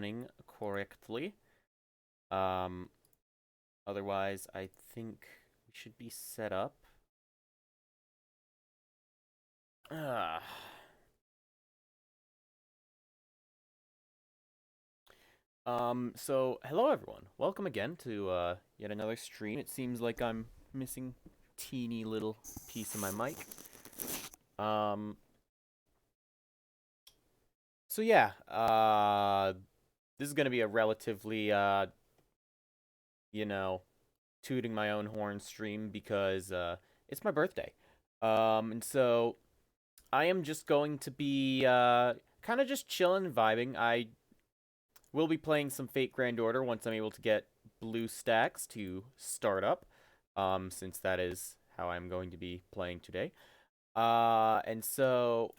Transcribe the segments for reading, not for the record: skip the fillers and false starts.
running correctly. Um, Otherwise, I think we should be set up. Ah. So hello everyone. Welcome again to yet another stream. It seems like I'm missing teeny little piece of my mic. Um, so yeah, this is gonna be a relatively you know, tooting my own horn stream because it's my birthday. And so I am just going to be kind of just chilling and vibing. I will be playing some Fate Grand Order once I'm able to get blue stacks to start up, since that is how I'm going to be playing today. And so,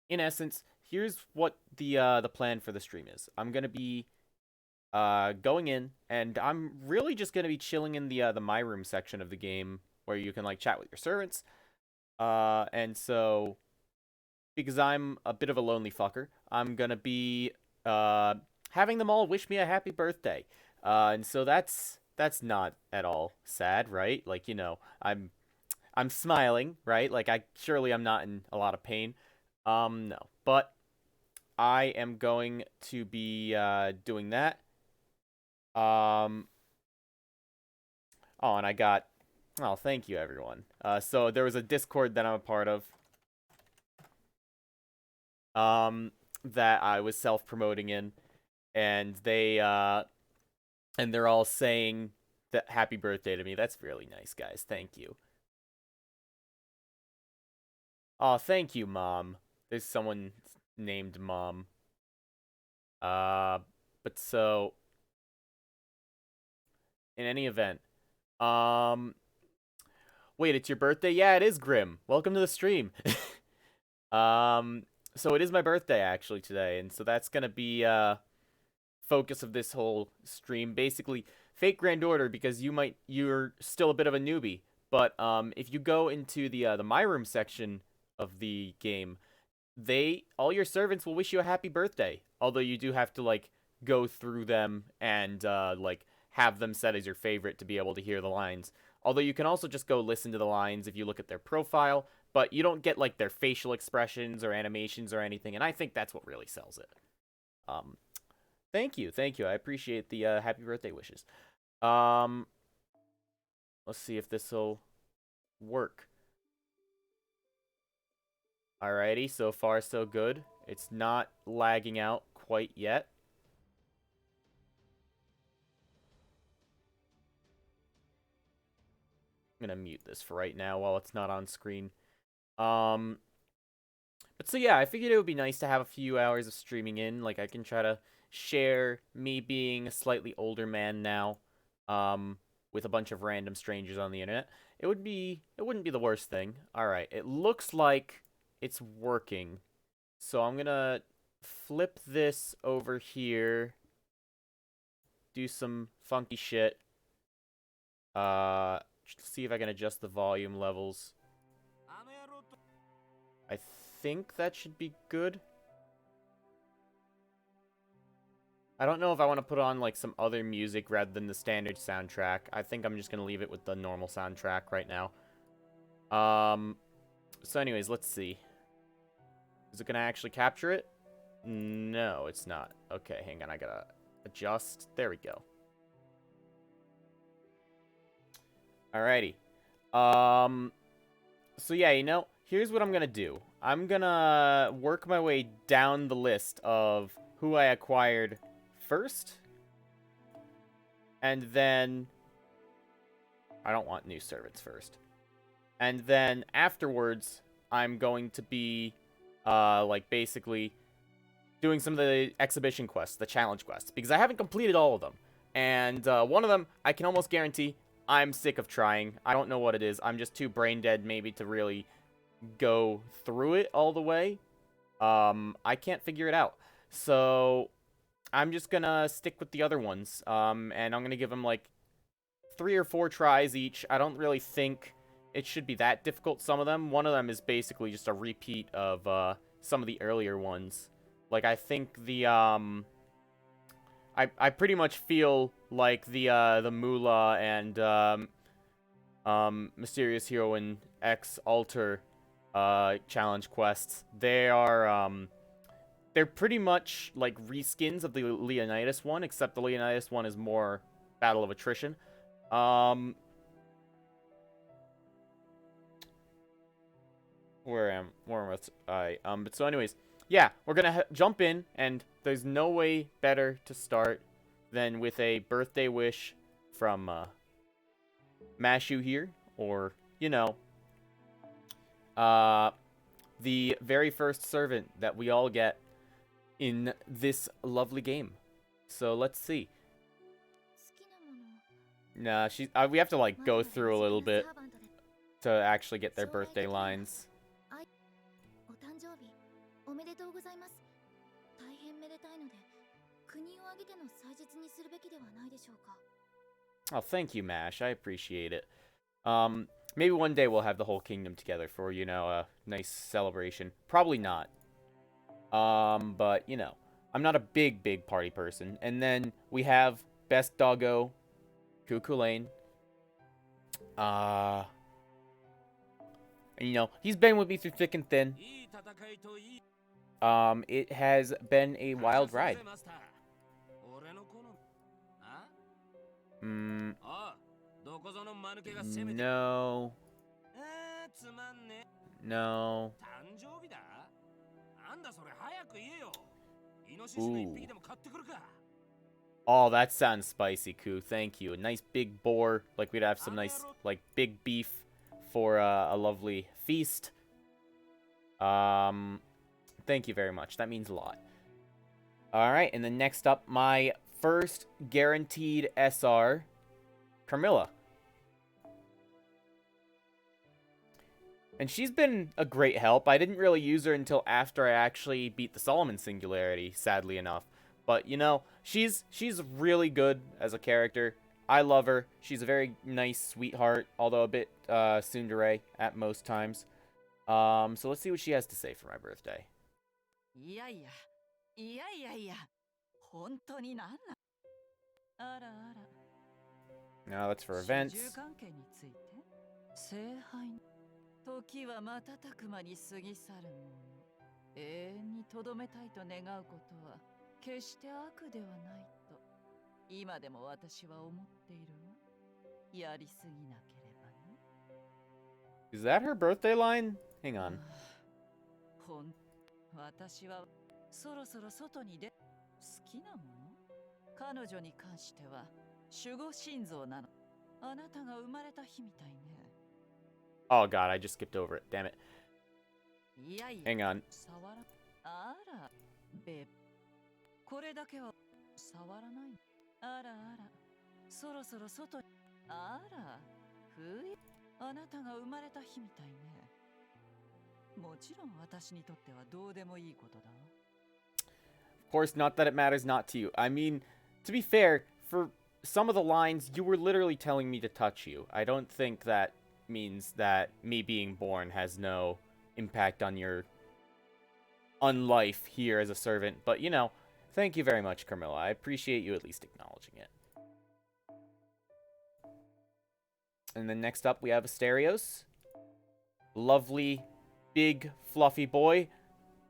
in essence, here's what the plan for the stream is. I'm gonna be going in, and I'm really just gonna be chilling in the My Room section of the game where you can like chat with your servants. And so because I'm a bit of a lonely fucker, I'm gonna be uh having them all wish me a happy birthday. And so that's not at all sad, right? Like, I'm smiling, right? Like I'm not in a lot of pain. No. But I am going to be doing that. Um oh, and I got oh, thank you everyone. So there was a Discord that I'm a part of. That I was self-promoting in, and they're all saying that happy birthday to me. That's really nice, guys. Thank you. Oh, thank you, Mom. There's someone named Mom. Uh, but so in any event, um, wait, it's your birthday? Yeah, it is, Grim. Welcome to the stream. um, so it is my birthday actually today, and so that's gonna be focus of this whole stream. Basically, Fake Grand Order, because you're still a bit of a newbie, but if you go into the My Room section of the game, all your servants will wish you a happy birthday. Although you do have to like go through them and like have them set as your favorite to be able to hear the lines. Although you can also just go listen to the lines if you look at their profile, but you don't get like their facial expressions or animations or anything, and I think that's what really sells it. Um, Thank you, thank you. I appreciate the happy birthday wishes. Um, let's see if this will work. Alrighty, so far so good. It's not lagging out quite yet. I'm gonna mute this for right now while it's not on screen. Um, but so yeah, I figured it would be nice to have a few hours of streaming in. Like I can try to share me being a slightly older man now, with a bunch of random strangers on the internet. It wouldn't be the worst thing. All right, it looks like it's working. So I'm gonna flip this over here, do some funky shit. See if I can adjust the volume levels. I think that should be good. I don't know if I want to put on like some other music rather than the standard soundtrack. I think I'm just gonna leave it with the normal soundtrack right now. So anyways, let's see. Is it gonna actually capture it? No, it's not. Okay, hang on, I gotta adjust. There we go. Alrighty. So yeah, here's what I'm gonna do. I'm gonna work my way down the list of who I acquired first. And then I don't want new servants first. And then afterwards, I'm going to be like basically doing some of the exhibition quests, the challenge quests, because I haven't completed all of them. And one of them, I can almost guarantee I'm sick of trying. I don't know what it is. I'm just too brain dead maybe to really go through it all the way. I can't figure it out. So I'm just gonna stick with the other ones. And I'm gonna give them like 3 or 4 tries each. I don't really think it should be that difficult, some of them. One of them is basically just a repeat of some of the earlier ones. Like, I think the, I pretty much feel like the Moolah and, Mysterious Heroine X Alter, challenge quests, they're pretty much, like, reskins of the Leonidas one, except the Leonidas one is more Battle of Attrition. Where was I? But so anyways, yeah, we're gonna jump in, and there's no way better to start than with a birthday wish from, Mashu here, or, you know, the very first servant that we all get in this lovely game. So let's see. Nah, we have to, like, go through a little bit to actually get their birthday lines. Oh, thank you, Mash. I appreciate it. Maybe one day we'll have the whole kingdom together for, you know, a nice celebration. Probably not. But, you know, I'm not a big party person. And then we have Best Doggo, Cuckoo Lane. And, you know, he's been with me through thick and thin. It has been a wild ride. No. No. Ooh. Oh, that sounds spicy, Koo. Thank you. A nice big boar. Like, we'd have some nice, like, big beef for a lovely feast. Thank you very much. That means a lot. Alright, and then next up, my first guaranteed SR, Carmilla. And she's been a great help. I didn't really use her until after I actually beat the Solomon Singularity, sadly enough. But, you know, she's really good as a character. I love her. She's a very nice sweetheart, although a bit tsundere at most times. So let's see what she has to say for my birthday. Now that's for events. 時は瞬く間に過ぎ去るもの。永遠にとどめたいと願うことは決して悪ではないと今でも私は思っているわ。やりすぎなければね。Is that her birthday line? Hang on. 私はそろそろ外に出好きなもの彼女に関しては守護心臓なの。あなたが生まれた日みたいね。Oh god, I just skipped over it. Damn it. Hang on. あら、べ。これだけは触らない。あらあら、そろそろ外に。あら、冬。あなたが生まれた日みたいね。もちろん私にとってはどうでもいいことだ。Of course, not that it matters not to you. I mean, to be fair, for some of the lines, you were literally telling me to touch you. I don't think that means that me being born has no impact on your unlife here as a servant. But, you know, thank you very much, Carmilla. I appreciate you at least acknowledging it. And then next up, we have Asterios. Lovely, big, fluffy boy.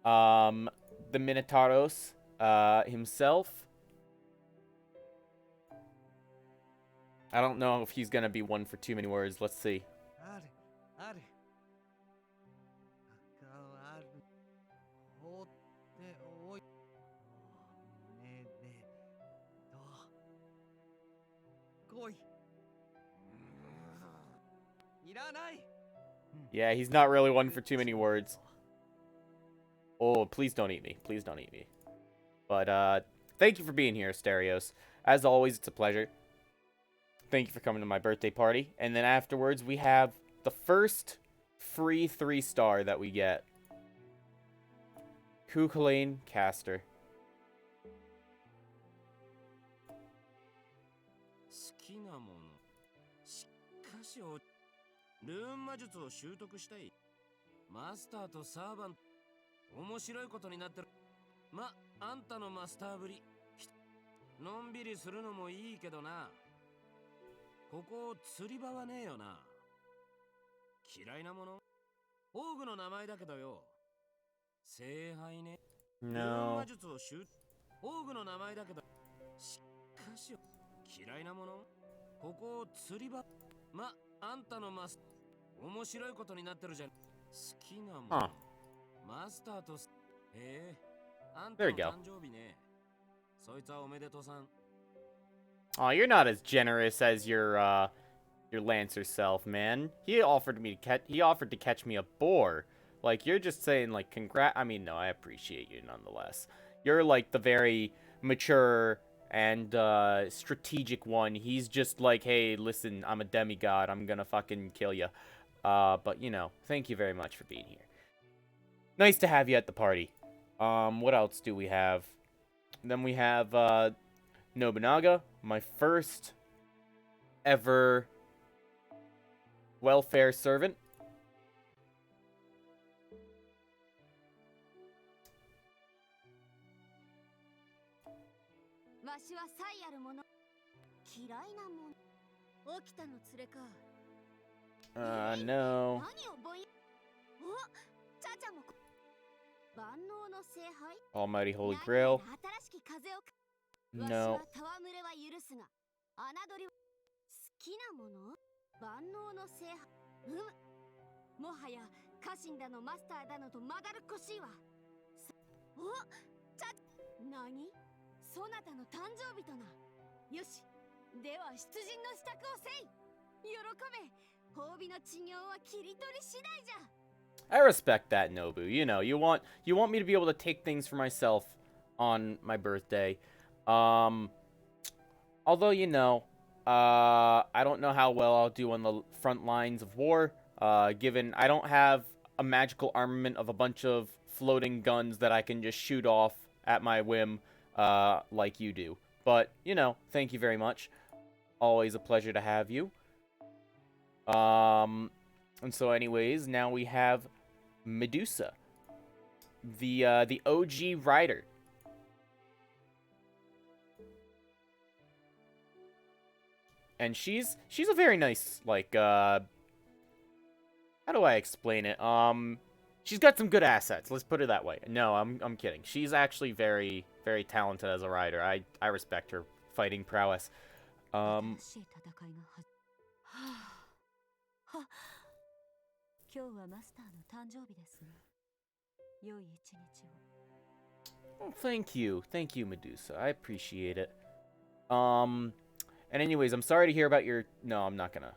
The Minotauros himself. I don't know if he's gonna be one for too many words. Let's see. Yeah, he's not really one for too many words. Oh, please don't eat me. Please don't eat me. But, thank you for being here, Asterios. As always, it's a pleasure. Thank you for coming to my birthday party. And then afterwards, we have the first free 3-star that we get. Kukulane Caster. ま、あんたのマスターぶり。のんびりするのもいいけどな。ここ釣り場はねえよな。嫌いなもの？オーグの名前だけどよ。聖杯ね。ルーン魔 No. 術をオーグの名前だけど。しかし、嫌いなもの？ここ釣り場。ま、あんたのマス。面白いことになってるじゃん。好きなもの。Huh. マスターとあんた There の you go. 誕生日ね。そいつはおめでとうさん。Oh, you're not as generous as your Lancer self, man. He offered to catch me a boar. Like, you're just saying, like, I mean, no, I appreciate you nonetheless. You're, like, the very mature and, strategic one. He's just like, hey, listen, I'm a demigod. I'm gonna fucking kill you. But, you know, thank you very much for being here. Nice to have you at the party. What else do we have? Then we have, Nobunaga, my first ever welfare servant. No. Almighty Holy Grail. No. もはや家臣だのマスターだのとまだるっこしいわ。お、何？そなたの誕生日とな。よし、では出陣の支度をせい。喜べ。褒美の治療は切り取り次第じゃ。I respect that, Nobu. You know, you want me to be able to take things for myself on my birthday. Although, you know, I don't know how well I'll do on the front lines of war, given I don't have a magical armament of a bunch of floating guns that I can just shoot off at my whim, like you do. But, you know, thank you very much. Always a pleasure to have you. And so anyways, now we have Medusa, the OG rider. And she's a very nice, like, how do I explain it? She's got some good assets, let's put it that way. No, I'm kidding. She's actually very, very talented as a rider. I respect her fighting prowess. 今日はマスターの誕生日ですね。良い一日を。Well, thank you, Medusa. I appreciate it. And anyways, I'm sorry to hear about your. No, I'm not gonna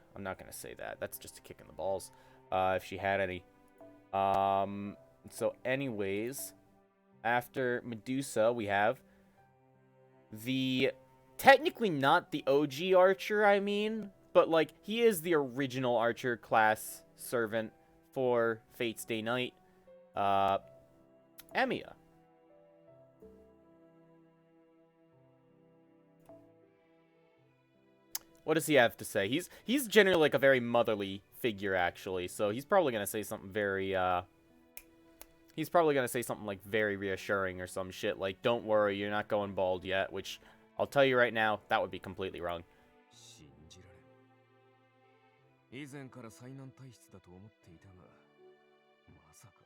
say that. That's just a kick in the balls. If she had any. So anyways, after Medusa, we have the technically not the OG archer. I mean, but like he is the original archer class servant for Fate's Day Night. Emiya. What does he have to say? He's generally like a very motherly figure, actually. So he's probably gonna say something very he's probably gonna say something like very reassuring or some shit like, "Don't worry, you're not going bald yet." Which I'll tell you right now, that would be completely wrong. 以前から災難体質だと思っていたが、まさか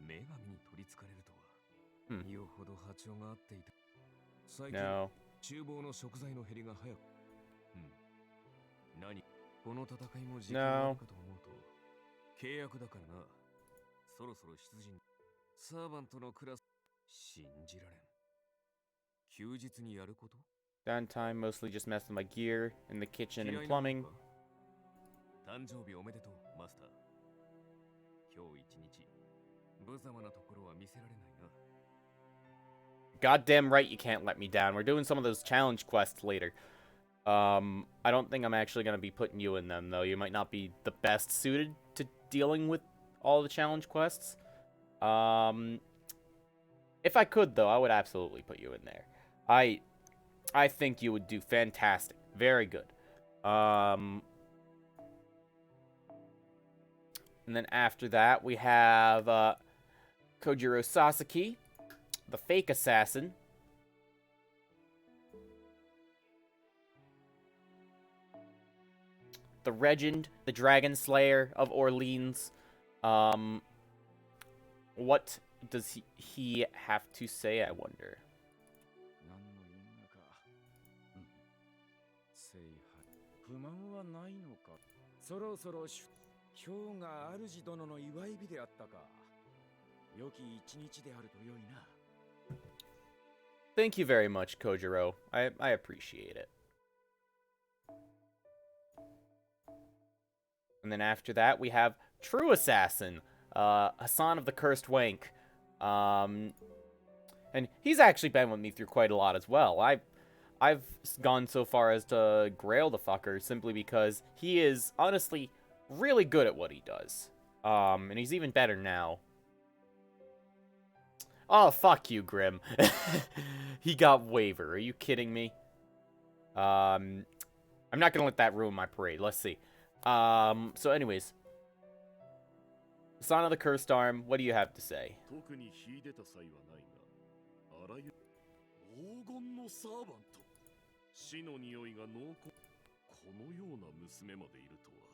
女神に取り憑かれるとは。よほど波長が合っていた。最近、厨房の食材の減りが早く。何？この戦いも時間あるかと思うと、契約だからな。そろそろ出陣。サーバントのクラス、信じられん。休日にやること？ Downtime, mostly just mess with my gear in the kitchen and plumbing. 誕生日おめでとう、マスター。今日一日、無様なところは見せられないな。Goddamn right you can't let me down. We're doing some of those challenge quests later. I don't think I'm actually going to be putting you in them, though. You might not be the best suited to dealing with all the challenge quests. If I could, though, I would absolutely put you in there. I think you would do fantastic. Very good. And then after that, we have Kojiro Sasaki, the fake assassin. The Regent, the Dragon Slayer of Orleans. What does he have to say, I wonder? 何の因果か。聖杯。不満はないのか。そろそろ今日が主殿の祝い日であったか。良き一日であると良いな。Thank you very much, Kojiro. I appreciate it. And then after that, we have True Assassin, Hassan of the Cursed Wank. And he's actually been with me through quite a lot as well. I've gone so far as to grail the fucker simply because he is honestly really good at what he does. And he's even better now. Oh, fuck you, Grim. He got waiver. Are you kidding me? I'm not gonna let that ruin my parade. Let's see. So anyways. Son of the Cursed Arm, what do you have to say? 特に秀でた際はないが、あらゆる黄金のサーバント、死の匂いが濃厚。このような娘までいるとは。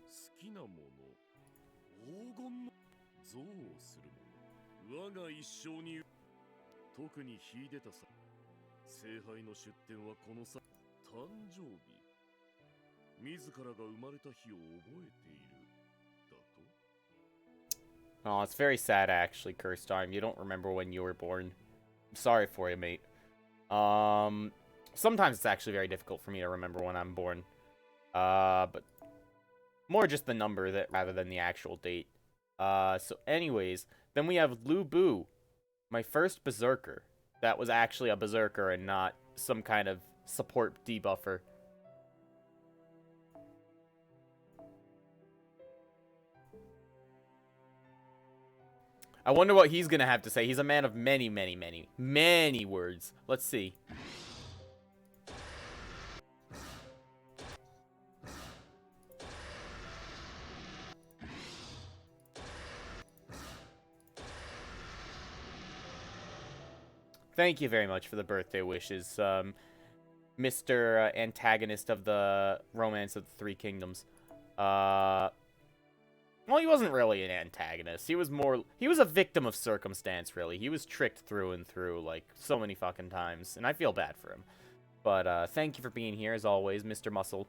好きなもの、黄金の憎悪するもの、我が一生に特に秀でた際、聖杯の出典はこの際、誕生日。自らが生まれた日を覚えている。Oh, it's very sad, actually, Cursed Arm. You don't remember when you were born. I'm sorry for you, mate. Sometimes it's actually very difficult for me to remember when I'm born. But more just the number that rather than the actual date. So anyways, then we have Lu Bu, my first Berserker. That was actually a Berserker and not some kind of support debuffer. I wonder what he's gonna have to say. He's a man of many, many, many, many words. Let's see. Thank you very much for the birthday wishes, Mr. Antagonist of the Romance of the Three Kingdoms. Well, he wasn't really an antagonist. He was a victim of circumstance, really. He was tricked through and through, like, so many fucking times. And I feel bad for him. But, thank you for being here, as always, Mr. Muscle.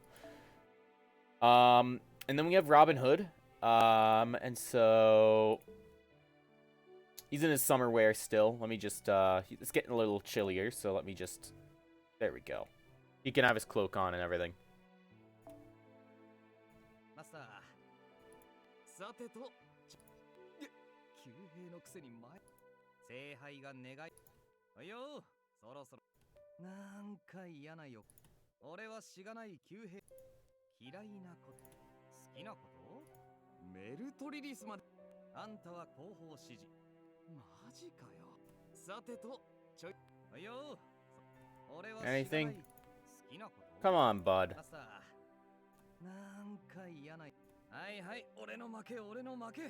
And then we have Robin Hood. And so... he's in his summer wear still. Let me just, it's getting a little chillier, so let me just... there we go. He can have his cloak on and everything. さてと、旧兵のくせに聖杯が願い。およ、そろそろ。なんか嫌なよ。俺はしがない旧兵。嫌いなこと。好きなこと？メルトリリスまで。あんたは後方指示。マジかよ。さてと、ちょい。およ、俺はしがない。Anything? 好きなこと。Come on, bud. なんか嫌な。はいはい、俺の負け、俺の負け。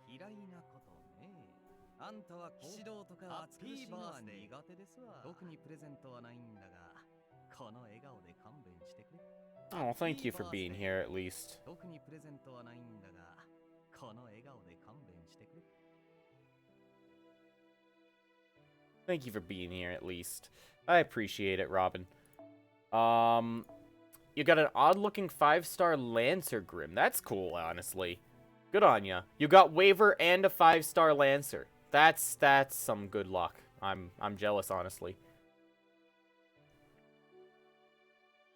嫌いなことね。あんたは騎士道とか熱いバー苦手ですわ。特にプレゼントはないんだが、この笑顔で勘弁してくれ。Oh, thank you for being here at least. 特にプレゼントはないんだが、この笑顔で勘弁してくれ。Thank you for being here at least. I appreciate it, Robin. You got an odd-looking 5-star Lancer, Grim. That's cool, honestly. Good on ya. You got Waiver and a 5-star Lancer. That's some good luck. I'm jealous, honestly.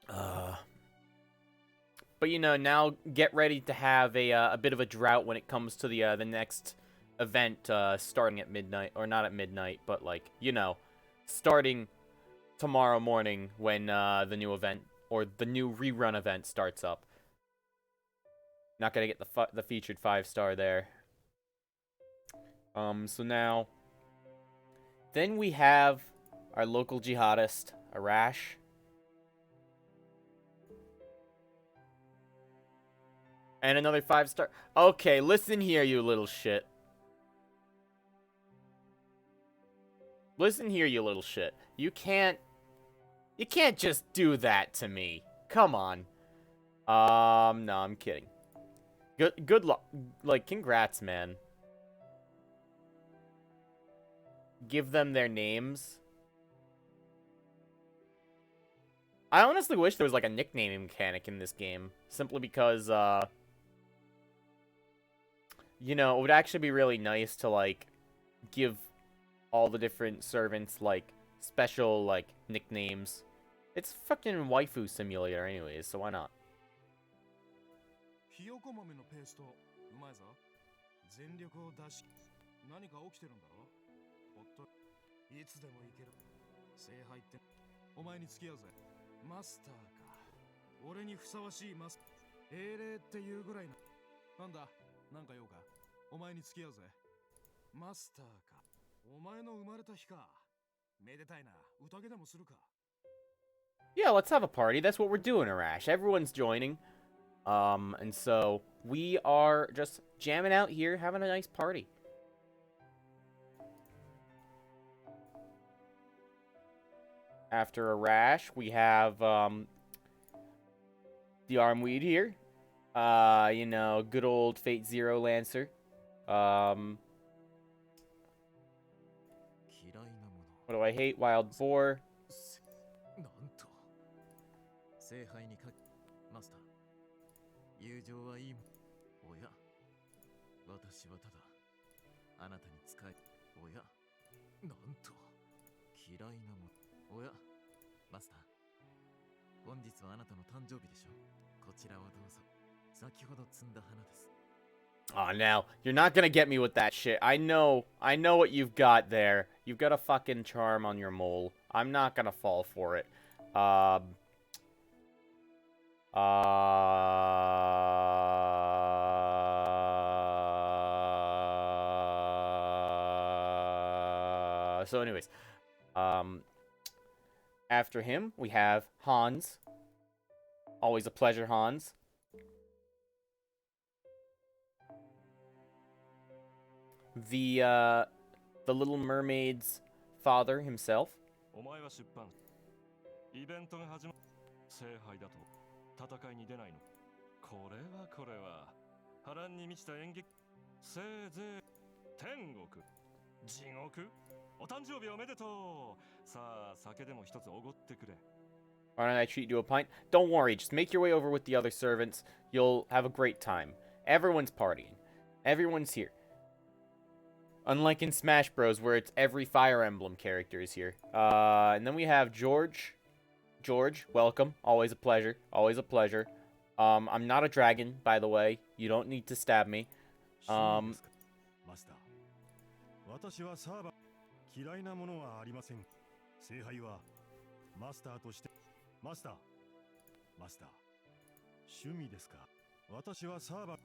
But you know, now get ready to have a bit of a drought when it comes to the next event starting at midnight, or not at midnight, but like, you know, starting tomorrow morning when the new event or the new rerun event starts up. Not gonna get the featured 5-star there. So now, then we have our local jihadist, Arash. And another 5-star. Okay, listen here, you little shit. Listen here, you little shit. You can't just do that to me. Come on. No, I'm kidding. Good luck. Like, congrats, man. Give them their names. I honestly wish there was, like, a nicknaming mechanic in this game. Simply because, you know, it would actually be really nice to, like, give all the different servants, like, special, like, nicknames. It's fucking waifu simulator anyways, so why not? ひよこ豆のペーストうまいぞ。全力を出し何か起きてるんだろ。ほっといつでもいける。聖杯ってお前に付き合うぜ。マスターか。俺にふさわしいマス英霊っていうぐらいな。なんだなんか用か。お前に付き合うぜ。マスターか。お前の生まれた日か。めでたいな。宴でもするか。 Yeah, let's have a party. That's what we're doing, Arash. Everyone's joining. And so we are just jamming out here, having a nice party. After Arash, we have, the Armweed here. You know, good old Fate Zero Lancer. What do I hate? Wild Boar. なんと聖杯にかマスター友情はいいもんおや私はただあなたに仕えおやなんと嫌いなもんおやマスター本日はあなたの誕生日でしょこちらはどうぞ先ほど摘んだ花です Aw, now, you're not gonna get me with that shit. I know what you've got there. You've got a fucking charm on your mole. I'm not gonna fall for it. So anyways, after him, we have Hans. Always a pleasure, Hans. The Little Mermaid's father himself. お前は出版イベントが始ま聖杯だと戦いに出ないのこれは波乱に満ちた演劇せいぜい天国地獄お誕生日おめでとうさあ酒でも一つおごってくれ Why don't I treat you to a pint? Don't worry, just make your way over with the other servants. You'll have a great time. Everyone's partying. Everyone's here. Unlike in Smash Bros, where it's every Fire Emblem character is here. And then we have George. George, welcome. Always a pleasure. Always a pleasure. I'm not a dragon, by the way. You don't need to stab me. マスター私はサーバー嫌いなものはありません聖杯はマスターとしてマスター趣味ですか私はサーバー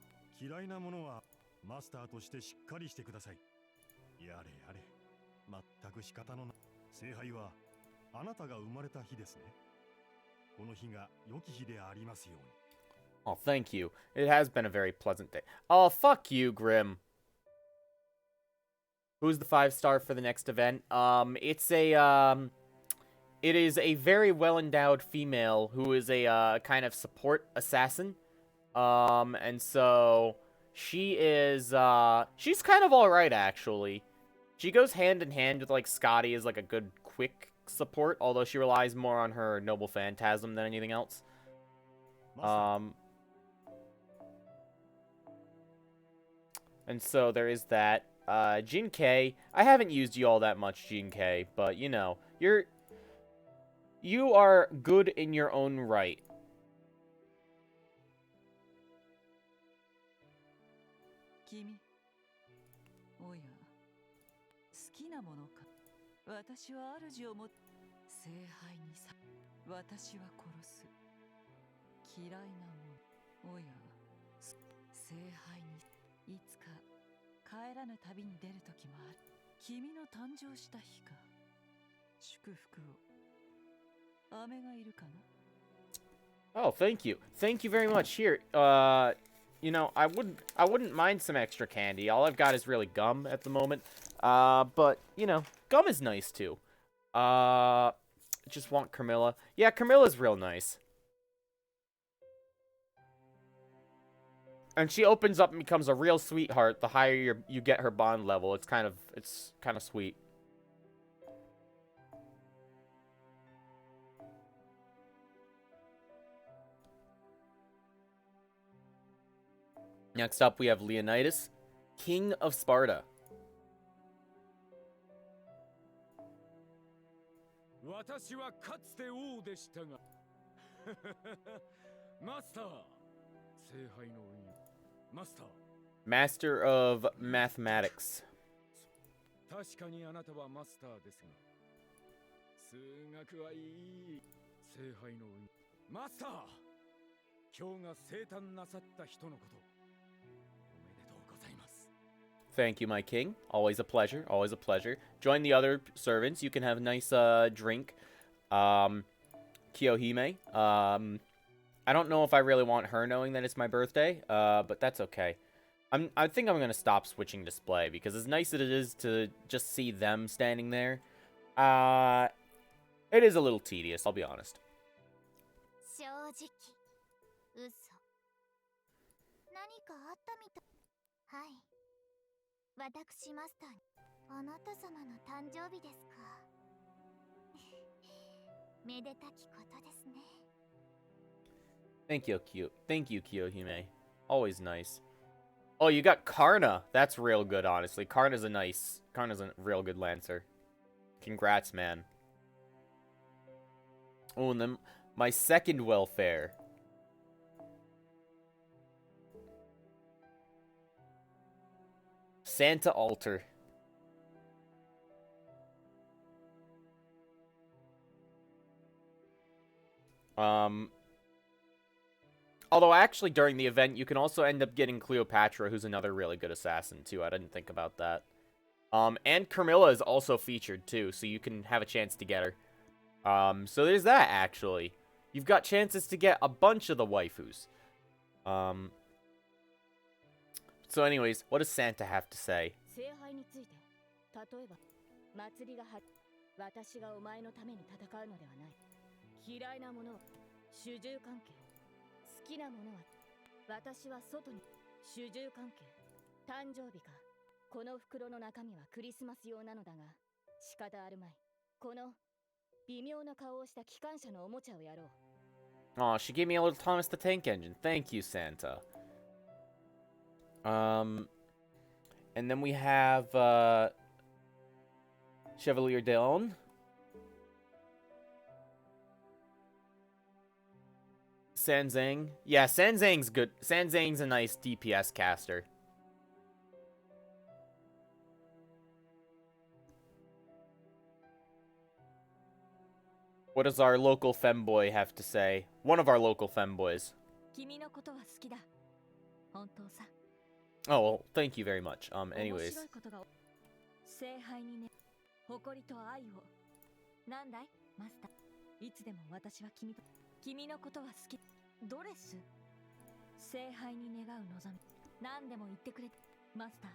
嫌いなものはマスターとしてしっかりしてくださいやれやれ全く仕方のない聖杯はあなたが生まれた日ですねこの日が良き日でありますように Oh, thank you. It has been a very pleasant day. Oh, fuck you, Grim. Who's the 5-star for the next event? It is a very well-endowed female who is a, kind of support assassin. And so she is, she's kind of alright, actually. She goes hand in hand with, like, Scotty as, like, a good, quick support, although she relies more on her Noble Phantasm than anything else. And so there is that. Jin K. I haven't used you all that much, Jin K, but, you know, you are good in your own right. 君おや好きなものか私は主をも聖杯にさ私は殺す嫌いなものおや聖杯にいつか帰らぬ旅に出る時もある君の誕生した日か祝福を飴がいるかな Oh, thank you. Thank you very much. Here, you know, I wouldn't mind some extra candy. All I've got is really gum at the moment. But, you know, Gum is nice too. Just want Carmilla. Yeah, Carmilla's real nice. And she opens up and becomes a real sweetheart the higher you get her bond level. It's kind of sweet. Next up, we have Leonidas, King of Sparta. 私はかつて王でしたがマスター聖杯の運用マスター Master of Mathematics. 確かにあなたはマスターですが数学はいい聖杯の運用マスター今日が生誕なさった人のことおめでとうございます Thank you, my king. Always a pleasure. Always a pleasure. Join the other servants. You can have a nice drink. Kiyohime. I don't know if I really want her knowing that it's my birthday, but that's okay. I think I'm gonna stop switching display because as nice as it is to just see them standing there, it is a little tedious. I'll be honest. 正直嘘何かあったみたいはい私マスターにあなた様の誕生日ですかめでたきことですね Thank you, Kiyohime. Always nice. Oh, you got Karna. That's real good, honestly. Karna's a real good Lancer. Congrats, man. Oh, and then my second welfare. Santa Altar. Although, actually, during the event, you can also end up getting Cleopatra, who's another really good assassin, too. I didn't think about that. And Carmilla is also featured, too, so you can have a chance to get her. So there's that, actually. You've got chances to get a bunch of the waifus. So anyways, what does Santa have to say? 聖杯について例えば祭りが私がお前のために戦うのではない嫌いなものは主従関係好きなものは私は外に主従関係誕生日かこの袋の中身はクリスマス用なのだが仕方あるまいこの微妙な顔をした機関車のおもちゃをやろう Aw, she gave me a little Thomas the Tank Engine. Thank you, Santa. And then we have, Chevalier d'Eon. Sanzang. Yeah, Sanzang's good. Sanzang's a nice DPS caster. What does our local femboy have to say? One of our local femboys. 君のことは好きだ本当さ Oh, well, thank you very much. Anyways. 聖杯にね誇りと愛をなんだいマスターいつでも私は君のことは好きドレス聖杯に願う望み何でも言ってくれマスター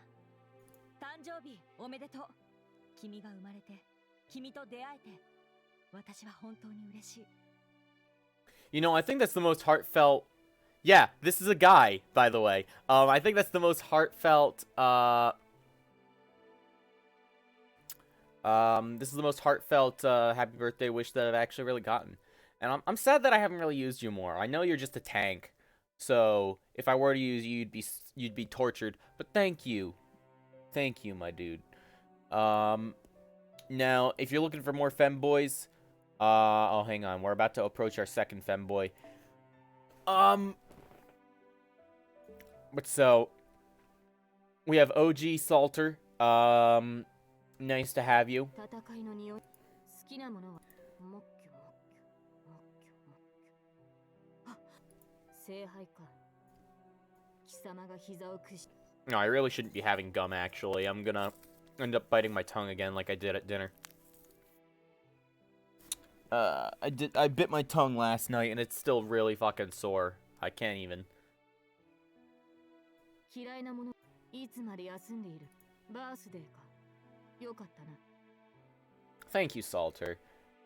誕生日おめでとう君が生まれて君と出会えて私は本当に嬉しい You know, I think that's the most heartfelt... Yeah, this is a guy, by the way. I think that's the most heartfelt, this is the most heartfelt, happy birthday wish that I've actually really gotten. And I'm sad that I haven't really used you more. I know you're just a tank. So, if I were to use you, you'd be tortured. But thank you. Thank you, my dude. Now, if you're looking for more femboys... oh, hang on. We're about to approach our second femboy. But so... We have OG Salter. Nice to have you. 戦いの匂い好きなものはもっきょあ聖杯か貴様が膝を屈し No, I really shouldn't be having gum, actually. I'm gonna end up biting my tongue again like I did at dinner. I bit my tongue last night, and it's still really fucking sore. I can't even. 嫌いなものいつまで休んでいるバースデーかよかったな。 Thank you, Salter.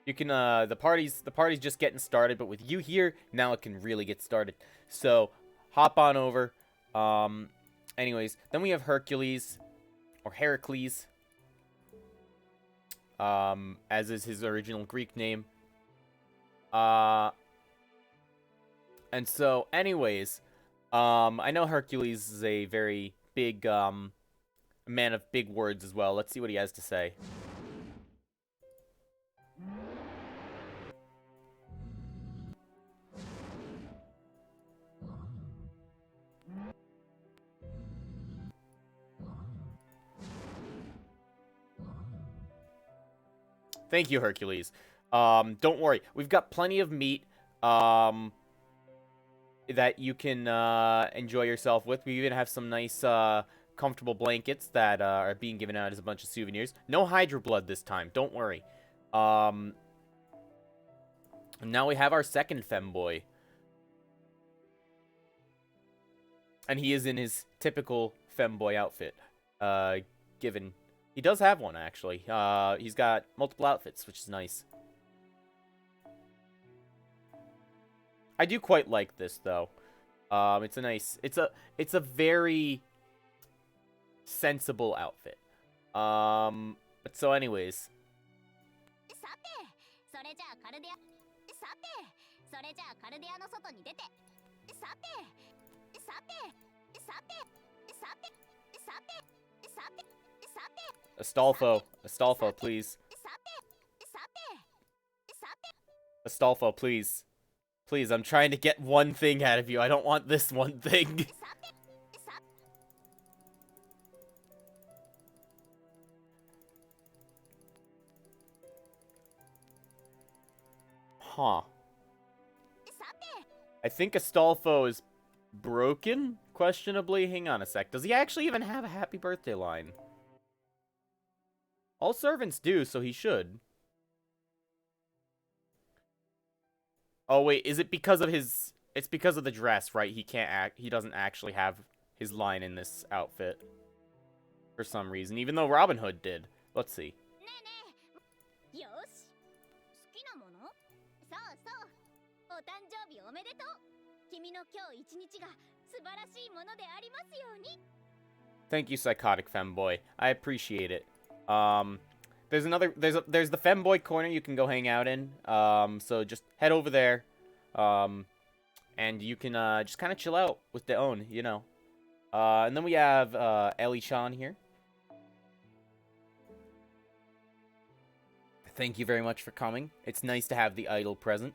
You can the party's just getting started, but with you here, now it can really get started. So, hop on over. Anyways, then we have Hercules or Heracles. As is his original Greek name. And so anyways, I know Hercules is a very big man of big words as well. Let's see what he has to say. Thank you, Hercules. Don't worry. We've got plenty of meat that you can enjoy yourself with. We even have some nice comfortable blankets that are being given out as a bunch of souvenirs. No Hydra blood this time. Don't worry. And now we have our second femboy. And he is in his typical femboy outfit. Given... He does have one, actually. He's got multiple outfits, which is nice. I do quite like this, though. It's a nice... It's a very sensible outfit. But so anyways. Astolfo, please. Astolfo, please. Please, I'm trying to get one thing out of you. I don't want this one thing. Huh. I think Astolfo is broken? Questionably. Hang on a sec. Does he actually even have a happy birthday line? All servants do, so he should. Oh, wait, is it because of his... It's because of the dress, right? He doesn't actually have his line in this outfit. For some reason, even though Robin Hood did. Let's see. Thank you, Psychotic Femboy. I appreciate it. There's the femboy corner you can go hang out in. So just head over there. And you can just kind of chill out with the own, you know. And then we have Ellie-chan here. Thank you very much for coming. It's nice to have the idol present.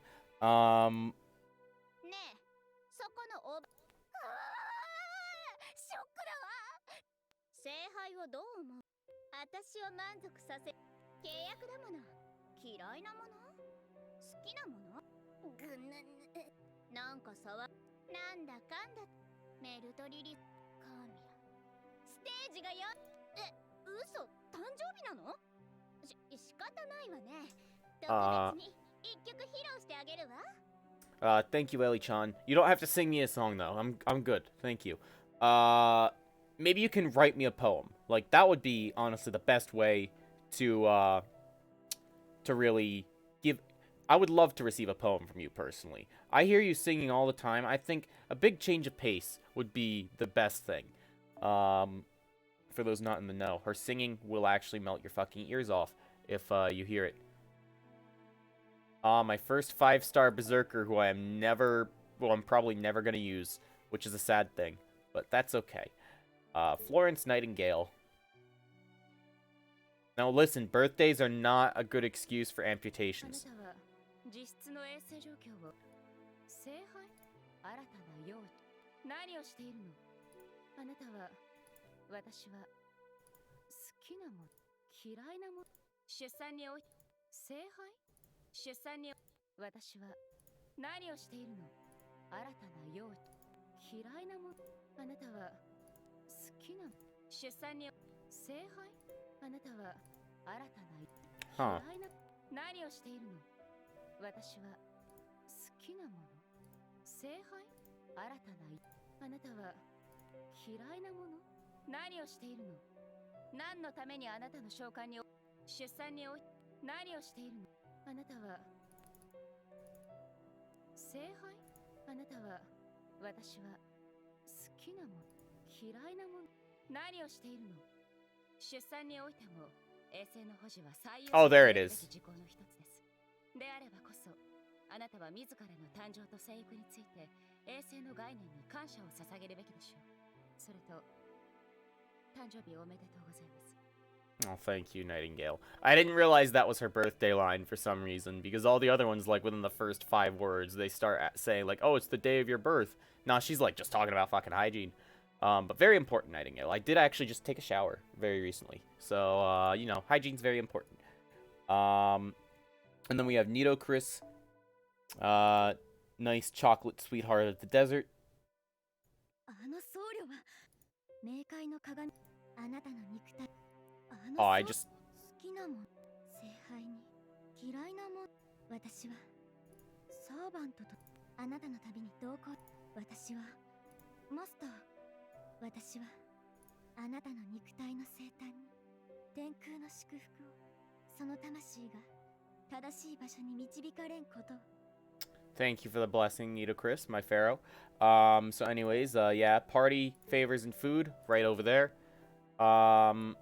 Thank you, Ellie-chan. You don't have to sing me a song, though. I'm good. Thank you. Maybe you can write me a poem. Like, that would be, honestly, the best way to really give... I would love to receive a poem from you, personally. I hear you singing all the time. I think a big change of pace would be the best thing. For those not in the know, her singing will actually melt your fucking ears off if you hear it. My first 5-star berserker who I'm probably never gonna use, which is a sad thing, but that's okay. Florence Nightingale. Now listen, birthdays are not a good excuse for amputations. Huh. 何のためにあなたの召喚に出産に何をしているの？あなたは聖杯？あなたは私は好きなもの嫌いなもの何をしているの？出産においても衛星の保持は最優 Oh, there 先 it す is. べき事項の一つです。であればこそあなたは自らの誕生と生育について衛星の概念に感謝を捧げるべきでしょう。それと誕生日おめでとうございます。 Oh, thank you, Nightingale. I didn't realize that was her birthday line for some reason, because all the other ones, like, within the first 5 words, they start saying, like, oh, it's the day of your birth. Nah, she's, like, just talking about fucking hygiene. But very important, Nightingale. I did actually just take a shower very recently. So, you know, hygiene's very important. And then we have Nito Chris. Nice chocolate sweetheart of the desert. あの僧侶は冥界の鏡あなたの肉体 Oh, I just... 好きなもん聖杯に嫌いなもん私はサーバントとあなたの旅に同行私はマスター私はあなたの肉体の生誕に天空の祝福をその魂が正しい場所に導かれんことを Thank you for the blessing, Nito Chris, my pharaoh. So anyways, yeah, party, favors, and food, right over there. And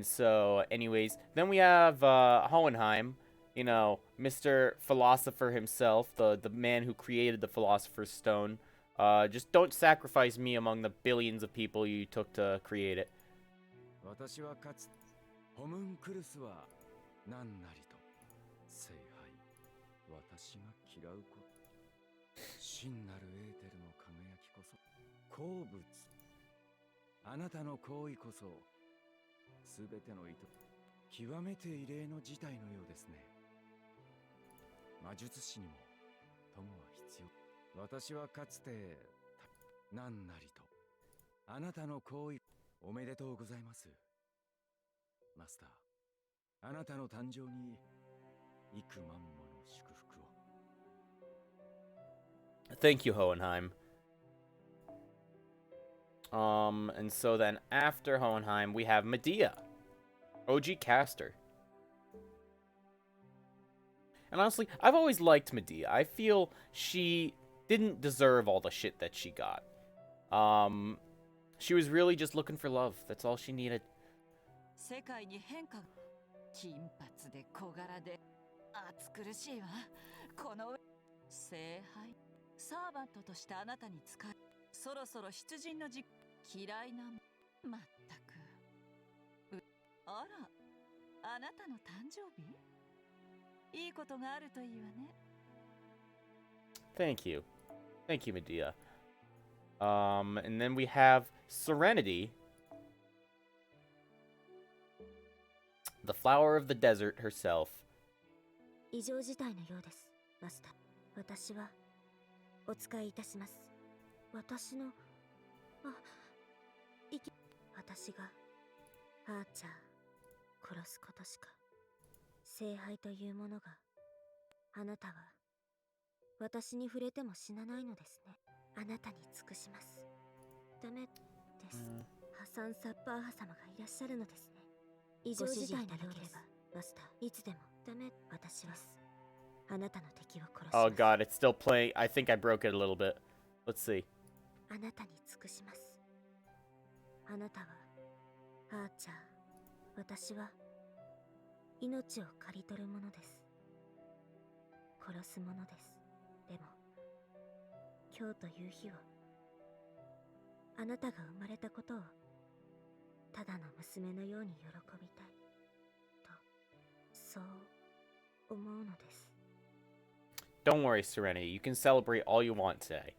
so, anyways, then we have Hohenheim, you know, Mr. Philosopher himself, the man who created the Philosopher's Stone. Just don't sacrifice me among the billions of people you took to create it. 私はかつホムンクルスは何なりと聖杯私が嫌うこと真なるエーテルの輝きこそ好物あなたの行為こそすべての意図極めて異例の事態のようですね魔術師にも友は必要私はかつて何なりとあなたの行為おめでとうございますマスターあなたの誕生に幾万もの祝福を Thank you, Hohenheim. And so then after Hohenheim, we have Medea, OG caster. And honestly, I've always liked Medea. I feel she didn't deserve all the shit that she got. She was really just looking for love. That's all she needed. 世界に変化が金髪で小柄で暑苦しいわこの聖杯サーバントとしてあなたに使いそろそろ出陣の時嫌いなまったくあらあなたの誕生日いいことがあるといいわね Thank you. Thank you, Medea. And then we have Serenity, the flower of the desert herself. 異常事態のようですマスター私はお使いいたします私の私がアーチャー殺すことしか聖杯というものがあなたは私に触れても死なないのですねあなたに尽くしますダメですハサン・サッパーハ様がいらっしゃるのですね異常事態のようですマスターいつでもダメ私はあなたの敵を殺します Oh god, it's still playing. I think I broke it a little bit. Let's see. あなたに尽くしますあなたはアーチャー私は命を刈り取るものです殺すものですでも今日という日をあなたが生まれたことをただの娘のように喜びたいとそう思うのです Don't worry, Serenity. You can celebrate all you want today.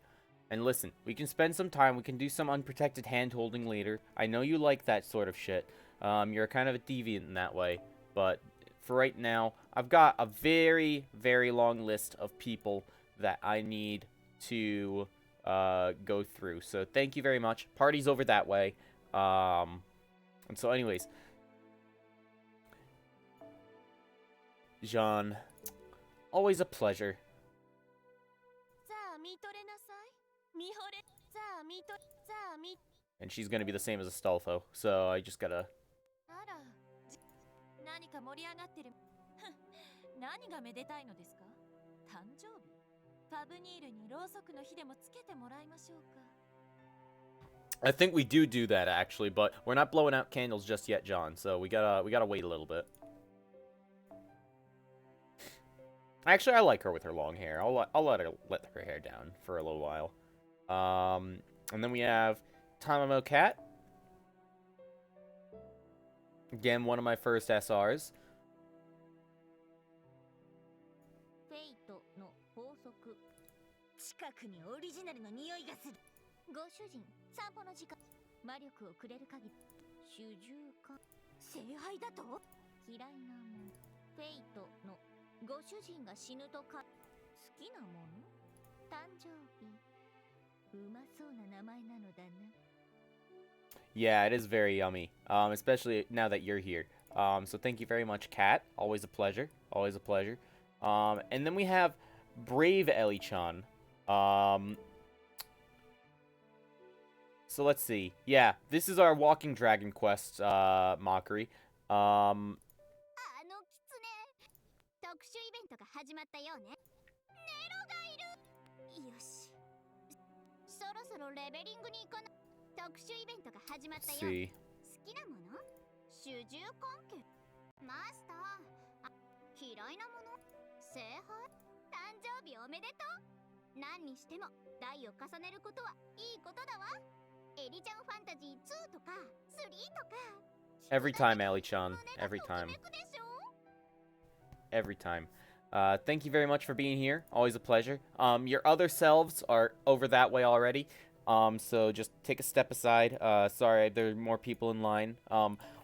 And listen, we can spend some time. We can do some unprotected hand-holding later. I know you like that sort of shit. You're kind of a deviant in that way. But for right now, I've got a very, very long list of people that I need to go through. So thank you very much. Party's over that way. And so anyways. Jean, always a pleasure. さあ見とれなさい見惚れさあ見とさあ見 And she's gonna be the same as Astolfo, so I just gotta... あら、何か盛り上がってる。何がめでたいのですか？誕生日？ファブニールにろうそくの火でもつけてもらいましょうか。I think we do that, actually, but we're not blowing out candles just yet, John, so we gotta wait a little bit. Actually, I like her with her long hair. I'll let her hair down for a little while. And then we have Tamamo Cat. Again, one of my first SRs. フェイトの法則。近くにオリジナルの匂いがする。ご主人、散歩の時間。魔力をくれる限り。主従か。聖杯だと？嫌いなもの。フェイトのご主人が死ぬとか。好きなもの？誕生日。うまそうな名前なのだな。Yeah, it is very yummy, especially now that you're here. So thank you very much, Kat. Always a pleasure. Always a pleasure. And then we have Brave Ellie-chan. So let's see. Yeah, this is our Walking Dragon Quest mockery. あのキツネ。特殊イベントが始まったようね。ネロがいる。よし。そろそろレベリングに行かな。特殊イベントが始まったよ。See. 好きなもの？主従関係。マスター。嫌いなもの？聖杯？誕生日おめでとう。何にしても代を重ねることはいいことだわ。エリちゃんファンタジー2とか3とか。Every time, Ellie-chan. Every time. Every time. Thank you very much for being here. Always a pleasure. Your other selves are over that way already. So just take a step aside. Sorry, there are more people in line.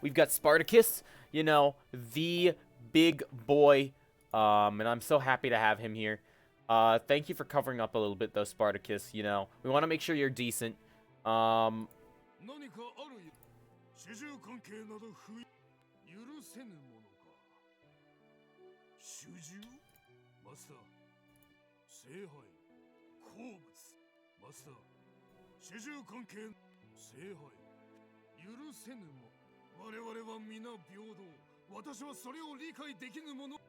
We've got Spartacus, you know, the big boy. And I'm so happy to have him here. Thank you for covering up a little bit, though, Spartacus. You know, we want to make sure you're decent. 何かあるよ。主従関係など許せぬものか。主従？マスター。聖杯。好物。マスター。主従関係。聖杯。許せぬも。我々は皆平等。私はそれを理解できぬもの。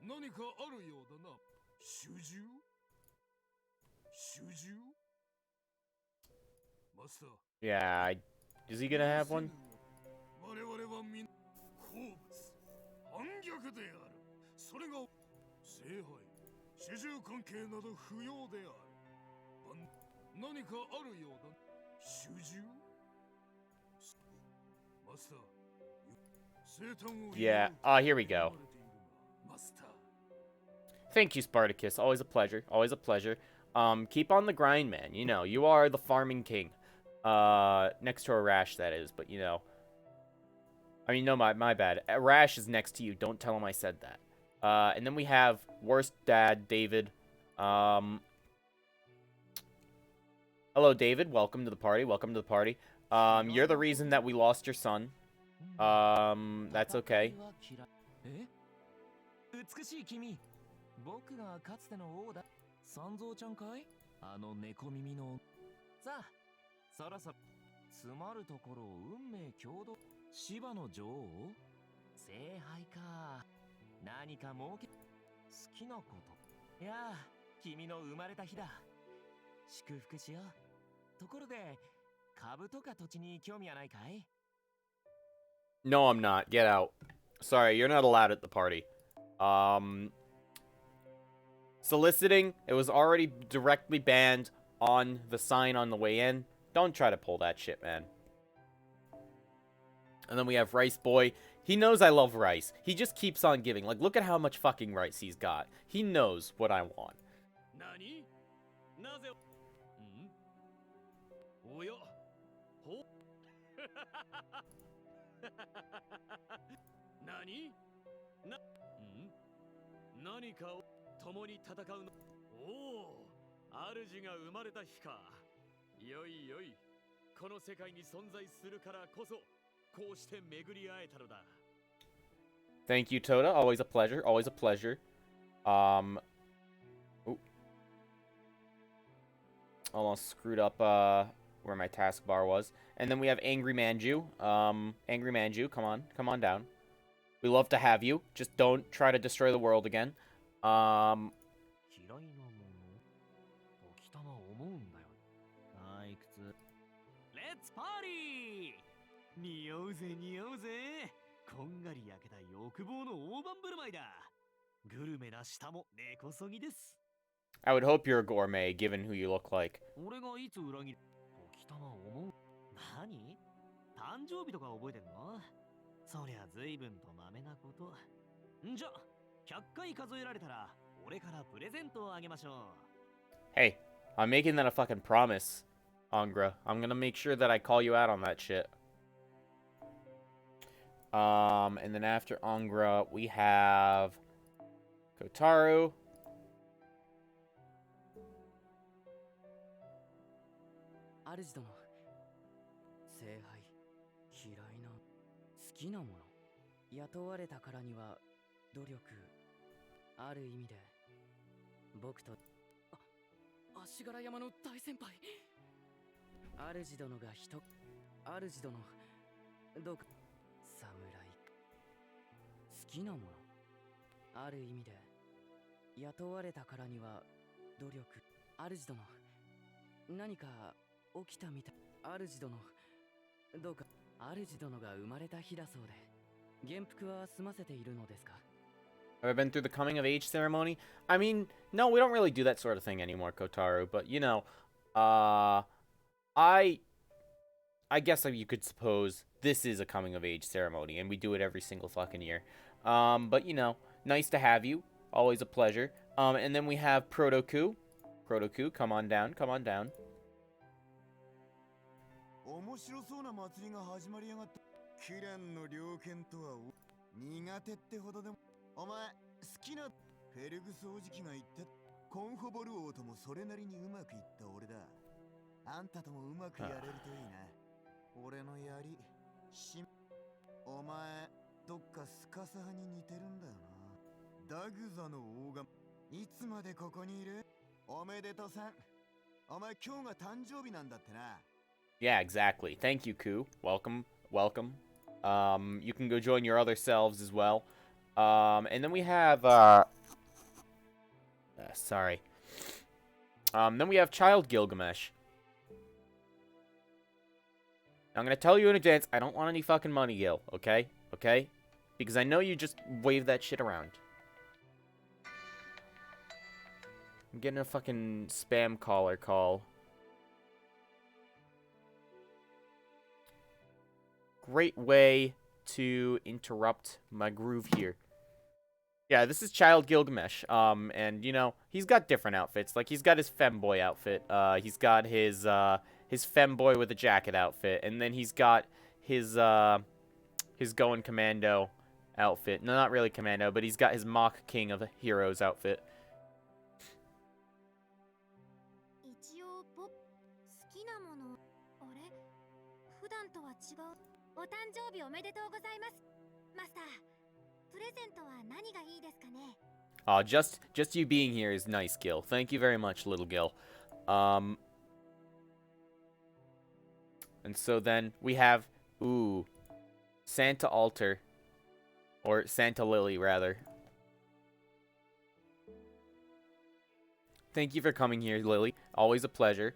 何かあるようだな。主従？主従？マスター。Yeah, is he gonna have one? 我々は皆好物反逆である。それが聖杯主従関係など不要である。何かあるようだ。主従？マスター。生誕を Yeah, here we go. マスター。 Thank you, Spartacus. Always a pleasure. Always a pleasure. Keep on the grind, man. You know, you are the farming king. Next to Arash, that is. But, you know. I mean, no, my bad. Arash is next to you. Don't tell him I said that. And then we have Worst Dad, David. Hello, David. Welcome to the party. Welcome to the party. You're the reason that we lost your son. That's okay. 美しい君、僕がかつての王だ。三蔵ちゃんかい？あの猫耳の。さあ、そろそろ。つまるところ運命共同。芝の女王？聖杯か。何か儲け。好きなこと。いやあ、君の生まれた日だ。祝福しよう。ところで、株とか土地に興味はないかい？ No, I'm not. Get out. Sorry, you're not allowed at the party. Soliciting, it was already directly banned on the sign on the way in. Don't try to pull that shit, man. And then we have Rice Boy. He knows I love rice. He just keeps on giving. Like, look at how much fucking rice he's got. He knows what I want. 何？なぜ？おや？ほ？何？何かを共に戦うの？おお、主が生まれた日か。よいよい。この世界に存在するからこそ、こうして巡り会えたのだ。Thank you, Toda. Always a pleasure. Always a pleasure. Ooh. Almost screwed up, where my taskbar was. And then we have Angry Manju. Angry Manju, come on down. We love to have you. Just don't try to destroy the world again. 嫌いなもの時たま思うんだよ。退屈。レッツパーリー。匂うぜ匂うぜ。こんがり焼けた欲望の大盤振る舞いだ。グルメな舌も根こそぎです。I would hope you're a gourmet, given who you look like. 俺がいつ裏切る時たま思う。何？誕生日とか覚えてんの？そりゃ随分とマメなこと。んじゃ、100回数えられたら俺からプレゼントをあげましょう。Hey, I'm making that a fucking promise, Angra. I'm gonna make sure that I call you out on that shit. And then after Angra, we have Kotaru. 主殿、聖杯、嫌いな、好きなもの。雇われたからには努力、ある意味で僕と足柄山の大先輩。主殿が主殿、どうか侍、好きなもの。ある意味で雇われたからには努力。主殿、何か起きたみたい。主殿、どうか。主殿が生まれた日だそうで、元服は済ませているのですか？ Have I been through the coming of age ceremony? I mean, no, we don't really do that sort of thing anymore, Kotaru. But you know, I guess you could suppose this is a coming of age ceremony, and we do it every single fucking year. But you know, nice to have you. Always a pleasure. And then we have Protoku. Protoku, come on down, come on down. 面白そうな祭りが始まりやがった。キランの猟犬とは苦手ってほどでも。お前好きなフェルグスおじきが言ったコンフォボル王ともそれなりにうまくいった俺だ。あんたともうまくやれるといいな。俺の槍お前どっかスカサハに似てるんだよな。ダグザの王がいつまでここにいる？おめでとうさん。お前今日が誕生日なんだってな。Yeah, exactly. Thank you, Ku. Welcome, welcome. You can go join your other selves as well. And then we have, sorry. Then we have Child Gilgamesh. I'm gonna tell you in advance, I don't want any fucking money, Gil, okay? Okay? Because I know you just wave that shit around. I'm getting a fucking spam caller call. Great way to interrupt my groove here. Yeah, this is Child Gilgamesh. And you know, he's got different outfits. Like he's got his femboy outfit. He's got his femboy with a jacket outfit, and then he's got his going commando outfit. No, not really commando, but he's got his mock king of heroes outfit. 一応好きなもの、あれ？普段とは違う。お誕生日おめでとうございます。マスター、プレゼントは何がいいですかね？ Just you being here is nice, Gil. Thank you very much, little Gil. And so then we have, Santa Altar. Or Santa Lily, rather. Thank you for coming here, Lily. Always a pleasure.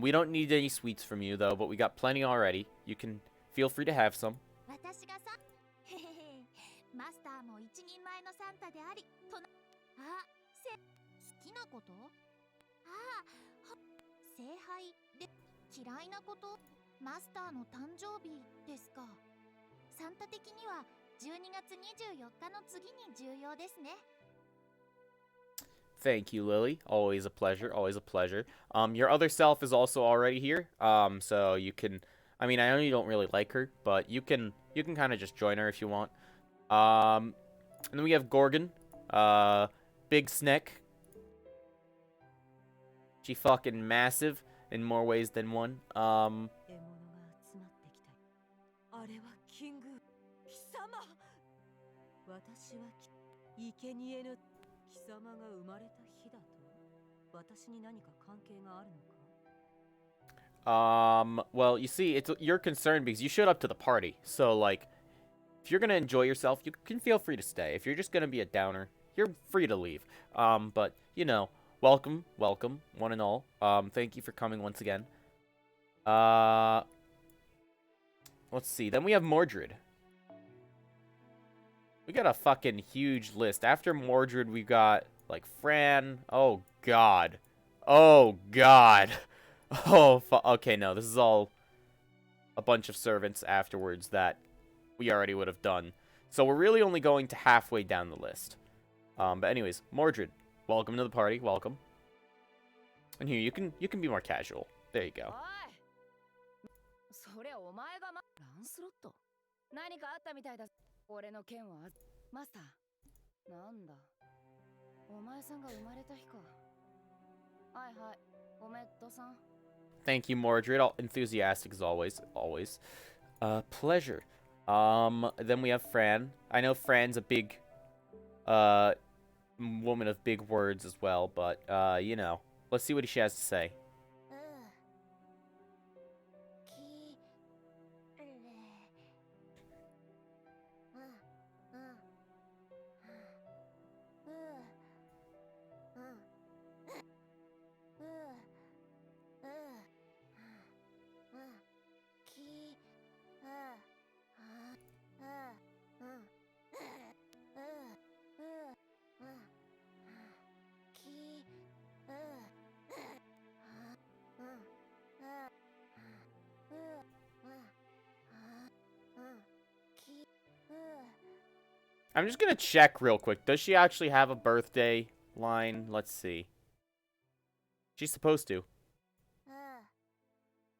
We don't need any sweets from you, though, but we got plenty already. You can feel free to have some. 私がさ、へへへ、マスターも一人前のサンタであり、好きなこと？聖杯で嫌いなこと？マスターの誕生日ですか。サンタ的には12月24日の次に重要ですね。Thank you, Lily. Always a pleasure. Always a pleasure. Your other self is also already here. So you can. I mean, I know you don't really like her, but you can kind of just join her if you want. And then we have Gorgon. Big Sneck. She fucking massive in more ways than one. 獲物が集まってきた。あれはキング貴様。私は生贄の貴様が生まれた日だと。私に何か関係があるのか？ Well, you see, you're concerned because you showed up to the party. So, like, if you're gonna enjoy yourself, you can feel free to stay. If you're just gonna be a downer, you're free to leave. But, you know, welcome, one and all. Thank you for coming once again. Let's see. Then we have Mordred. We got a fucking huge list. After Mordred, we got, like, Fran. Oh, God. Oh, God. Oh, okay, no. This is all a bunch of servants afterwards that we already would have done. So we're really only going to halfway down the list. But anyways, Mordred, welcome to the party. Welcome. And here, you can be more casual. There you go. それお前がランスロット何かあったみたいだ俺の剣はマスターなんだお前さんが生まれた日かはいはいごめんとさん Thank you, Mordred. All enthusiastic as always. Always. Pleasure. Then we have Fran. I know Fran's a big, woman of big words as well, but, you know. Let's see what she has to say. I'm just gonna check real quick. Does she actually have a birthday line? Let's see. She's supposed to.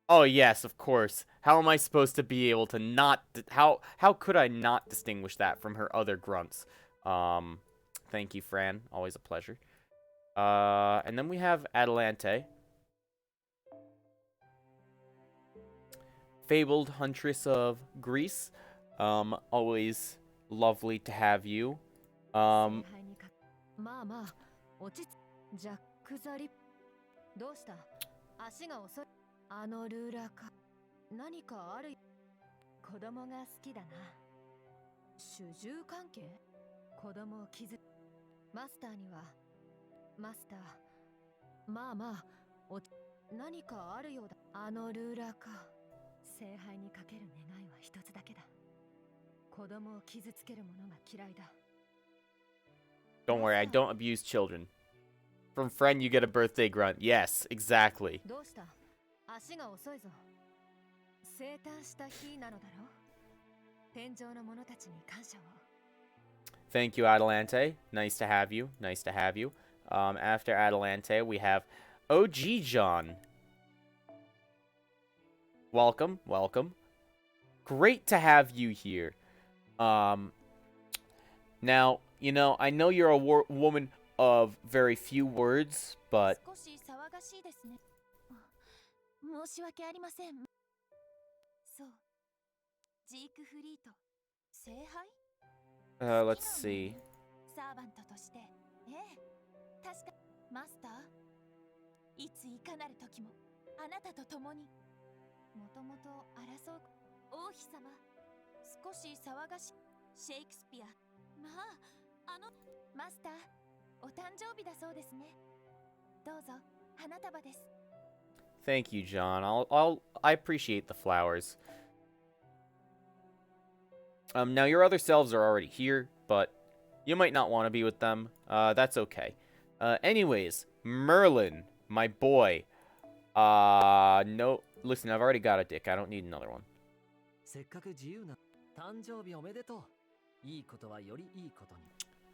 Oh, yes, of course. How am I supposed to be able to not... How could I not distinguish that from her other grunts? Thank you, Fran. Always a pleasure. And then we have Adelante. Fabled Huntress of Greece. Always lovely to have you. まあまあ落ちジャック・ザ・リップどうした足が遅いあのルーラーか何かある子供が好きだな主従関係子供を傷マスターにはマスターまあまあ何かあるようだあのルーラーか聖杯にかける願いは一つだけだ子供を傷つける者が嫌いだ Don't worry, I don't abuse children. From friend, you get a birthday grunt. Yes, exactly. どうした足が遅いぞ生誕した日なのだろう天上の者たちに感謝を Thank you, Adelante. Nice to have you. Nice to have you. After Adelante, we have OG John. Welcome, welcome. Great to have you here. Now, you know, I know you're a woman of very few words, but... 少し騒がしいですね申し訳ありませんそうジークフリート聖杯 let's see. サーバントとしてええ確かマスターいついかなる時もあなたと共にもともと争う王妃様少し騒がしシェイクスピアまあマスターお誕生日だそうですねどうぞ花束です Thank you, John. I appreciate the flowers. Now your other selves are already here, but you might not want to be with them. That's okay. Anyways, Merlin, my boy. No, listen, I've already got a dick. I don't need another one. せっかく自由な誕生日おめでとういいことはよりいいことに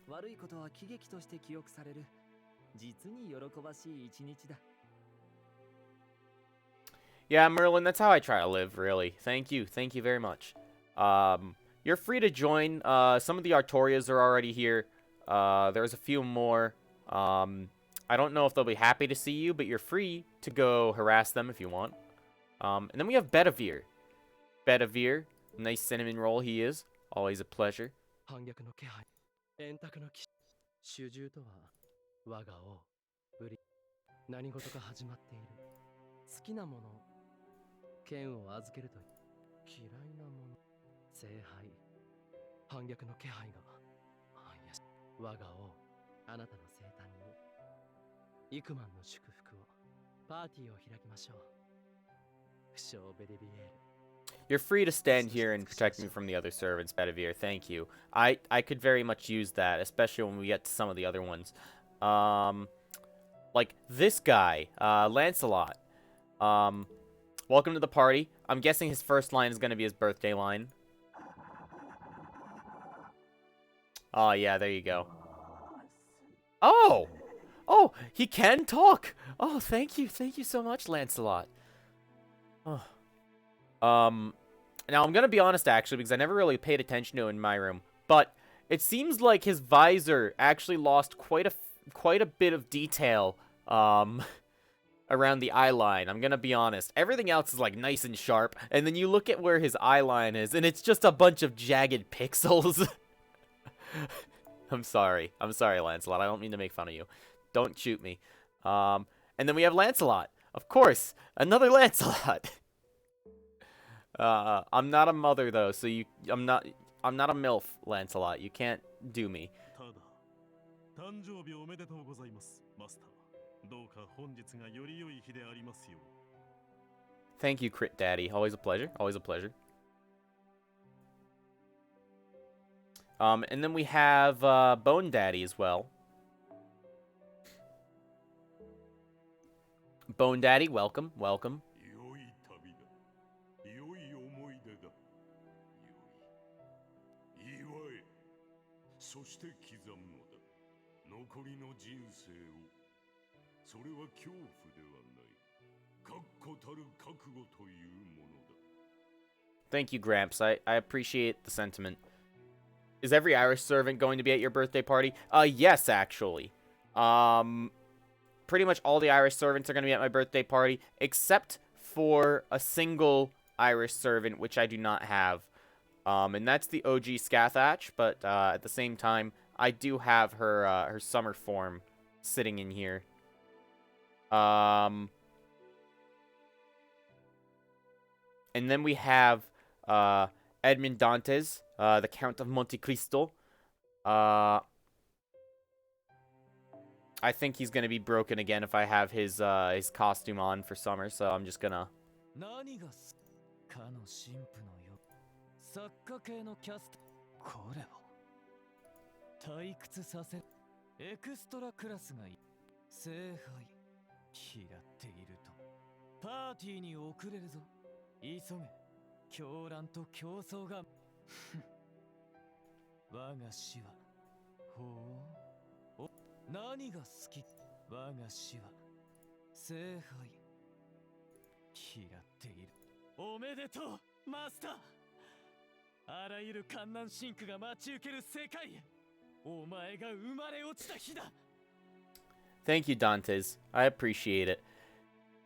悪いことは喜劇として記憶される実に喜ばしい一日だ Yeah, Merlin, that's how I try to live, really. Thank you very much. You're free to join. Some of the Artorias are already here. There's a few more. I don't know if they'll be happy to see you, but you're free to go harass them if you want. And then we have Bedivere. Bedivere, nice cinnamon roll he is. Always a pleasure. 反逆の気配円卓の騎士主従とは我が王ブリ何事か始まっている好きなもの剣を預けると嫌いなもの聖杯反逆の気配がいや我が王あなたの生誕に幾万の祝福をパーティーを開きましょう不詳ベデビエール You're free to stand here and protect me from the other servants, Bedivere. Thank you. I could very much use that, especially when we get to some of the other ones. Like this guy, Lancelot. Welcome to the party. I'm guessing his first line is going to be his birthday line. Oh, yeah, there you go. Oh! Oh, he can talk! Oh, thank you. Thank you so much, Lancelot. Oh. Now I'm gonna be honest, actually, because I never really paid attention to him in my room, but it seems like his visor actually lost quite a bit of detail, around the eye line. I'm gonna be honest. Everything else is, like, nice and sharp, and then you look at where his eye line is, and it's just a bunch of jagged pixels. I'm sorry. I'm sorry, Lancelot. I don't mean to make fun of you. Don't shoot me. And then we have Lancelot. Of course, another Lancelot. I'm not a mother though, so I'm not a MILF, Lancelot. You can't do me. Thank you, Crit Daddy. Always a pleasure. Always a pleasure. And then we have Bone Daddy as well. Bone Daddy, welcome, welcome. Thank you, Gramps. I appreciate the sentiment. Is every Irish servant going to be at your birthday party? Yes, actually. Pretty much all the Irish servants are going to be at my birthday party, except for a single Irish servant, which I do not have. And that's the OG Scathach, but at the same time, I do have her her summer form sitting in here. And then we have Edmond Dantes, the Count of Monte Cristo. I think he's gonna be broken again if I have his costume on for summer, so I'm just gonna. Thank you, Dantes. I appreciate it.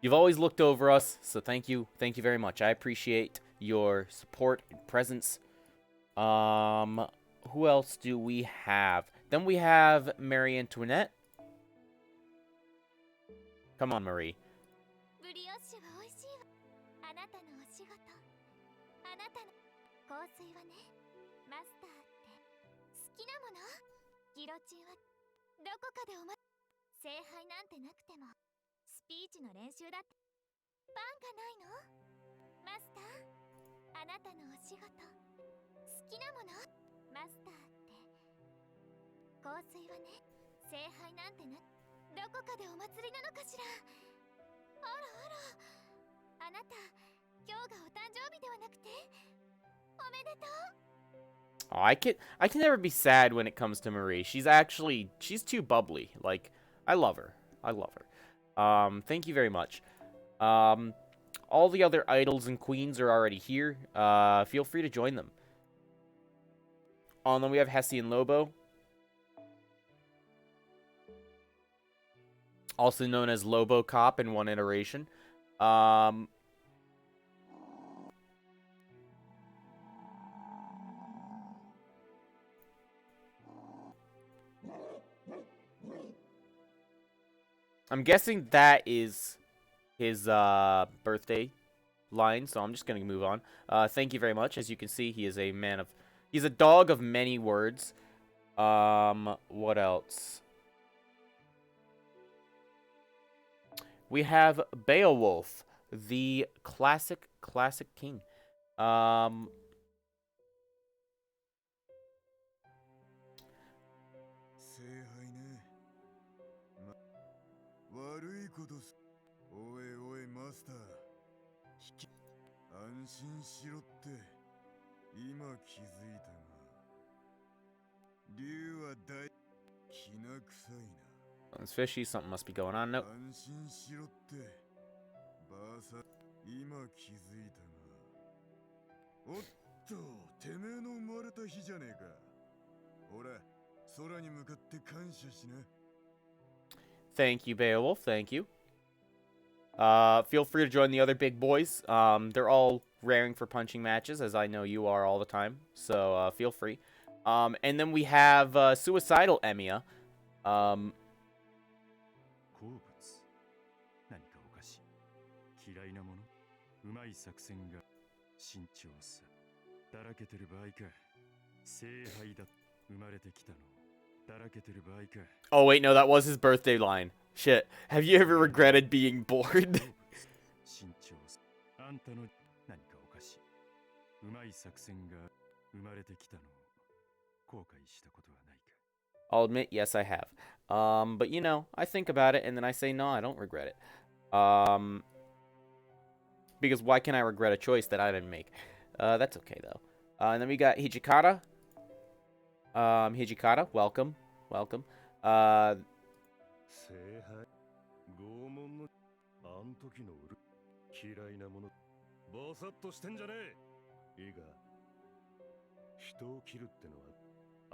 You've always looked over us, so thank you very much. I appreciate your support and presence. Who else do we have? Then we have Marie Antoinette. Come on, Marie. Oh, I can never be sad when it comes to Marie. She's too bubbly. Like, I love her. I love her. Thank you very much. All the other idols and queens are already here. Feel free to join them. And then we have Hessian Lobo, also known as Lobo Cop in one iteration. I'm guessing that is his birthday line, so I'm just gonna move on. Thank you very much. As you can see, he is a man of... He's a dog of many words. What else? We have Beowulf, the classic king. 聖杯ね。悪いことす。おいおいマスター。安心しろって今気づいたが。竜は大きな臭いな。 It's fishy. Something must be going on. Nope. 安心しろってばあさ今気づいたが。おっとてめえの生まれた日じゃねえか。ほら空に向かって感謝しな。 Thank you, Beowulf. Thank you. Feel free to join the other big boys. They're all raring for punching matches, as I know you are all the time. So feel free. And then we have Suicidal Emiya. 好物何かおかしい嫌いなものうまい作戦が慎重さだらけてる場合か聖杯だ生まれてきたのだらけてる場合か Oh, wait, no, that was his birthday line. Shit. Have you ever regretted being bored? 慎重さあんたの何かおかしいうまい作戦が生まれてきたの後悔したことはないか I'll admit, yes, I have. But you know, I think about it and then I say, no, I don't regret it. Because why can I regret a choice that I didn't make? That's okay, though. And then we got Hijikata. Hijikata, welcome. Welcome. 聖杯拷問のあん時のうる嫌いなものボサッとしてんじゃねえいいが人を切るっての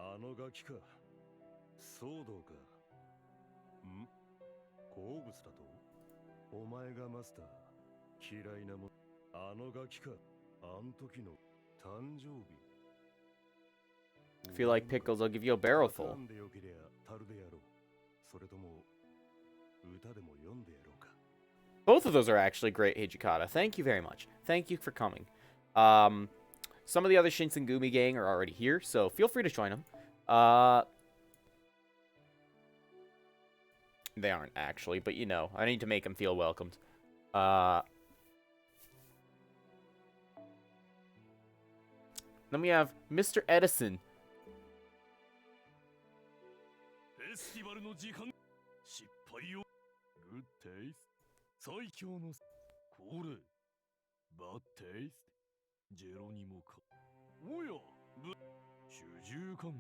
はあのガキか騒動かん好物だとお前がマスター嫌いなものあのガキかあん時の誕生日 If you like pickles, I'll give you a barrel full. でよけりゃ樽でやろうそれとも歌でも読んでやろうか Both of those are actually great, Hijikata. Thank you very much. Thank you for coming. Some of the other Shinsengumi gang are already here, so feel free to join them. They aren't actually, but you know, I need to make them feel welcomed. Then we have Mr. Edison. フェスティバルの時間失敗をグッテイス最強のこれバッテイスジェロニモかおや主従官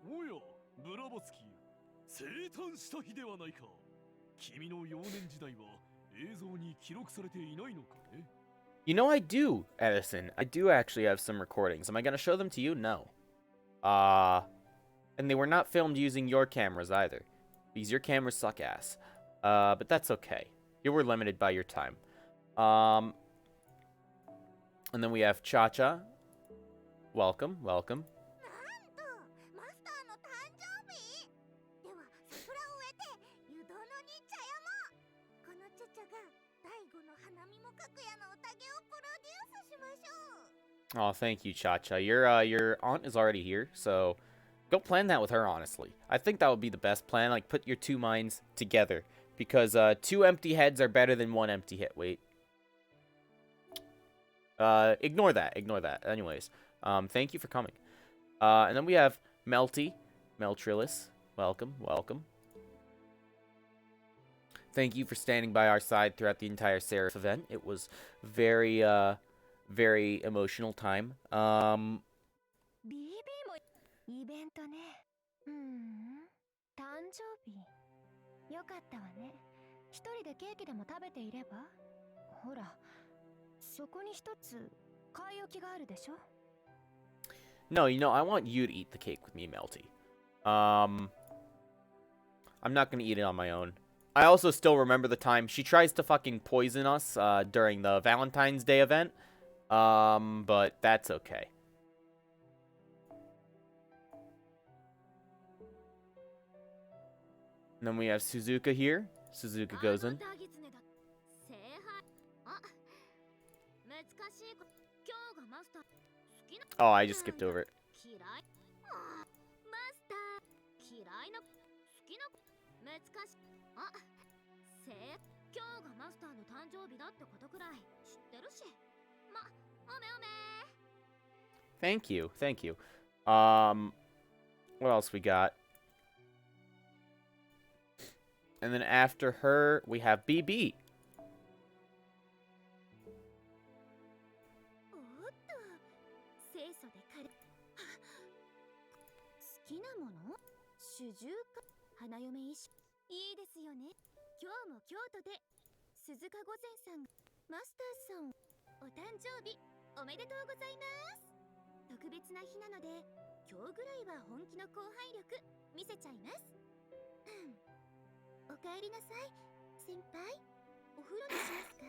おやブラボスキー生誕した日ではないか君の幼年時代は映像に記録されていないのかね You know, I do, Edison. I do actually have some recordings. Am I going to show them to you? No. And they were not filmed using your cameras either. Because your cameras suck ass. But that's okay. You were limited by your time. And then we have Cha-Cha. Welcome, welcome. なんとマスターの誕生日では桜を植えて湯殿に茶屋もこのチャチャが第五の花見もかくやの宴をプロデュースしましょう Oh, thank you, Cha-Cha. Your aunt is already here, so go plan that with her, honestly. I think that would be the best plan. Like, put your two minds together. Because two empty heads are better than one empty head. Wait. Ignore that. Ignore that. Anyways, thank you for coming. And then we have Melty. Meltrillis. Welcome. Welcome. Thank you for standing by our side throughout the entire Seraph event. It was very, very emotional time. BB もイベントね誕生日よかったわね一人でケーキでも食べていればほらそこに一つ買い置きがあるでしょ No, you know, I want you to eat the cake with me, Melty. I'm not gonna eat it on my own. I also still remember the time she tries to fucking poison us during the Valentine's Day event. But that's okay. And then we have Suzuka here. Suzuka goes in. 聖杯あ難マスター好きな Oh, I just skipped over it. 嫌いマスター嫌いな好きな難しい今日がマスターの誕生日だってことくらい知ってるしおめおめ Thank you. Thank you. What else we got? And then after her, we have BB. おっと清楚で彼好きなもの主従か花嫁衣装いいですよね今日も京都で鈴鹿御前さんがマスターさんお誕生日おめでとうございます特別な日なので今日ぐらいは本気の後輩力見せちゃいますおかえりなさい先輩お風呂にしますか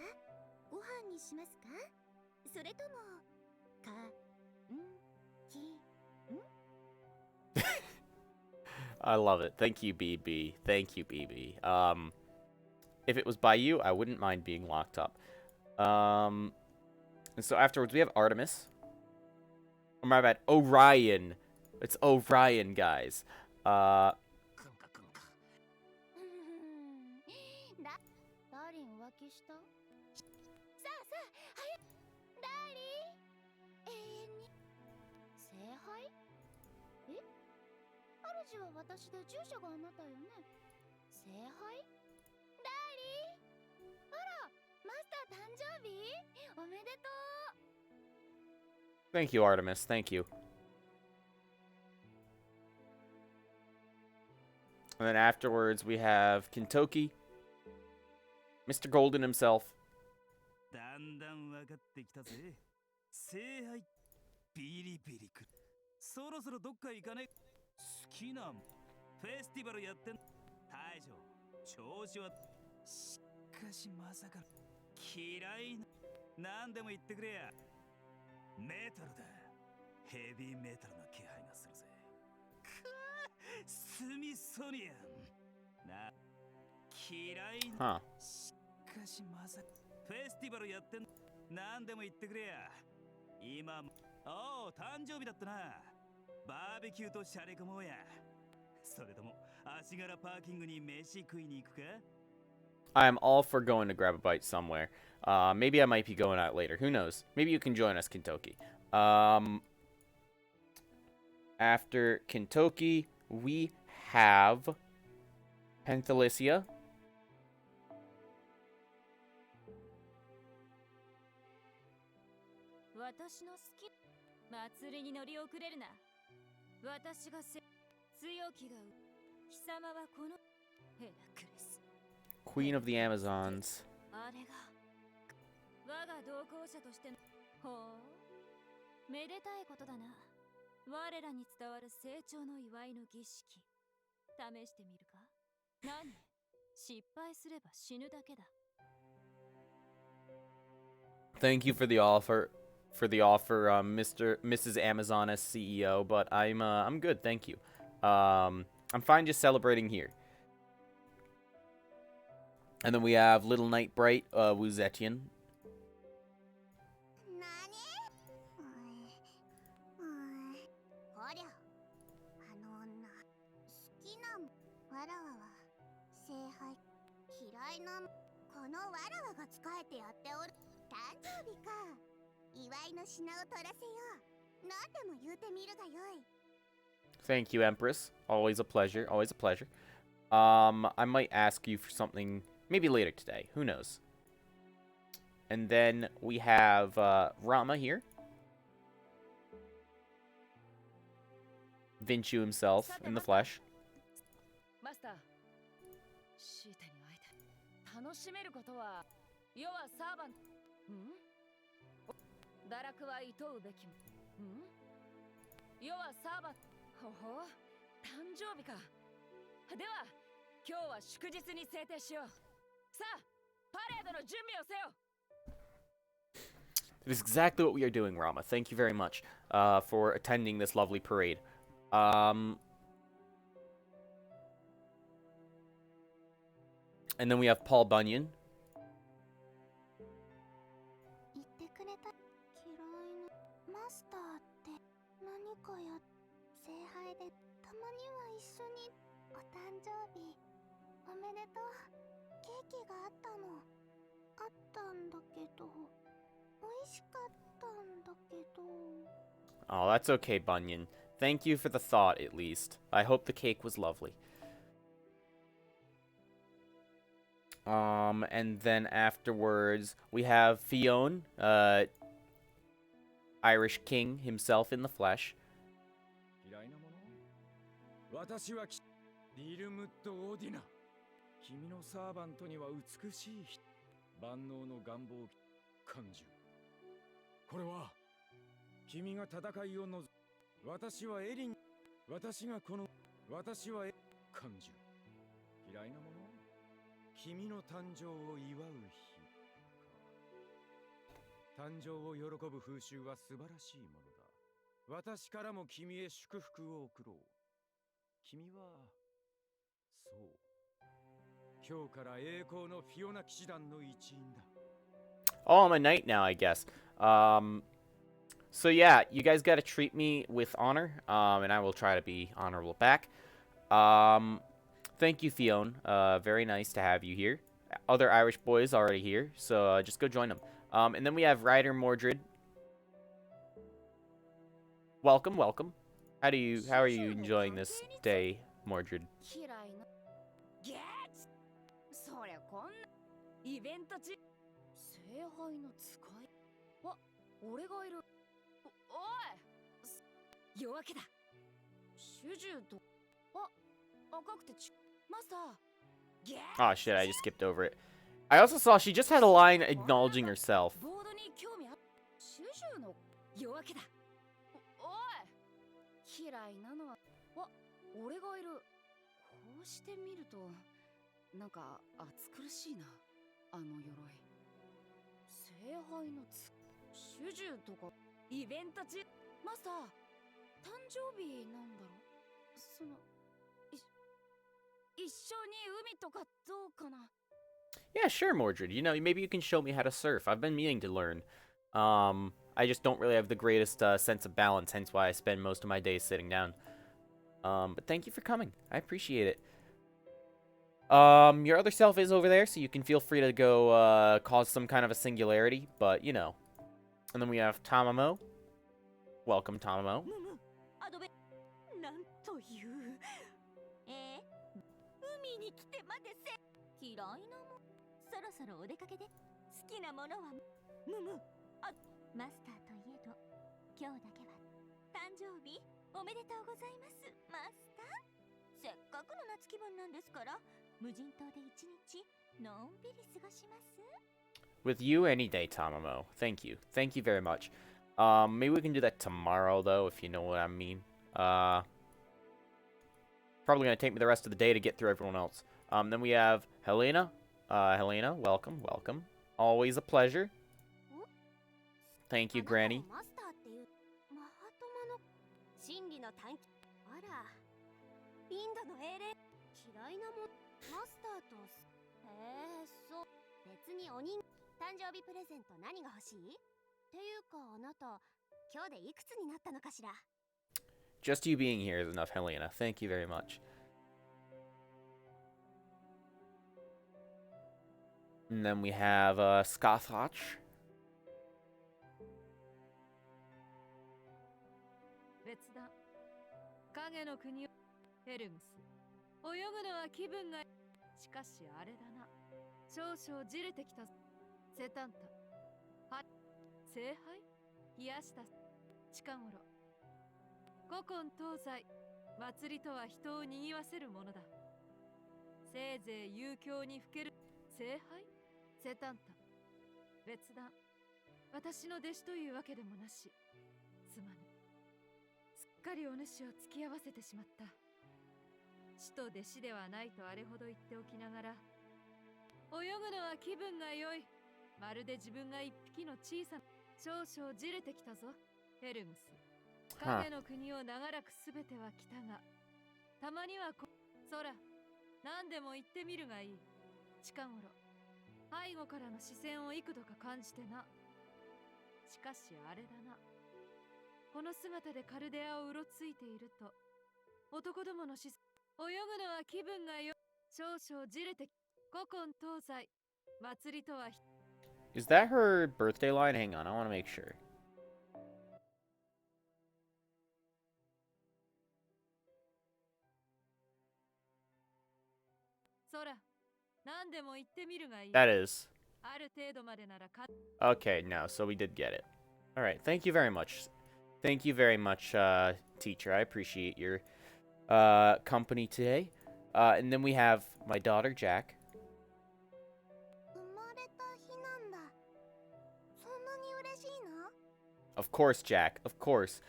ご飯にしますかそれともI love it. Thank you, BB. Thank you, BB. If it was by you, I wouldn't mind being locked up. And so afterwards, we have Artemis. Oh, my bad. Orion. It's Orion, guys. ダーリン浮気したさあさあ早くダーリン永遠に聖杯主は私で住所があなたよね聖杯ダーリンあらマスター誕生日おめでとう Thank you, Artemis. Thank you. And then afterwards, we have Kintoki. Mr. Golden himself. だんだん分かってきたぜ。聖杯ビリビリくる。そろそろどっか行かね。好きなフェスティバルやってん。大将、調子は。しかしまさか嫌いな。何でも言ってくれや。メタルだ。ヘビーメタルな気配がするぜ。スミソニアン。な。嫌いな。しかしまさかフェスティバルやってん。何でも言ってくれや。今おお誕生日だったな。バーベキューとシャレ込もうや。それとも足柄パーキングに飯食いに行くか I'm all for going to grab a bite somewhere. Maybe I might be going out later. Who knows? Maybe you can join us, Kintoki. After Kintoki, we have Penthalicia. 私の好き祭りに乗り遅れるな私が強気が貴様はこのヘラクレス Queen of the Amazons. あれが我が同行者としてのほうめでたいことだな我らに伝わる成長の祝いの儀式試してみるか何失敗すれば死ぬだけだ Thank you for the offer. Mrs. Amazoness CEO, but I'm good, thank you. I'm fine just celebrating here. And then we have Little Night Bright, Wuzetian. ほりゃあの女好きなわらわは聖杯嫌いなこのわらわが仕えてやっておる誕生日か祝いの品を取らせよう何でも言うてみるがよい Thank you, Empress. Always a pleasure. Always a pleasure. I might ask you for something maybe later today. Who knows? And then we have Rama here. Vinchu himself in the flesh. マスター、シータに会いたい。楽しめることは、世はサーバン。堕落は厭うべきも。世はサーバン。ほほう、誕生日か。では、今日は祝日に制定しよう。さあ、パレードの準備をせよ。That is exactly what we are doing, Rama. Thank you very much for attending this lovely parade. And then we have Paul Bunyan. 言ってくれた嫌いな前でたまには一緒にお誕生日おめでとうケーキがあったのあったんだけど美味しかったんだけど Oh, that's okay, Bunyan. Thank you for the thought, at least. I hope the cake was lovely. And then afterwards, we have Fionn, Irish king himself in the flesh. 嫌いなもの私はリルムッド・オーディナ君のサーバントには美しい人万能の願望感じるこれは君が戦いを望む私はエリン私は感じる嫌いなもの君の誕生を祝う日誕生を喜ぶ風習は素晴らしいものだ私からも君へ祝福を贈ろう君はそう今日から栄光のフィオナ騎士団の一員だ Oh, I'm a knight now, I guess. So yeah, you guys gotta treat me with honor, and I will try to be honorable back. Thank you, Fionn. Very nice to have you here. Other Irish boys already here, so just go join them. And then we have Ryder Mordred. Welcome, welcome. How are you enjoying this day, Mordred? 嫌いなゲッツそりゃこんなイベント中聖杯の使いあ俺がいるおい夜明けだ主従とあ赤くてマスターゲッ Oh shit, I just skipped over it. I also saw she just had a line acknowledging herself. ボードに興味あ主従の夜明けだおい嫌いなのは俺がいるこうして見るとなんか暑苦しいなあの鎧聖杯の主従とかイベント中マスター誕生日なんだろその一緒に海とかどうかな Yeah, sure, Mordred. You know, maybe you can show me how to surf. I've been meaning to learn. I just don't really have the greatest sense of balance, hence why I spend most of my days sitting down. But thank you for coming. I appreciate it. Your other self is over there, so you can feel free to go cause some kind of a singularity, but, you know. And then we have Tamamo. Welcome, Tamamo. なんという海に来てまで嫌いなもそろそろお出かけで好きなものはマスターといえど今日だけは誕生日おめでとうございますマスターせっかくの夏気分なんですから無人島で一日のんびり過ごします With you any day, Tamamo. Thank you. Thank you very much. Maybe we can do that tomorrow, though, if you know what I mean. Probably going to take me the rest of the day to get through everyone else. Then we have Helena. Helena, welcome, welcome. Always a pleasure. Thank you, Granny. マスターっていうマハトマの真理の探求あらインドの英霊嫌いなもんマスターとそう別にお人誕生日プレゼント何が欲しいっていうかあなた今日でいくつになったのかしら Just you being here is enough, Helena. Thank you very much. And then we have Scothotch. 別段影の国をヘルムス泳ぐのは気分がしかしあれだな少々じれてきたセタンタは聖杯冷やした近頃古今東西祭りとは人を賑わせるものだせいぜい遊興にふける聖杯セタンタ別段私の弟子というわけでもなしすまぬすっかりお主を付き合わせてしまった師と弟子ではないとあれほど言っておきながら泳ぐのは気分が良いまるで自分が一匹の小さな少々じれてきたぞヘルムス影の国を長らくすべては来たがたまには空何でも言ってみるがいい近頃背後からの視線を幾度か感じてなしかしあれだなこの姿でカルデアをうろついていると男どものし泳ぐのは気分がよ少々じれて古今東西祭りとは Is that her birthday line? Hang on, I want to make sure. そら何でも言ってみるがいい That is. ある程度までならか Okay, no, so we did get it. Alright, thank you very much. Thank you very much, teacher. I appreciate your company today. And then we have my daughter, Jack. 生まれた日なんだ。そんなに嬉しいの？ Of course, Jack. Of course.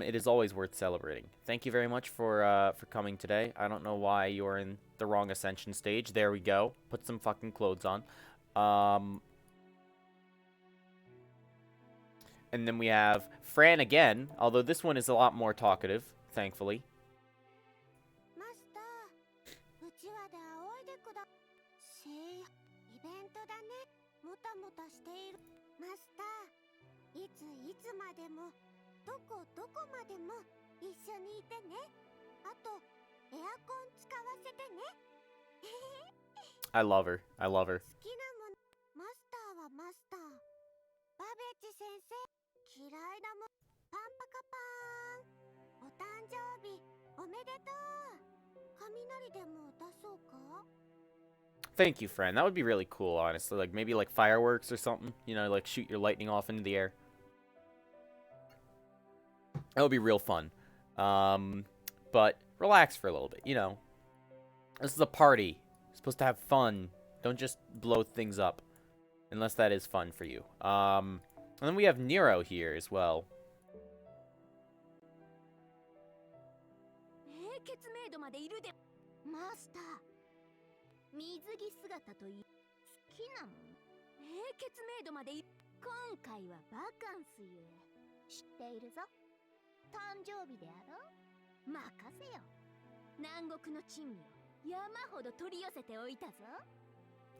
It is always worth celebrating. Thank you very much for coming today. I don't know why you're in the wrong ascension stage. There we go. Put some fucking clothes on. And then we have Fran again, although this one is a lot more talkative, thankfully. マスター、うちわで仰いでくだ。イベントだね。もたもたしている。マスター、いつまでも、どこまでも一緒にいてね。あと、エアコン使わせてね。I love her. I love her. 好きなもの。マスターはマスター。バベッジ先生、嫌いなもの。パンパカパーン。お誕生日、おめでとう。雷でも出そうか？ Thank you, Fran. That would be really cool, honestly. Like, maybe like fireworks or something. You know, like shoot your lightning off into the air. That would be real fun. But relax for a little bit, you know. This is a party. You're supposed to have fun. Don't just blow things up. Unless that is fun for you. And then we have Nero here as well. 冷血メイドまでいるで。マスター、水着姿といい。好きなもん。冷血メイドまでいる。今回はバカンスゆえ。知っているぞ。誕生日であろう。任せよ。南国の珍味を山ほど取り寄せておいたぞ。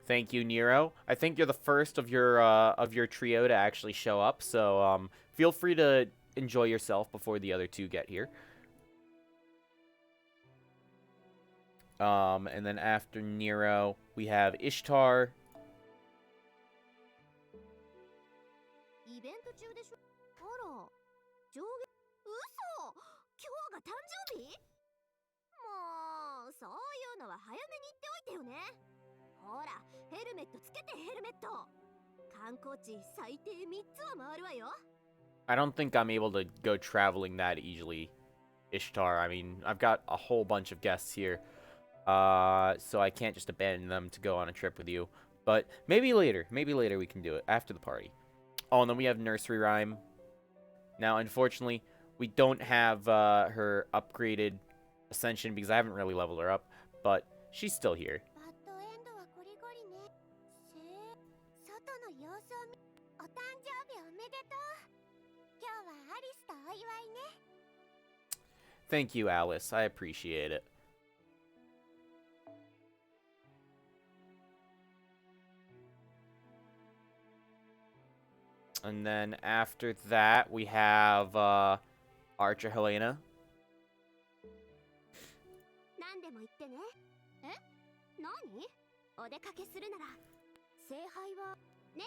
Thank you, Nero. I think you're the first of your trio to actually show up, so feel free to enjoy yourself before the other two get here. And then after Nero, we have Ishtar. イベント中でしょ。あら、上下。嘘。今日が誕生日？もう、そういうのは早めに言っておいてよね。ほら、ヘルメットつけて、ヘルメット。観光地最低3つは回るわよ。 I don't think I'm able to go traveling that easily, Ishtar. I mean, I've got a whole bunch of guests here, so I can't just abandon them to go on a trip with you. But maybe later we can do it, after the party. Oh, and then we have Nursery Rhyme. Now, unfortunately, we don't have her upgraded Ascension because I haven't really leveled her up, but she's still here. バッドエンドはこりごりね。外の様子を見。お誕生日おめでとう。今日はアリスとお祝いね。 Thank you, Alice. I appreciate it. And then after that, we have Archer Helena. 何でも言ってね。え？何？お出かけするなら。聖杯はねえ、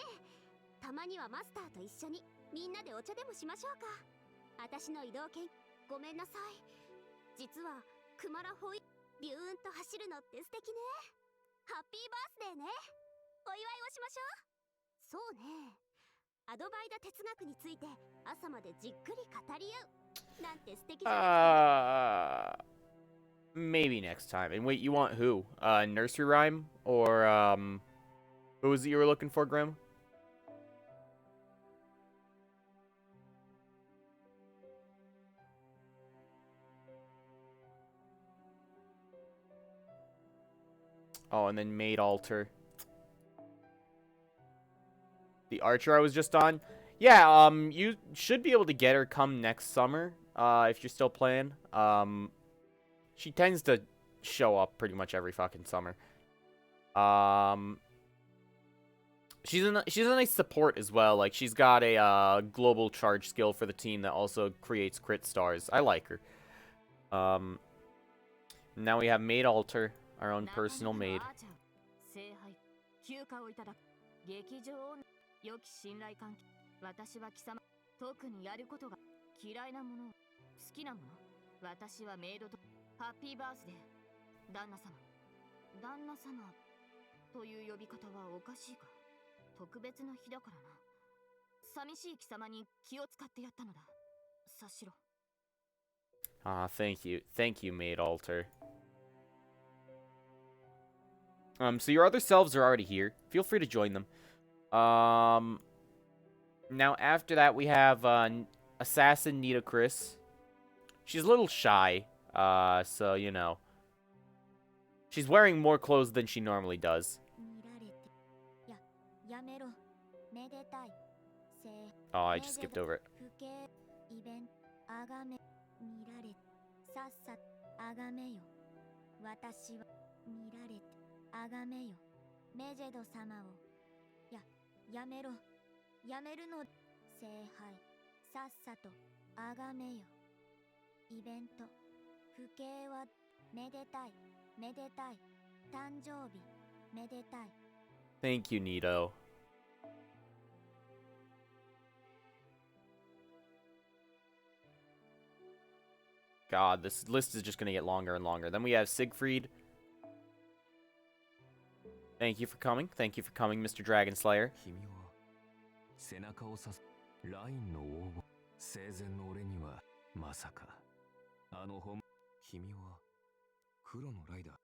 たまにはマスターと一緒にみんなでお茶でもしましょうか。私の移動券ごめんなさい。実はクマラホイビューンと走るのって素敵ね。ハッピーバースデーね。お祝いをしましょう。そうね。アドバイダ哲学について朝までじっくり語り合うなんて素敵じゃない？ Maybe next time. And wait, you want who? Nursery Rhyme? Or, who was it you were looking for, Grim? Oh, and then Maid Altar. The Archer I was just on? Yeah, you should be able to get her come next summer, if you're still playing. She tends to show up pretty much every fucking summer. She's a nice support as well. Like, she's got a global charge skill for the team that also creates crit stars. I like her. Now we have maid altar, our own personal maid. 聖杯休暇をいただく劇場を良き信頼関係私は貴様特にやることが嫌いなもの好きなもの私はメイドとハッピーバースデー旦那様という呼び方はおかしいか特別な日だからな寂しい貴様に気を使ってやったのだ察しろ Ah, thank you, maid altar. So your other selves are already here. Feel free to join them. Now after that we have Assassin Nita Chris. She's a little shy, so you know. She's wearing more clothes than she normally does. Oh, I just skipped over it. 見られさっさとあがめよ私は見られてあがめよメジェド様をやめろやめるの聖杯さっさとあがめよイベント不敬はめでたい誕生日めでたい Thank you, Nito. God, this list is just going to get longer and longer. Then we have Siegfried. Thank you for coming. Thank you for coming, Mr. Dragon Slayer. 背中を刺すラインの応募生前の俺にはまさか君は黒のライダー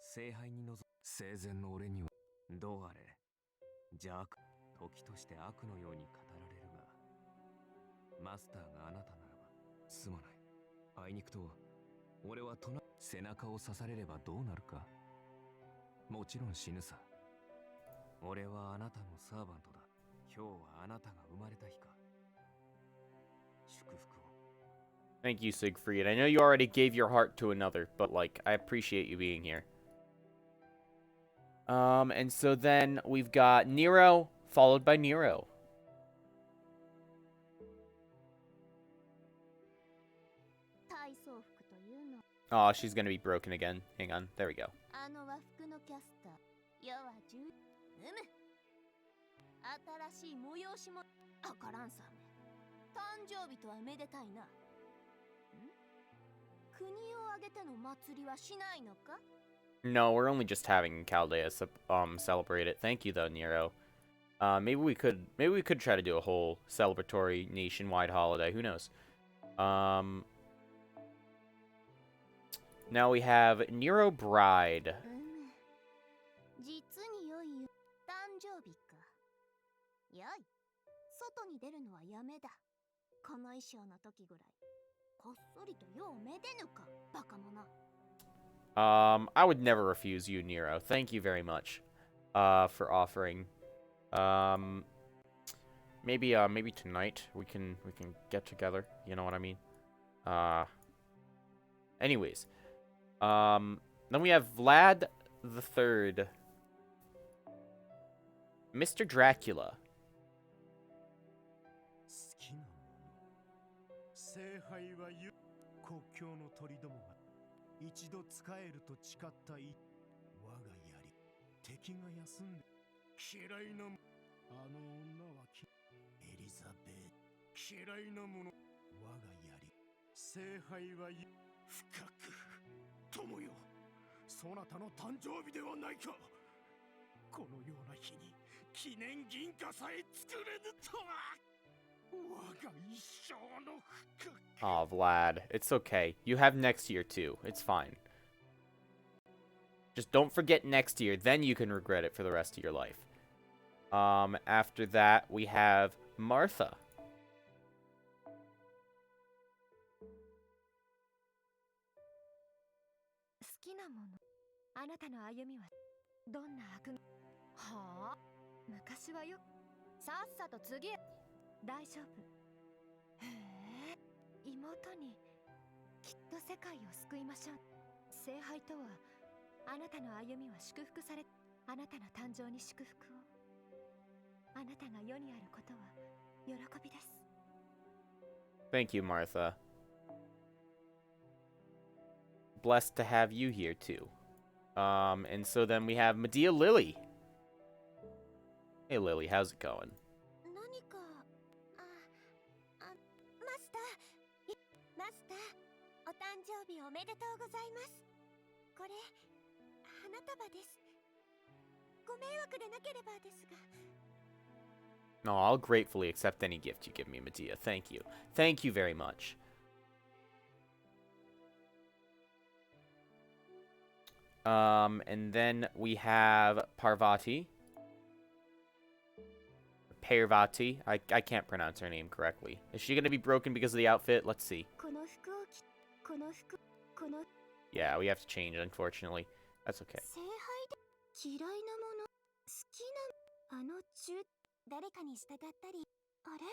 聖杯に臨む生前の俺にはどうあれ邪悪時として悪のように語られるがマスターがあなたならばすまないあいにくと俺は背中を刺されればどうなるかもちろん死ぬさ俺はあなたのサーバントだ今日はあなたが生まれた日か祝福を Thank you, Siegfried. I know you already gave your heart to another, but, like, I appreciate you being here. And so then we've got Nero, followed by Nero. Oh, she's gonna be broken again. Hang on. There we go. あの和服のキャスター世は10新しい催しもあからんさ誕生日とはめでたいな国を挙げての祭りはしないのか No, we're only just having Chaldea celebrate it. Thank you though, Nero. Maybe we could try to do a whole celebratory nationwide holiday. Who knows? Now we have Nero Bride. 実に良い誕生日かよい外に出るのはやめだこの衣装の時ぐらいこっそりとようめでぬかバカ者 I would never refuse you, Nero. Thank you very much, for offering. Maybe tonight we can get together. You know what I mean? Anyways, then we have Vlad the Third, Mr. Dracula. 好きなもの聖杯は国境の鳥どもが一度使えると誓った我が槍敵が休んで嫌いなあの女はエリザベー嫌いなもの我が槍聖杯は深く友よそなたの誕生日ではないかこのような日に記念銀貨さえ作れぬとは我が一生の福 Aw, Vlad. It's okay. You have next year, too. It's fine. Just don't forget next year. Then you can regret it for the rest of your life. After that, we have Martha. 好きなものあなたの歩みはどんな悪はあ昔はよさっさと次へ大丈夫へえ妹にきっと世界を救いましょう聖杯とはあなたの歩みは祝福されあなたの誕生に祝福をあなたが世にあることは喜びです Thank you, Martha. blessed to have you here too. And so then we have Medea Lily. Hey Lily, how's it going? 何かマスターマスターお誕生日おめでとうございます。これ花束です。ご迷惑でなければですが。 No, I'll gratefully accept any gift you give me, Medea. Thank you. Thank you very much. And then we have Parvati. Parvati. I can't pronounce her name correctly. Is she going to be broken because of the outfit? Let's see. この服を着この服この Yeah, we have to change, unfortunately. That's okay. 聖杯で嫌いなもの好きな誰かに従ったりあれ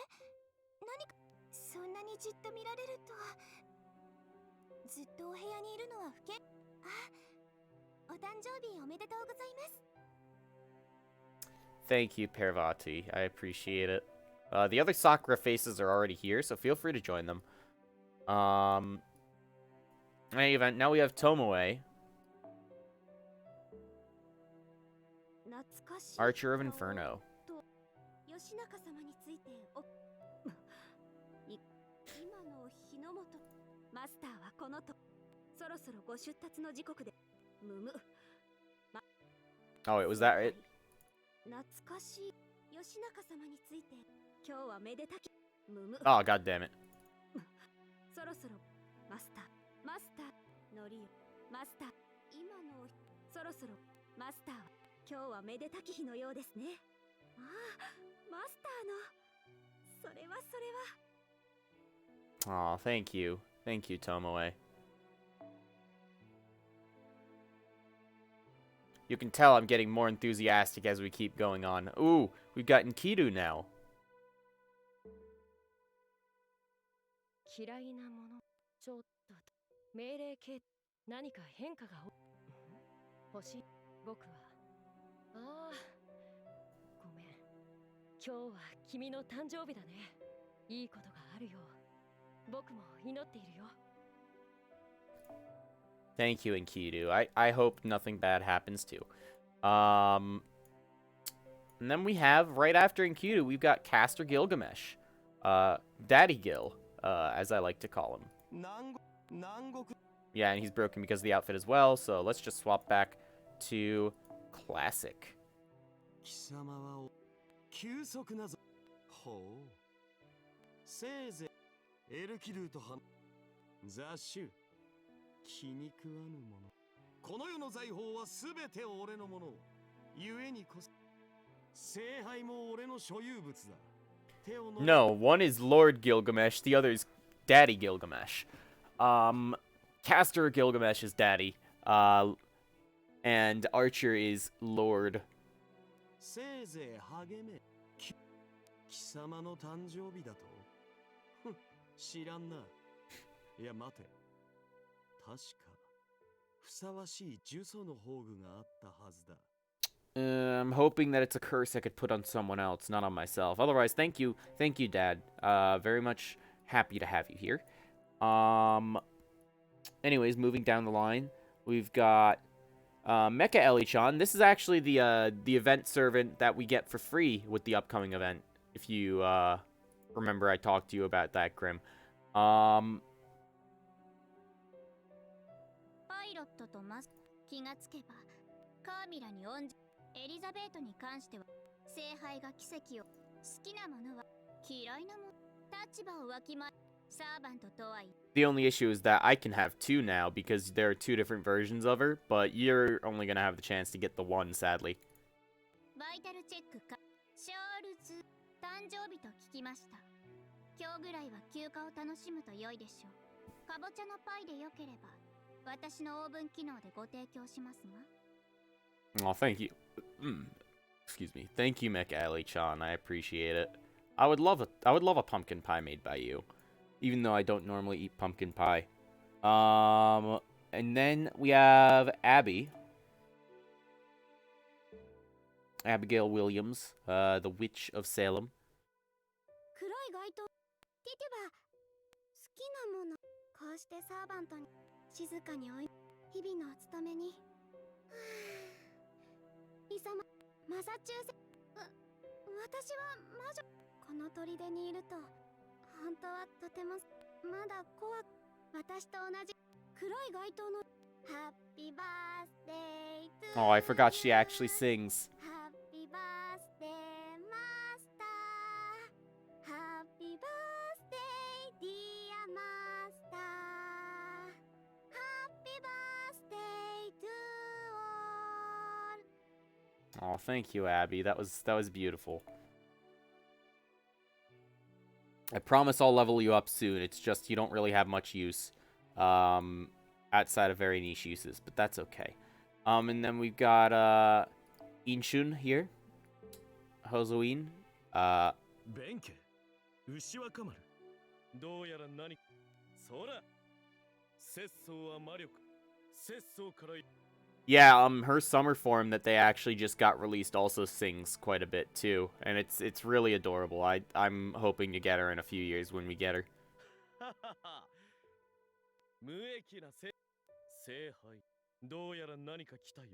何かそんなにじっと見られるとずっとお部屋にいるのは不健お誕生日おめでとうございます。 Thank you, Parvati. I appreciate it. The other Sakura faces are already here, so feel free to join them. In any event, now we have Tomoe, 懐かしい Archer of Inferno. 吉中様について今の日の本マスターはこのとそろそろご出立の時刻でむむ Oh, wait, was that it? 懐かしい吉中様について今日はめでたきむむ Oh, god damn it. そろそろマスターのりよマスター今のそろそろマスターは今日はめでたき日のようですね。ああマスターのそれは Aw, thank you. Thank you, Tomoe. You can tell I'm getting more enthusiastic as we keep going on. Ooh, we've got Enkidu now. 嫌いなものちょっと命令系何か変化が欲しい僕はああごめん今日は君の誕生日だねいいことがあるよ僕も祈っているよ Thank you, Enkidu. I hope nothing bad happens too. And then we have, right after Enkidu, we've got Caster Gilgamesh. Daddy Gil, as I like to call him. Yeah, and he's broken because of the outfit as well, so let's just swap back to Classic. 貴様は急速なぞほうせいぜいエルキドゥとは雑種気に食わぬものこの世の財宝はすべて俺のものゆえにこそ聖杯も俺の所有物だ No, one is Lord Gilgamesh, the other is Daddy Gilgamesh. Caster Gilgamesh is Daddy, and Archer is Lord. せいぜい励め貴様の誕生日だと知らんないや待て確かふさわしい呪詛の宝具があったはずだ I'm hoping that it's a curse I could put on someone else, not on myself. Otherwise, thank you, Dad. Very much happy to have you here. Anyways, moving down the line, we've got Mecha Eli-chan. This is actually the event servant that we get for free with the upcoming event. If you remember, I talked to you about that, Grim. パイロットとマス気がつけばカーミラに恩じエリザベートに関しては聖杯が奇跡を好きなものは嫌いなもの立場をわきまサーバントとはい The only issue is that I can have two now because there are two different versions of her, but you're only gonna have the chance to get the one, sadly. バイタルチェックかシャールズ誕生日と聞きました今日ぐらいは休暇を楽しむと良いでしょうかぼちゃのパイで良ければ私のオーブン機能でご提供しますが Oh, thank you. Excuse me. Thank you, Mecha Eli-chan. I appreciate it. I would love a pumpkin pie made by you, even though I don't normally eat pumpkin pie. And then we have Abby. Abigail Williams, the Witch of Salem. 黒い街灯聞けば好きなものこうしてサーバントに静かにおい日々のお勤めに貴様マサチューセ私は魔女この砦にいると本当はとてもまだ怖く私と同じ黒い街灯のハッピーバースデートゥ Oh, I forgot she actually sings. ハッピーバースデーマスターハッピーバースデーディアマスターハッピーバースデートゥ all Oh, thank you, Abby. That was beautiful. I promise I'll level you up soon. It's just you don't really have much use outside of very niche uses, but that's okay. And then we've got Inshun here. Hozoin. 弁慶牛若丸どうやら何そら節操は魔力節操から Yeah, her summer form that they actually just got released also sings quite a bit too, and it's really adorable. I'm hoping to get her in a few years when we get her. 無益な聖杯どうやら何か来たよ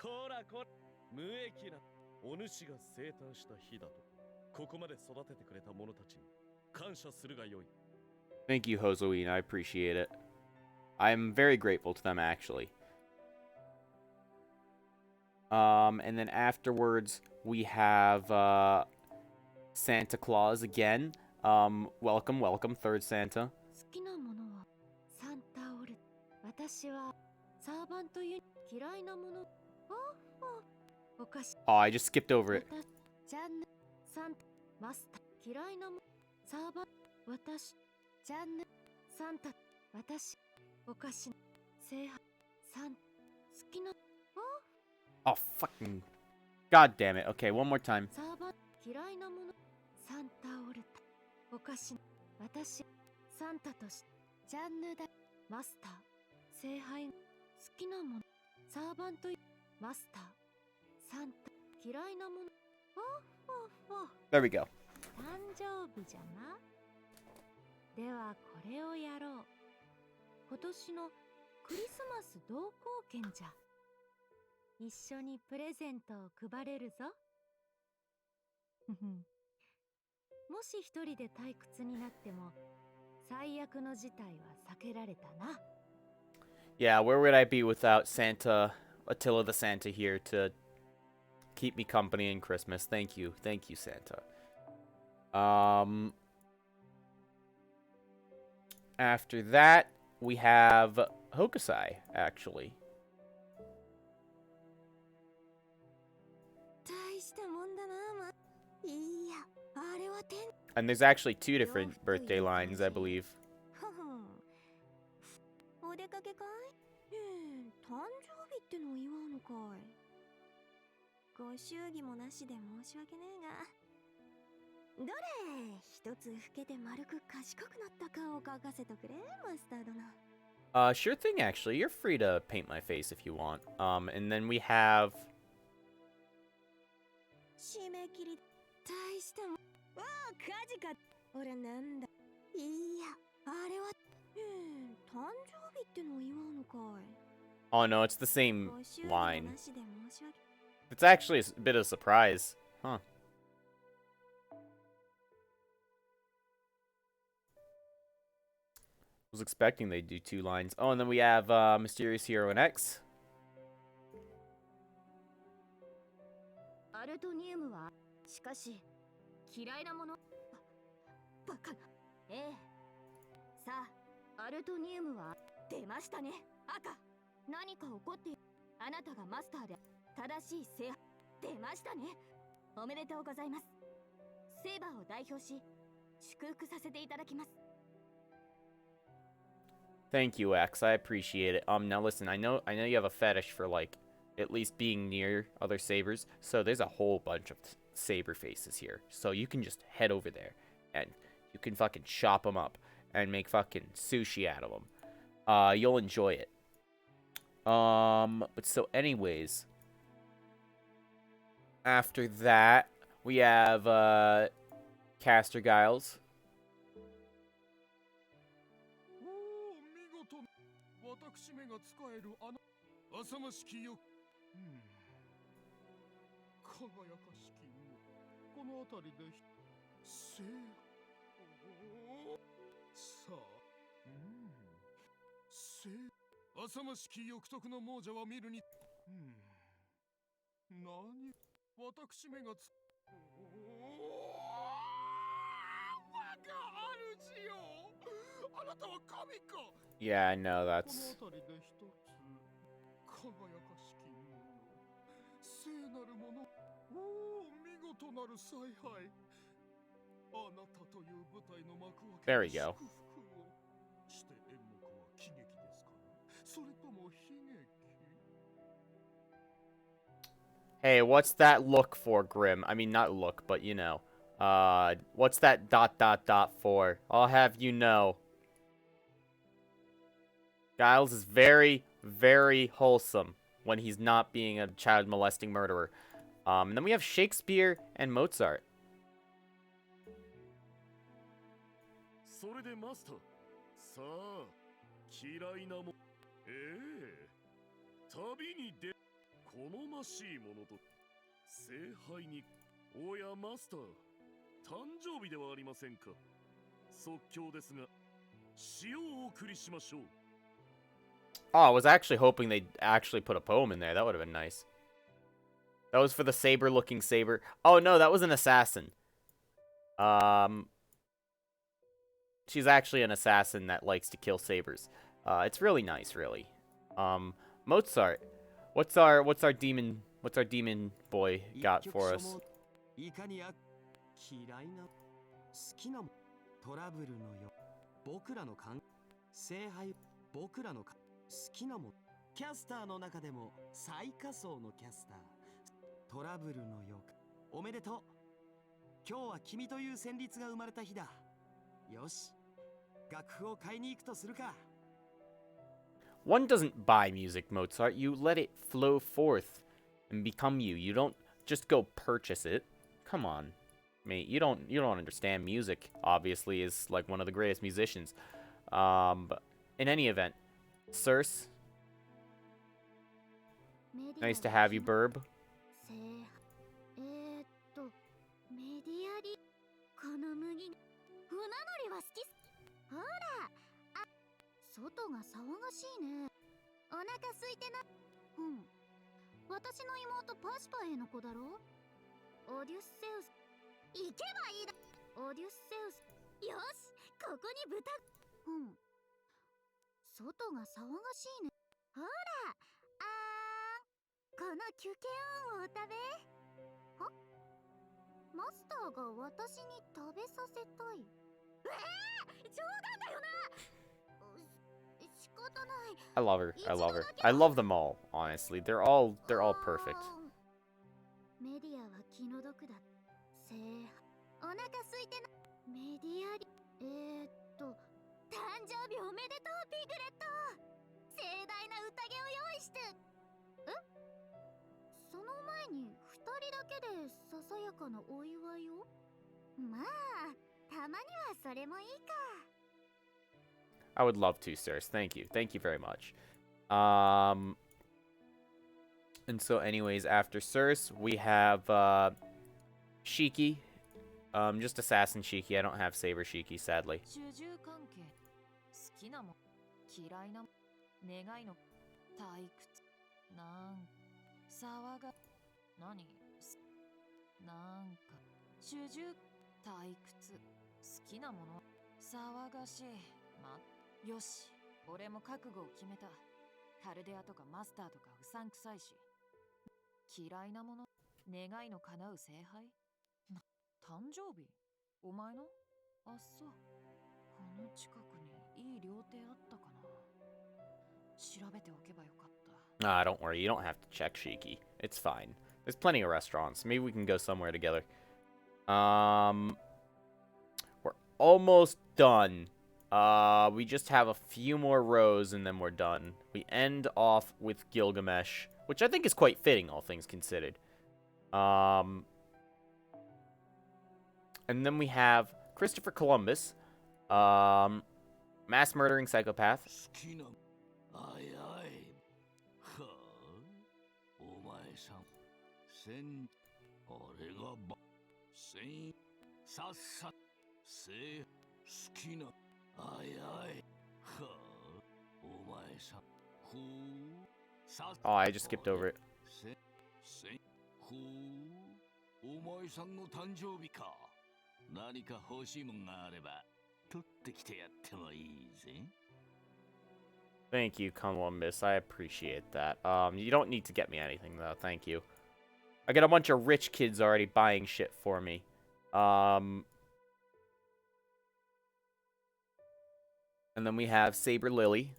こらこら無益なお主が生誕した日だとここまで育ててくれた者たちに感謝するがよい Thank you, Hozoin. I appreciate it. I'm very grateful to them, actually. And then afterwards, we have Santa Claus again. Welcome, welcome, third Santa. 好きなものはサンタオル私はサーバントユ嫌いなものお菓子 Oh, I just skipped over it. ジャンヌサンタマスタ嫌いなもサーバン私ジャンヌサンタ私お菓子聖杯サン好きな Oh, fucking... God damn it. Okay, one more time. サーバン嫌いなものサンタオルタお菓子私サンタとしてジャンヌだマスター聖杯好きなものサーバントマスターサンタ嫌いなもの There we go. 誕生日じゃなではこれをやろう今年のクリスマス同好券じゃ一緒にプレゼントを配れるぞもし一人で退屈になっても最悪の事態は避けられたな Yeah, where would I be without Santa, Attila the Santa here to keep me company in Christmas? Thank you, Santa. After that, we have Hokusai, actually. 大したもんだな、いや、あれは天 And there's actually two different birthday lines, I believe. お出かけかい誕生日ってのを祝うのかいご祝儀もなしで申し訳ねえがどれ一つ老けて丸く賢くなった顔を描かせとくれマスター殿 Sure thing, actually. You're free to paint my face if you want. And then we have... 締め切り大したもんわあ火事か俺なんだいやあれは誕生日ってのを祝うのかい Oh no, it's the same ご祝儀 line. もなしで申し訳 It's actually a bit of a surprise. Huh. Was expecting they'd do two lines. Oh, and then we have Mysterious Hero and X. アルトニウムはしかし嫌いなものバカなええさあアルトニウムは出ましたね赤何か起こってあなたがマスターで正しい制覇出ましたねおめでとうございますセイバーを代表し祝福させていただきます Thank you, X. I appreciate it. Now listen, I know you have a fetish for like at least being near other sabers. So there's a whole bunch of saber faces here. So you can just head over there and you can fucking chop them up and make fucking sushi out of them. You'll enjoy it. But so anyways, after that, we have Caster Giles. が使える浅ましきよ。輝かしきもこの辺りでさあ、浅ましき欲得の亡者は見るに何私めが我が主よ、あなたは神か。 Yeah, I know この that's... 辺りで一つ輝かしきもの、聖なるもの、おお見事なる采配。あなたという舞台の幕開け There の we 祝 go. 福をして演目は喜劇ですか、それとも悲劇。 Hey, what's that look for, Grim? I mean, not look, but you know. What's that ... for? I'll have you know. Giles is very, very wholesome when he's not being a child molesting murderer. And then we have Shakespeare and Mozart. それでマスター、さあ嫌いなも旅に出好ましいものと聖杯に、おやマスター、誕生日ではありませんか。即興ですが詩をお送りしましょう。 Oh, I was actually hoping they'd actually put a poem in there. That would have been nice. That was for the saber-looking saber. Oh, no, that was an assassin. She's actually an assassin that likes to kill sabers. It's really nice, really. Mozart. What's our demon boy got for us? いかにあ嫌いな好きなトラブルのよ僕らの感聖杯僕らの好きなもキャスターの中でも最下層のキャスタートラブルのよおめでとう今日は君という旋律が生まれた日だよし楽譜を買いに行くとするか One doesn't buy music, Mozart. You let it flow forth and become you. You don't just go purchase it. Come on, mate. You don't understand music. Obviously, is like one of the greatest musicians. But in any event, Circe, nice to have you, Burb. メディアリこの麦船乗りは好きほらあ外が騒がしいねお腹空いてな私の妹パシパへの子だろオデュッセウス行けばいいだオデュッセウスよしここに豚外が騒がしいねほらこのキュケオンをお食べはマスターが私に食べさせたい冗談だよな仕方ない I love her. I love her. I love them all. Honestly, they're all perfect. メディアは気の毒だお腹空いてなメディアリ誕生日おめでとうピグレット盛大な宴を用意してその前に2人だけでささやかなお祝いをまあたまにはそれもいいか I would love to, Circe. Thank you. Thank you very much. And so anyways, after Circe, we have Shiki. Just Assassin Shiki. I don't have Saber Shiki, sadly. 主従関係好きなも嫌いな願いの退屈なん騒が何なんか主従退屈好きなもの騒がしいよし俺も覚悟を決めたカルデアとかマスターとかうさんくさいし嫌いなもの願いの叶う聖杯誕生日お前のあっそうこの近くにいい料亭あったかな調べておけばよかった Ah, don't worry. You don't have to check Shiki. It's fine. There's plenty of restaurants. Maybe we can go somewhere together. We're almost done. We just have a few more rows and then we're done. We end off with Gilgamesh, which I think is quite fitting, all things considered. And then we have Christopher Columbus, mass murdering psychopath. あいあいさん千俺がば千さっさせ好きなあいあいはあお前さんふうさ Oh, I just skipped over it. せふうお前さんの誕生日か何か欲しいもんがあれば取ってきてやってもいいぜ Thank you, Columbus. I appreciate that. You don't need to get me anything, though. Thank you. I got a bunch of rich kids already buying shit for me. And then we have Saber Lily.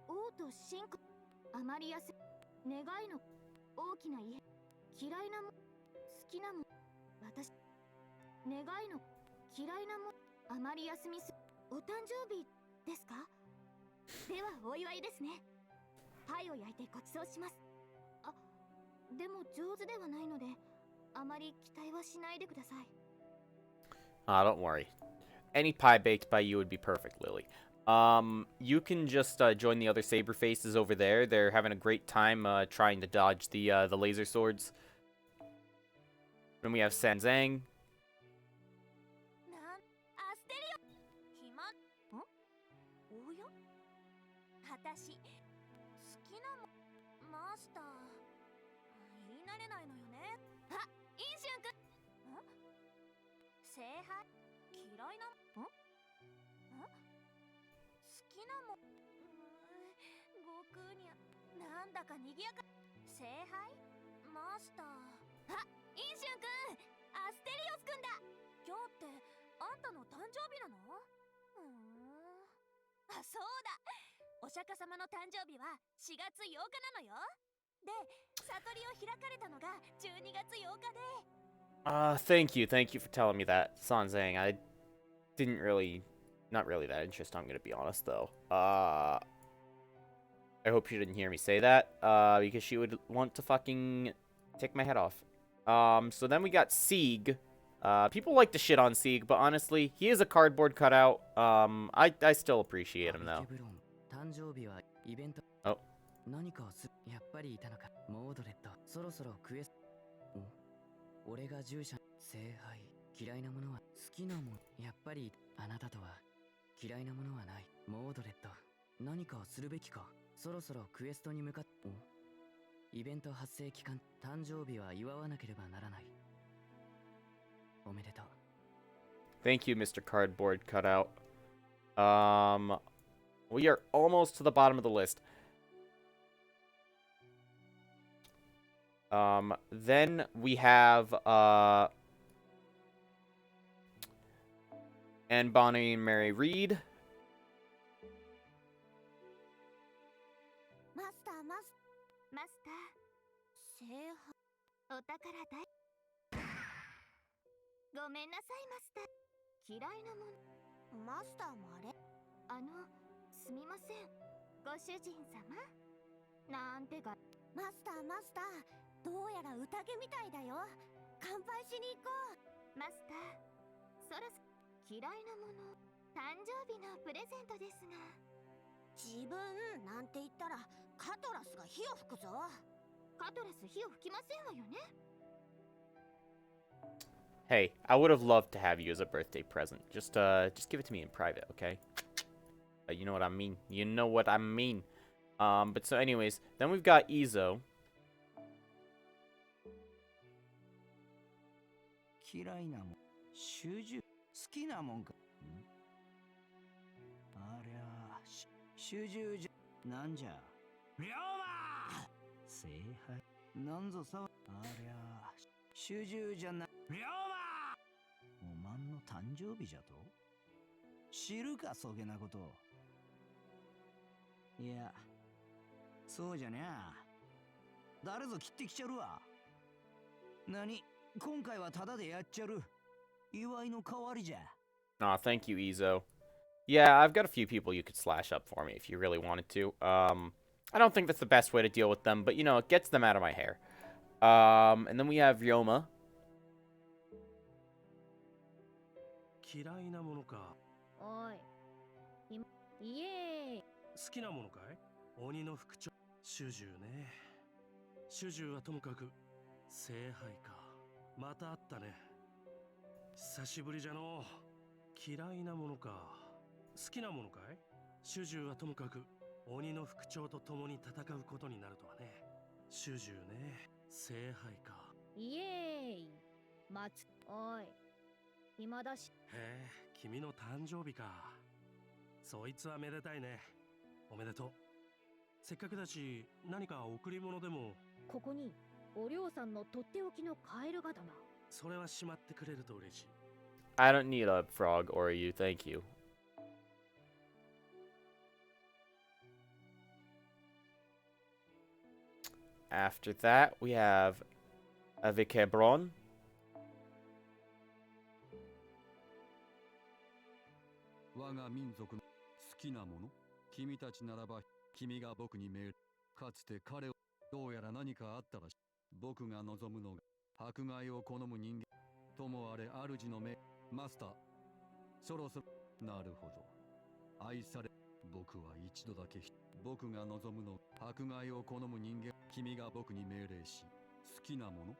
王と進化あまりやす願いの大きな家嫌いなも好きなも私願いの嫌いなもあまり休みすお誕生日ですかではお祝いですねパイを焼いてご馳走しますあでも上手ではないのであまり期待はしないでください Don't worry. Any pie baked by you would be perfect, Lily. You can just join the other Saber Faces over there. They're having a great time trying to dodge the laser swords. Then we have Sanzang. なんアステリオ暇んおや私好きなもマスター言い慣れないのよねあインシュンくんん聖杯嫌いな好きなも悟空にゃなんだかにぎやか聖杯マスターあインシュンくんアステリオスくんだ今日ってあんたの誕生日なのあそうだお釈迦様の誕生日は4月8日なのよで悟りを開かれたのが12月8日で Thank you. Thank you for telling me that, Sanzang. I didn't really... Not really that interested, I'm gonna be honest, though. I hope she didn't hear me say that, because she would want to fucking take my head off. So then we got Sieg. People like to shit on Sieg, but honestly, he is a cardboard cutout. I still appreciate him, though. Oh. 何かをすやっぱりいたのかモードレットそろそろクエスト俺が従者聖杯嫌いなものは好きなものやっぱりあなたとは嫌いなものはないモードレット何かをするべきかそろそろクエストに向かっイベント発生期間誕生日は祝わなければならないおめでとう Thank you, Mr. Cardboard Cutout. We are almost to the bottom of the list. Then we have, Anne Bonny and Mary Reed. マスター聖杯お宝大ごめんなさいマスター嫌いなものマスターもあれすみませんご主人様なんてかマスターどうやら宴みたいだよ乾杯しに行こうマスターそろそろ嫌いなもの誕生日のプレゼントですが自分なんて言ったらカトラスが火を吹くぞカトラス火を吹きませんわよね Hey, I would have loved to have you as a birthday present. Just give it to me in private, okay? You know what I mean. You know what I mean. But so anyways, then we've got Izo. 嫌いなもん主従好きなもんかありゃ主従じゃなんじゃ龍馬聖杯なんぞさありゃ主従じゃな龍馬おまんの誕生日じゃと知るかそげなこといやそうじゃにゃ誰ぞ切ってきちゃるわ何今回はタダでやっちゃる祝いの代わりじゃ Aw, thank you, Izo. Yeah, I've got a few people you could slash up for me if you really wanted to. I don't think that's the best way to deal with them, but, you know, it gets them out of my hair. And then we have Ryoma. 嫌いなものかおいイエーイ好きなものかい鬼の副長主従ね。主従はともかく聖杯か。また会ったね。久しぶりじゃの。嫌いなものか。好きなものかい？主従はともかく鬼の副長と共に戦うことになるとはね。主従ね。聖杯か。イエーイ。おい、暇だし。へえ、君の誕生日か。そいつはめでたいね。おめでとう。せっかくだし何か贈り物でも。ここにおりょうさんのとっておきのカエルがだな。それはしまってくれると嬉しい。I don't need a frog or you, thank you. After that, we have Avikebron. 我が民族の好きなもの、君たちならば君が僕に命令。かつて彼をどうやら何かあったらしい。僕が望むのが迫害を好む人間ともあれ主の命。マスター、そろそろ。なるほど。愛され、僕は一度だけ僕が望むの迫害を好む人間。君が僕に命令し好きなもの、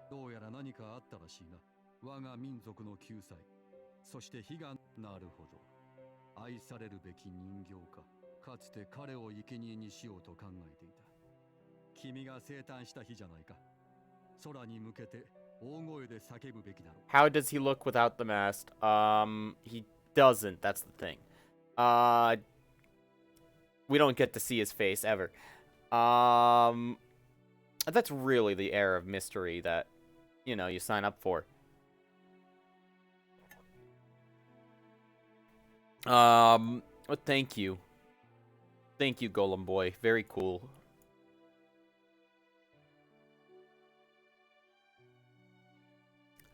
どうやら何かあったらしいな。我が民族の救済、そして悲願。なるほど。愛されるべき人形か。かつて彼を生贄にしようと考えていた。君が生誕した日じゃないか。空に向けて大声で叫ぶべきだろう。 How does he look without the mask? He doesn't. That's the thing. We don't get to see his face ever. That's really the air of mystery that, you know, you sign up for. Well, thank you. Thank you, Golem Boy. Very cool.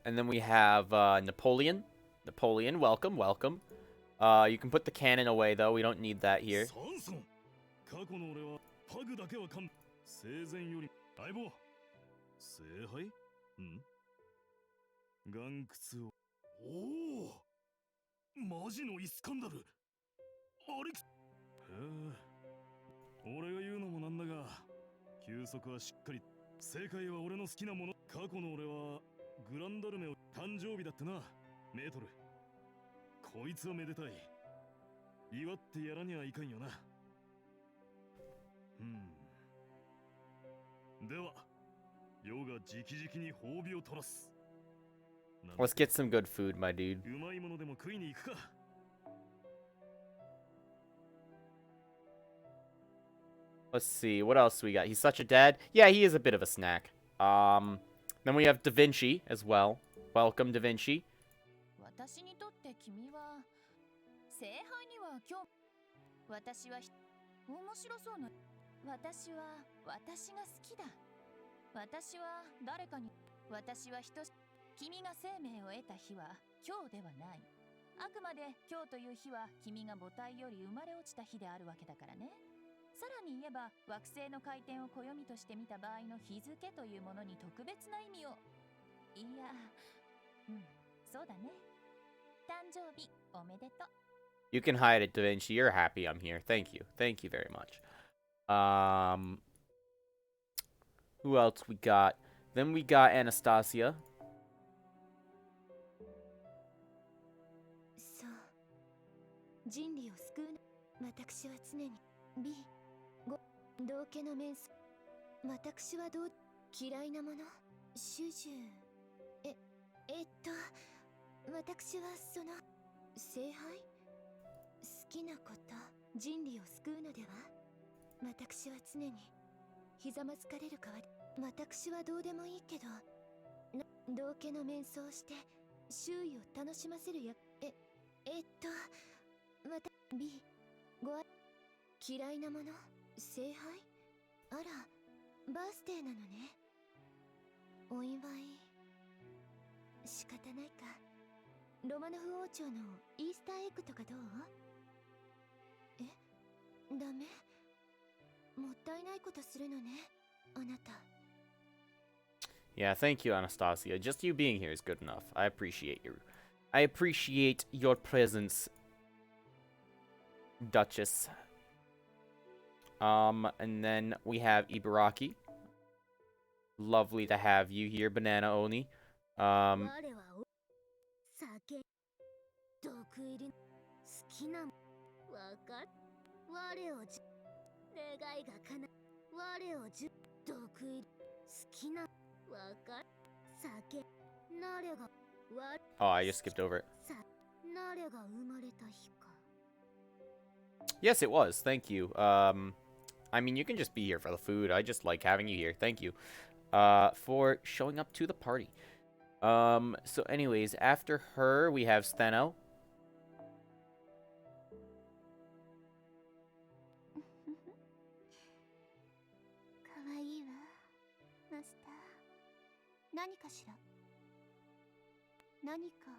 And then we have Napoleon. Napoleon, welcome, welcome. You can put the cannon away, though. We don't need that here. 過去の俺はパグだけは生前より相棒聖杯ん岩窟をおおマジのイスカンダルアレクスへえ俺が言うのもなんだが休息はしっかり正解は俺の好きなもの過去の俺はグランダルメを誕生日だってなメートルこいつはめでたい祝ってやらにはいかんよなでは、世が直々に褒美を取らす。Let's get some good food, my dude. うまいものでも食いに行くか。Let's see, what else we got? He's such a dad? Yeah, he is a bit of a snack. Then we have Da Vinci as well. Welcome, Da Vinci. 私にとって君は聖杯には今日私は面白そうな私は私が好きだ私は誰かに私は君が生命を得た日は今日ではないあくまで今日という日は君が母体より生まれ落ちた日であるわけだからねさらに言えば惑星の回転を暦として見た場合の日付というものに特別な意味をいやそうだね誕生日おめでとう You can hide it, Da Vinci. You're happy I'm here. Thank you. Thank you very much. Who else we got? Then we got Anastasia. そう人類を救うな私は常に B 道家の面相私はどう嫌いなもの主従私はその聖杯好きなこと人類を救うのでは私は常にひざまずかれる代わり私はどうでもいいけど道家の面相をして周囲を楽しませるやまた B ごあ嫌いなもの聖杯あらバースデーなのねお祝い仕方ないかロマノフ王朝のイースターエッグとかどうダメもったいないことするのねあなた Yeah, thank you, Anastasia. Just you being here is good enough. I appreciate your presence, Duchess. And then we have Ibaraki. Lovely to have you here, Banana Oni. 我は酒毒入り好きなもわかる我をじ願いが叶う我をじ毒入り好きなわかる酒誰がわ Oh, I just skipped over it. さ誰が生まれた日か Yes, it was. Thank you. I mean, you can just be here for the food. I just like having you here. Thank you. For showing up to the party. So anyways, after her, we have Steno. かわいいわマスター何かしら何か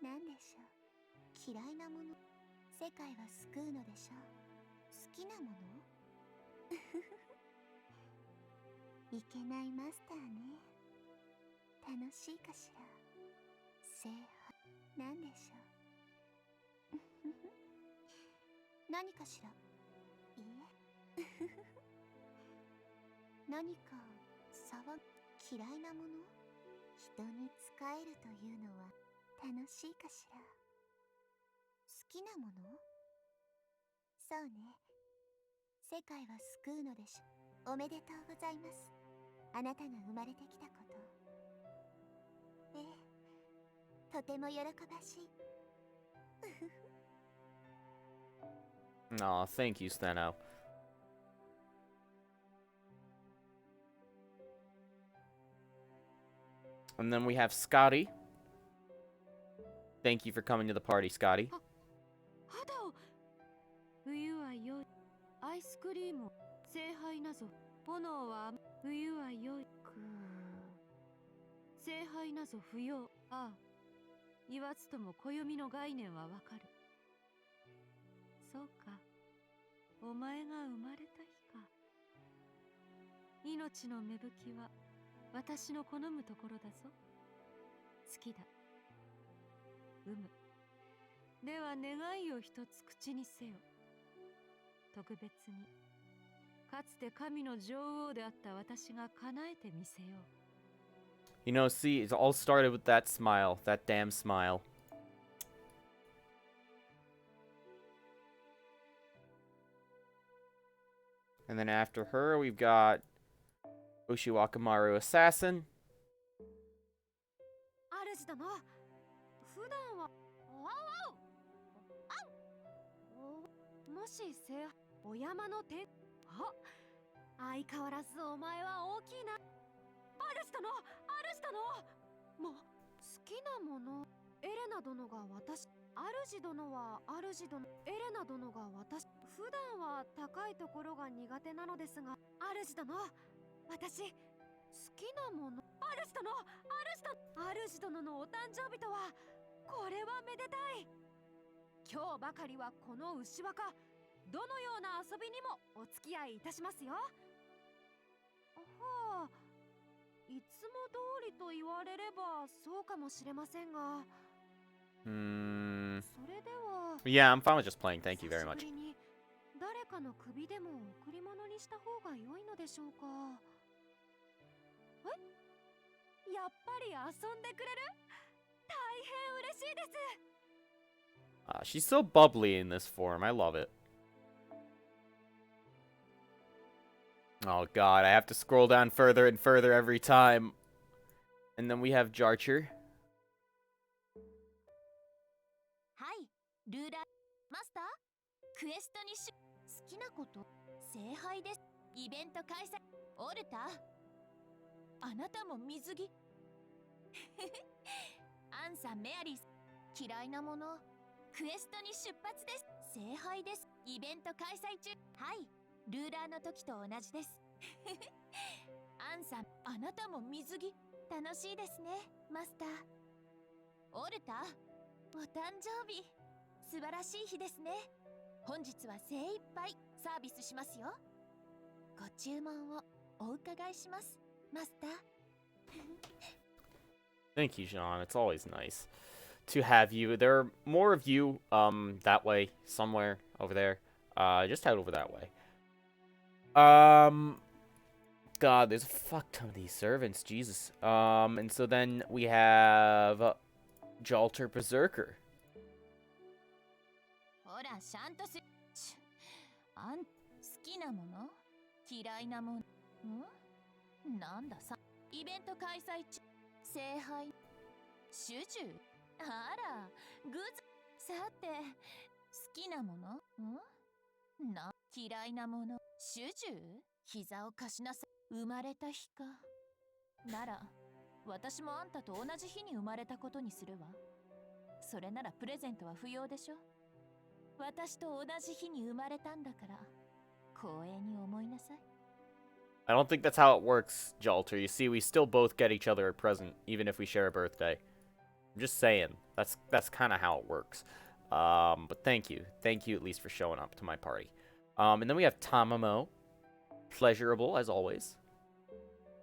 何でしょう嫌いなもの世界は救うのでしょ好きなものいけないマスターね楽しいかしら聖杯何でしょう何かしらいいえ何か騒ぎ嫌いなもの人に仕えるというのは楽しいかしら好きなものそうね世界は救うのでしょおめでとうございますあなたが生まれてきたことええとても喜ばしい Aw, thank you, Steno. And then we have Scotty. Thank you for coming to the party, Scotty. 肌を冬は良いアイスクリーム聖杯なぞ炎は冬は良いく聖杯なぞ不要ああ言わずとも暦の概念はわかるそうかお前が生まれた日か命の芽吹きは私の好むところだぞ好きだむでは願いを一つ口にせよ特別にかつて神の女王であった私が叶えてみせよう You know, see, it all started with that smile. That damn smile. And then after her, we've got Ushiwakamaru Assassin. 主だな普段はもしお山の天相変わらずお前は大きいな主殿もう好きなものエレナ殿が私主殿は主殿エレナ殿が私普段は高いところが苦手なのですが主殿私好きなもの主殿のお誕生日とはこれはめでたい今日ばかりはこの牛若どのような遊びにもお付き合いいたしますよはあいつも通りと言われればそうかもしれませんが Hmm. それでは Yeah, I'm fine with just playing. Thank you very 久 much. しぶりに誰かの首でも贈り物にした方が良いのでしょうかやっぱり遊んでくれる大変嬉しいです She's so bubbly in this form. I love it. Oh god, I have to scroll down further and further every time. And then we have Jarcher. はいルーラーマスタークエストに好きなこと聖杯ですイベント開催オルタあなたも水着アンさんメアリー嫌いなものクエストに出発です聖杯ですイベント開催中はいルーラーの時と同じですアンさんあなたも水着楽しいですねマスターオルタお誕生日素晴らしい日ですね本日は精一杯サービスしますよご注文をお伺いしますマスター Thank you, Jean. It's always nice to have you. There are more of you, that way, somewhere over there. Just head over that way. Um, God, there's a fuck ton of these servants, Jesus. And so then we have Jalter Berserker. ほら、シャンとす。あん、好きなもの嫌いなものなんださ。イベント開催中。聖杯。主従あら、グズ。さて、好きなもの嫌いなもの主従膝を貸しなさい。生まれた日か。なら、私もあんたと同じ日に生まれたことにするわ。それならプレゼントは不要でしょ。私と同じ日に生まれたんだから、光栄に思いなさい。I don't think that's how it works, Jalter. You see, we still both get each other a present, even if we share a birthday. I'm just saying. That's kind of how it works. But thank you. Thank you at least for showing up to my party. And then we have Tamamo. Pleasurable, as always.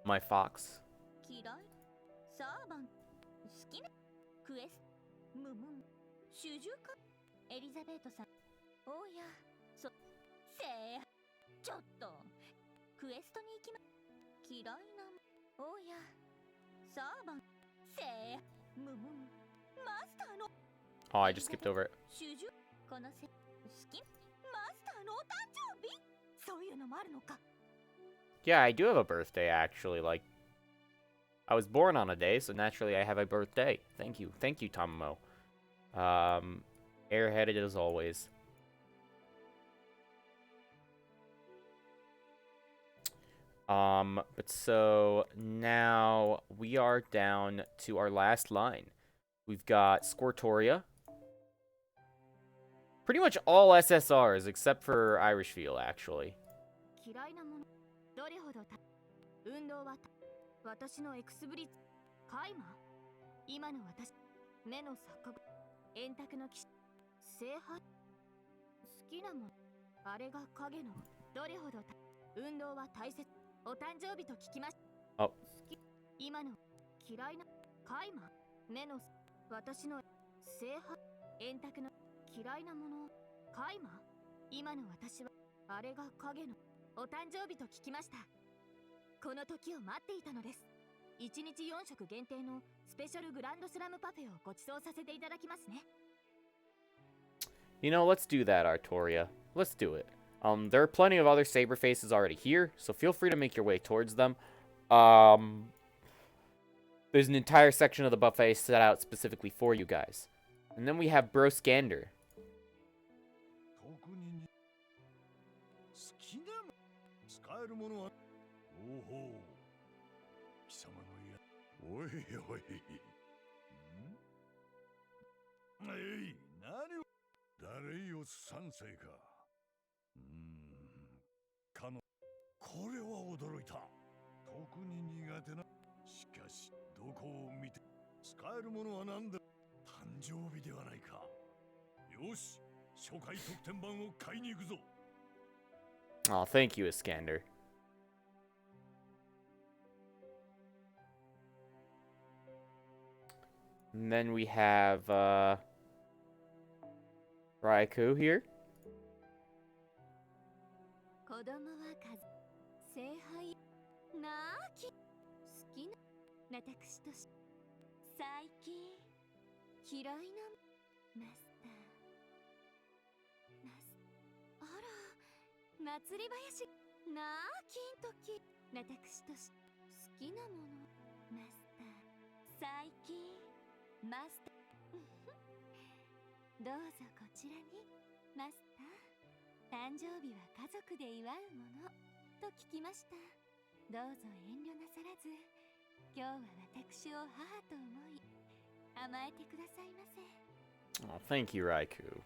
My fox. 嫌いサーバン好きなクエスムムン主従かエリザベートさんおやそせいちょっとクエストに行きま嫌いなおやサーバンせいムムンマスターの Oh, I just skipped over it. 主従このせ好きマスターのお誕生日そういうのもあるのか Yeah, I do have a birthday, actually. Like, I was born on a day, so naturally I have a birthday. Thank you. Thank you, Tamamo. Airheaded as always. But so now we are down to our last line. We've got Scortoria. Pretty much all SSRs except for Irishfield, actually. 嫌いなものどれほどた運動は私のエクスブリッツカイマ今の私目の錯覚円卓の騎士聖杯好きなものあれが影のどれほどた運動は大切お誕生日と聞きました Oh. 好き今の嫌いなカイマ目の私の聖杯円卓の嫌いなものカイマ今の私はあれが影のお誕生日と聞きましたこの時を待っていたのです1日4食限定のスペシャルグランドスラムパフェをご馳走させていただきますね You know, let's do that, Artoria. Let's do it. There are plenty of other saber faces already here, so feel free to make your way towards them. There's an entire section of the buffet set out specifically for you guys. And then we have Bro Scander. 特に好きなも使えるものはおほう貴様のやおいおいえい何を誰よ三世かかのこれは驚いた特に苦手なしかしどこを見て使えるものは何だ誕生日ではないかよし初回特典版を買いに行くぞ Oh, thank you, Iskander. And then we have, Raikou here. 子供は数聖杯なあき好きな私とし最近嫌いなマスターあら祭り林なあ金時私とし好きなものマスター最近マスターどうぞこちらにマスター誕生日は家族で祝うものと聞きましたどうぞ遠慮なさらず今日は私を母と思い甘えてくださいませ Oh, thank you, Raikou.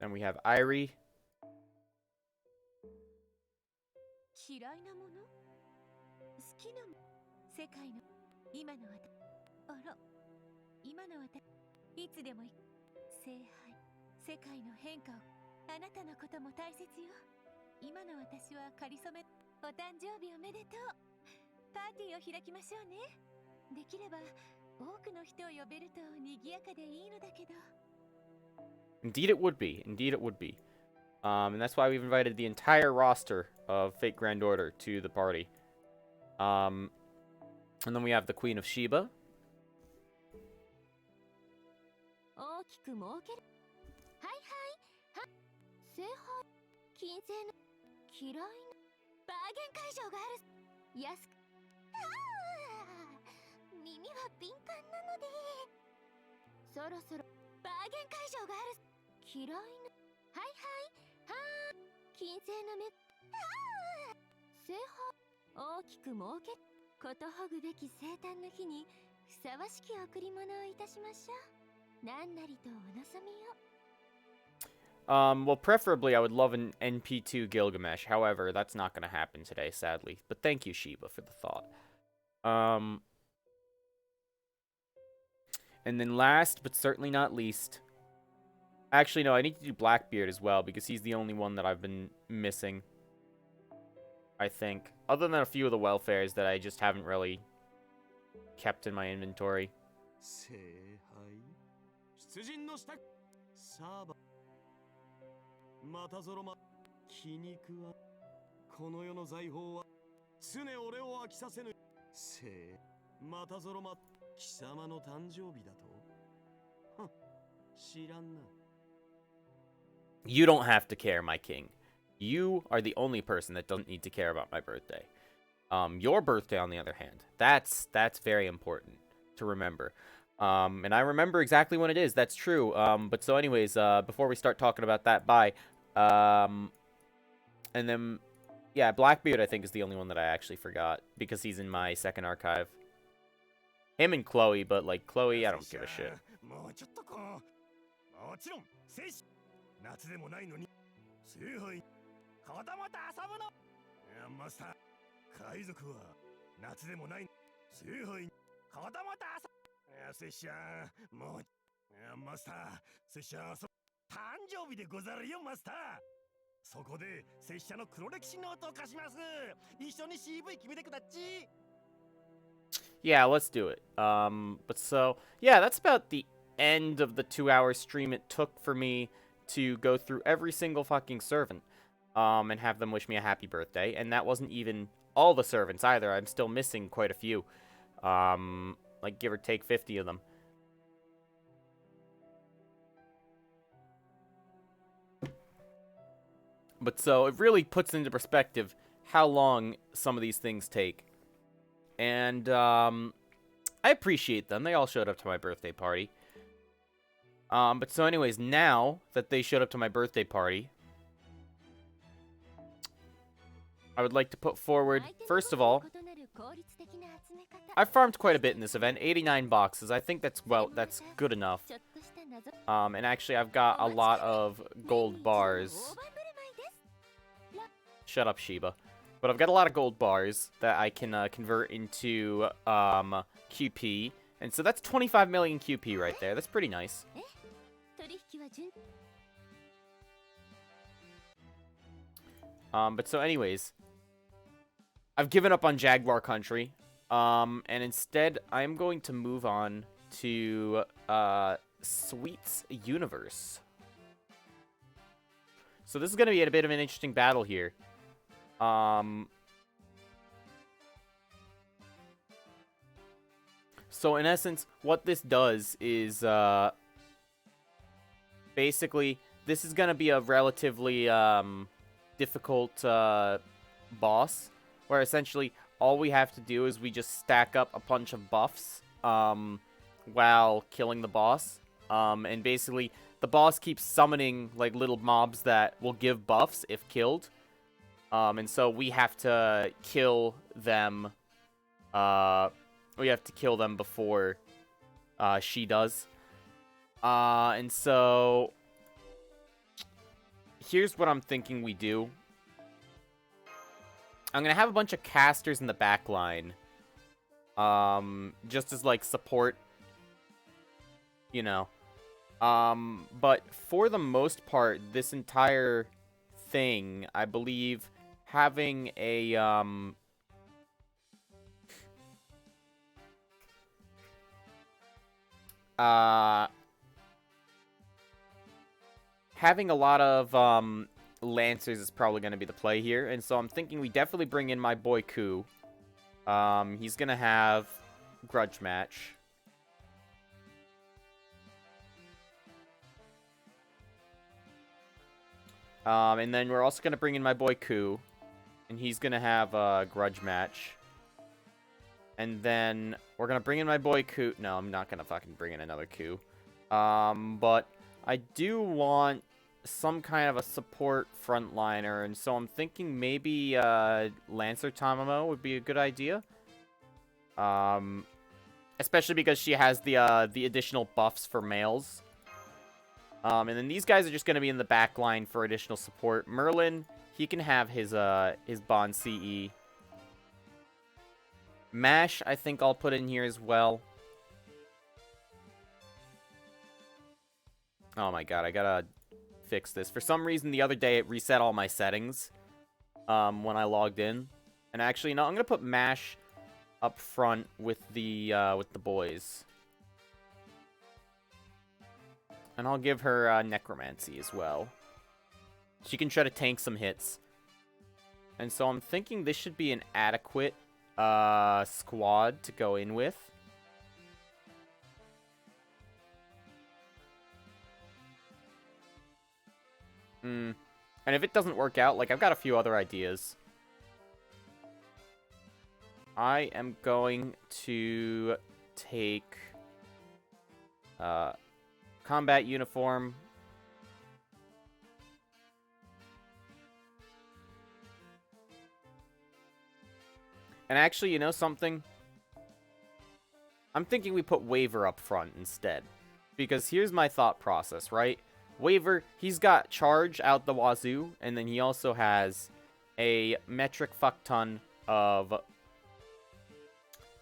Then we have Irie. 嫌いなもの好きなもの世界の今の私あら今の私いつでも聖杯世界の変化をあなたのことも大切よ今の私はかりそめお誕生日おめでとうパーティーを開きましょうねできれば多くの人を呼べると賑やかでいいのだけど Indeed it would be. Indeed it would be. And that's why we've invited the entire roster of Fate Grand Order to the party. And then we have the Queen of Sheba. 大きく儲ける。はいはい。聖杯金星の嫌いなバーゲン会場がある。安く。耳は敏感なので。そろそろバーゲン会場がある。嫌いな。はいはい。はー。金星の目。聖杯大きく儲ける。ことほぐべき生誕の日にふさわしき贈り物をいたしましょう。 Well, preferably I would love an NP2 Gilgamesh. However, that's not going to happen today, sadly. But thank you, Sheba, for the thought. And then last, but certainly not least... Actually, no, I need to do Blackbeard as well, because he's the only one that I've been missing. I think. Other than a few of the welfares that I just haven't really kept in my inventory. 出陣の下サーバまたぞろま気に食わこの世の財宝は常俺を飽きさせぬせいまたぞろま貴様の誕生日だと知らんな You don't have to care, my king. You are the only person that doesn't need to care about my birthday. Your birthday, on the other hand, that's very important to remember. And I remember exactly when it is. That's true. But so anyways, before we start talking about that, bye. And then, yeah, Blackbeard, I think, is the only one that I actually forgot. Because he's in my second archive. Him and Chloe, but, like, Chloe, I don't give a shit. 拙者もうマスター拙者誕生日でござるよマスターそこで拙者の黒歴史ノートを貸します一緒に CV 決めてくだっち Yeah, let's do it. But so, yeah, that's about the end of the 2-hour stream it took for me to go through every single fucking servant, and have them wish me a happy birthday. And that wasn't even all the servants either. I'm still missing quite a few. Like, give or take 50 of them. But so, it really puts into perspective how long some of these things take. And, I appreciate them. They all showed up to my birthday party. But so anyways, now that they showed up to my birthday party, I would like to put forward, first of all, I farmed quite a bit in this event, 89 boxes. I think that's, well, that's good enough. And actually, I've got a lot of gold bars. Shut up, Sheba. But I've got a lot of gold bars that I can convert into QP. And so that's 25 million QP right there. That's pretty nice. But so anyways, I've given up on Jaguar Country. And instead, I'm going to move on to Sweets Universe. So this is going to be a bit of an interesting battle here. So in essence, what this does is basically this is going to be a relatively difficult boss, where essentially all we have to do is we just stack up a bunch of buffs while killing the boss. And basically the boss keeps summoning like little mobs that will give buffs if killed. And so we have to kill them. We have to kill them before she does. And so here's what I'm thinking we do. I'm gonna have a bunch of casters in the back line. Just as like support. You know. But for the most part, this entire thing, I believe, having a having a lot of Lancers is probably going to be the play here. And so I'm thinking we definitely bring in my boy Ku. He's going to have Grudge Match. And then we're also going to bring in my boy Ku. And he's going to have a Grudge Match. And then we're going to bring in my boy Ku. No, I'm not going to fucking bring in another Ku. But I do want some kind of a support frontliner. And so I'm thinking maybe Lancer Tamamo would be a good idea. Especially because she has the additional buffs for males. And then these guys are just going to be in the back line for additional support. Merlin, he can have his Bond CE. Mash, I think I'll put in here as well. Oh my god, I gotta fix this. For some reason, the other day, it reset all my settings when I logged in. And actually, no, I'm gonna put Mash up front with the boys. And I'll give her Necromancy as well. She can try to tank some hits. And so I'm thinking this should be an adequate squad to go in with. And if it doesn't work out, like, I've got a few other ideas. I am going to take combat uniform. And actually, you know something? I'm thinking we put Waver up front instead. Because here's my thought process, right? Waver, he's got charge out the wazoo, and then he also has a metric fuck ton of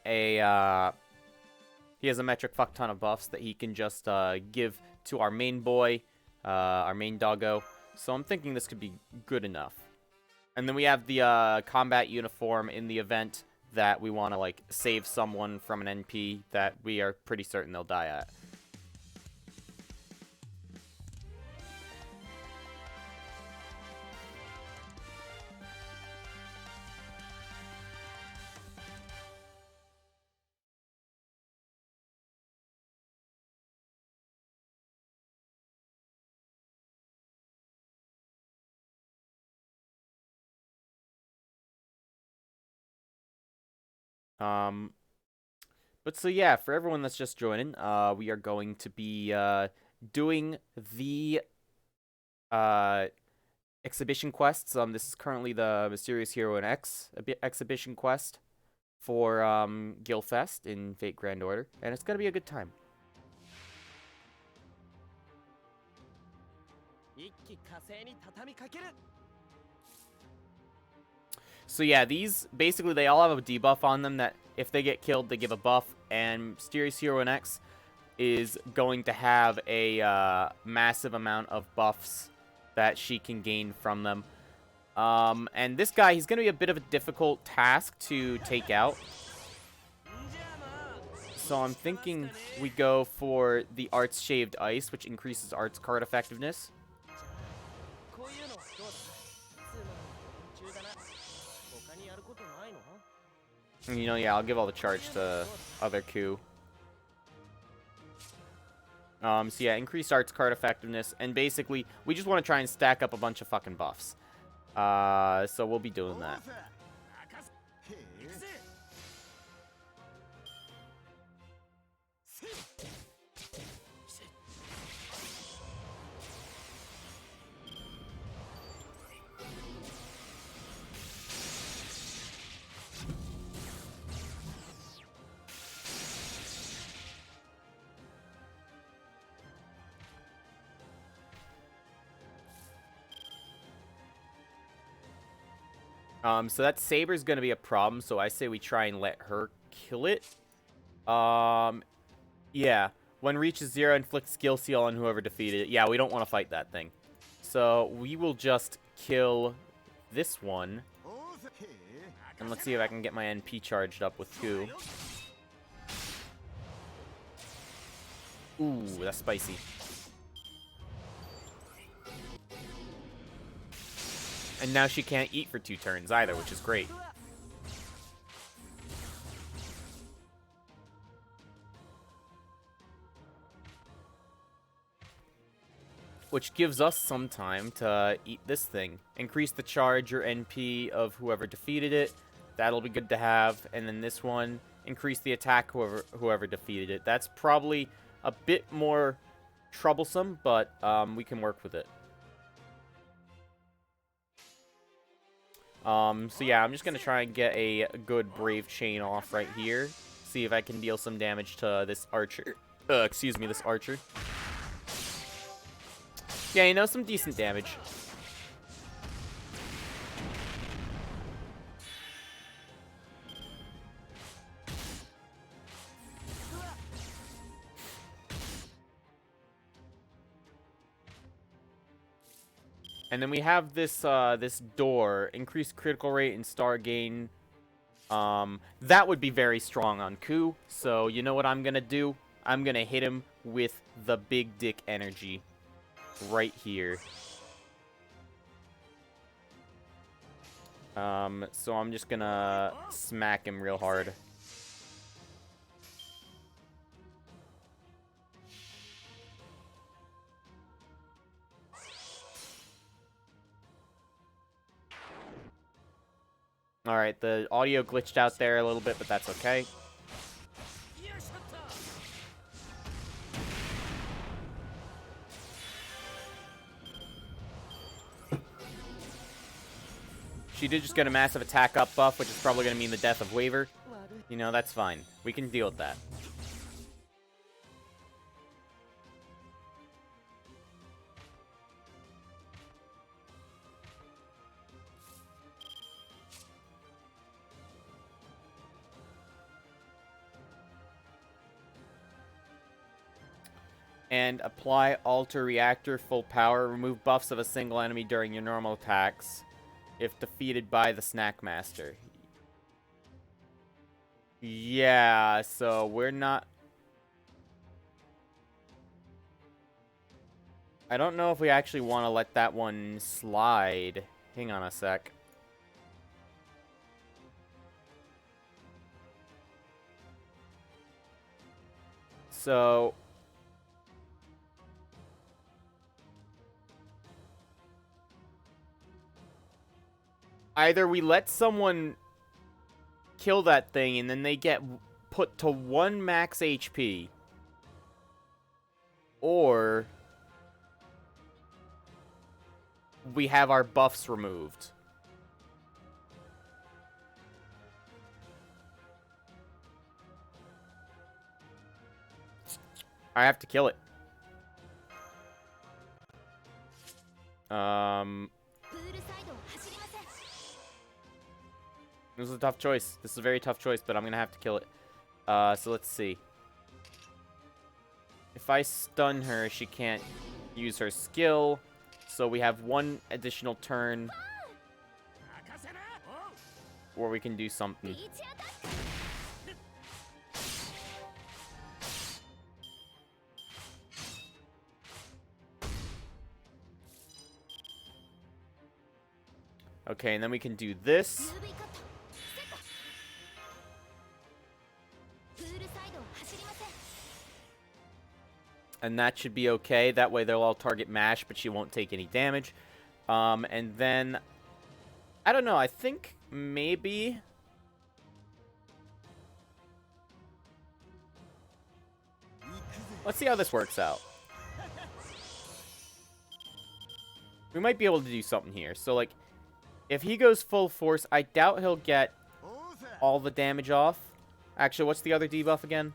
he has a metric fuck ton of buffs that he can just give to our main boy, our main doggo. So I'm thinking this could be good enough. And then we have the combat uniform in the event that we want to, like, save someone from an NP that we are pretty certain they'll die at. But so yeah, for everyone that's just joining, we are going to be doing the exhibition quests. This is currently the Mysterious Hero and X exhibition quest for Guildfest in Fate Grand Order, and it's gonna be a good time. So yeah, these, basically, they all have a debuff on them that if they get killed, they give a buff, and Mysterious Hero and X is going to have a massive amount of buffs that she can gain from them. And this guy, he's going to be a bit of a difficult task to take out. So I'm thinking we go for the Arts Shaved Ice, which increases Arts card effectiveness. You know, yeah, I'll give all the charge to other Ku. So yeah, increased arts card effectiveness, and basically, we just want to try and stack up a bunch of fucking buffs. So we'll be doing that. So that Saber's gonna be a problem, so I say we try and let her kill it. Yeah. When reaches 0, inflict skill seal on whoever defeated it. Yeah, we don't want to fight that thing. So we will just kill this one. And let's see if I can get my NP charged up with Ku. Ooh, that's spicy. And now she can't eat for 2 turns either, which is great. Which gives us some time to eat this thing. Increase the charge or NP of whoever defeated it. That'll be good to have. And then this one, increase the attack whoever defeated it. That's probably a bit more troublesome, but we can work with it. So yeah, I'm just gonna try and get a good Brave Chain off right here. See if I can deal some damage to this archer. Excuse me, this archer. Yeah, you know, some decent damage. And then we have this this door, increased critical rate and star gain. That would be very strong on Ku. So you know what I'm gonna do? I'm gonna hit him with the big dick energy right here. So I'm just gonna smack him real hard. Alright, the audio glitched out there a little bit, but that's okay. She did just get a massive attack up buff, which is probably going to mean the death of Waver. You know, that's fine. We can deal with that. And apply Alter Reactor full power. Remove buffs of a single enemy during your normal attacks if defeated by the Snack Master. Yeah, so we're not... I don't know if we actually want to let that one slide. Hang on a sec. So... either we let someone kill that thing and then they get put to 1 max HP, or we have our buffs removed. I have to kill it. This is a tough choice. This is a very tough choice, but I'm gonna have to kill it. So let's see. If I stun her, she can't use her skill. So we have 1 additional turn where we can do something. Okay, and then we can do this. And that should be okay. That way they'll all target Mash, but she won't take any damage. And then... I don't know, I think maybe... let's see how this works out. We might be able to do something here. So, like, if he goes full force, I doubt he'll get all the damage off. Actually, what's the other debuff again?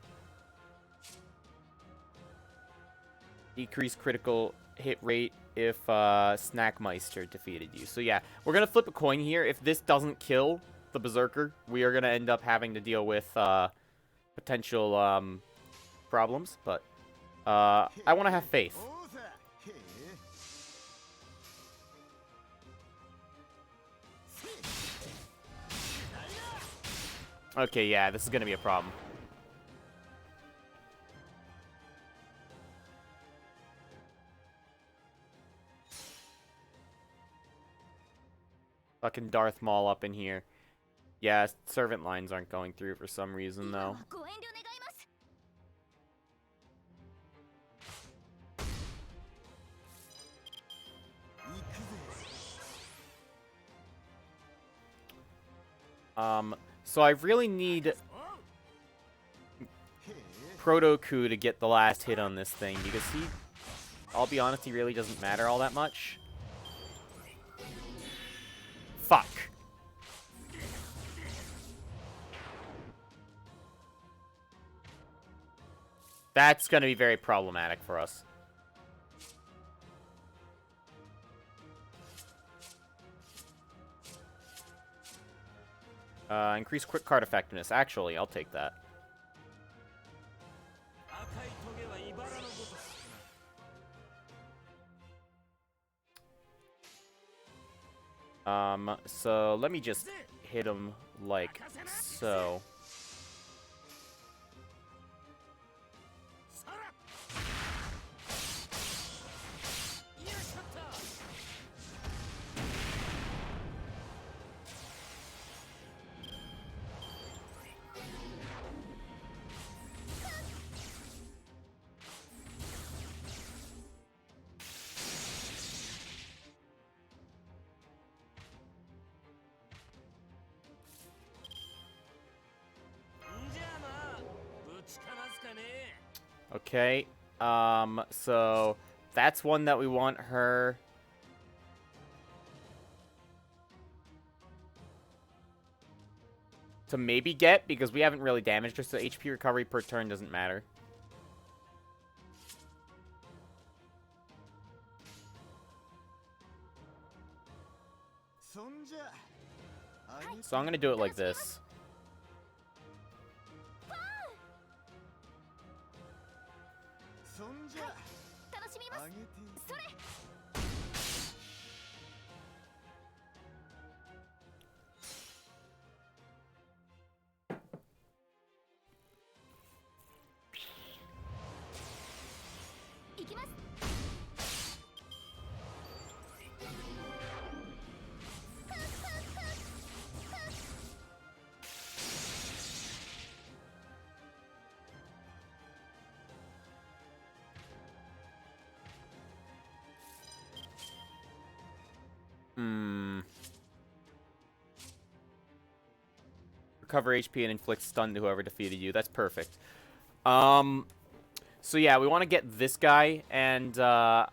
Decrease critical hit rate if Snackmeister defeated you. So yeah, we're going to flip a coin here. If this doesn't kill the Berserker, we are going to end up having to deal with potential problems. But I want to have faith. Okay, yeah, this is going to be a problem. Fucking Darth Maul up in here. Yeah, servant lines aren't going through for some reason, 今 though. はご遠慮願います So I really need Proto Coup to get the last hit on this thing, because he, I'll be honest, he really doesn't matter all that much. Fuck. That's gonna be very problematic for us. Increase quick card effectiveness. Actually, I'll take that. 赤いトゲは茨のごとく So let me just hit him like so. さらよいしょっと じゃあまあぶちかますかね Okay. So that's one that we want her to maybe get, because we haven't really damaged her, so HP recovery per turn doesn't matter. So I'm gonna do it like this. Recover HP and inflict stun to whoever defeated you. That's perfect. So yeah, we want to get this guy, and I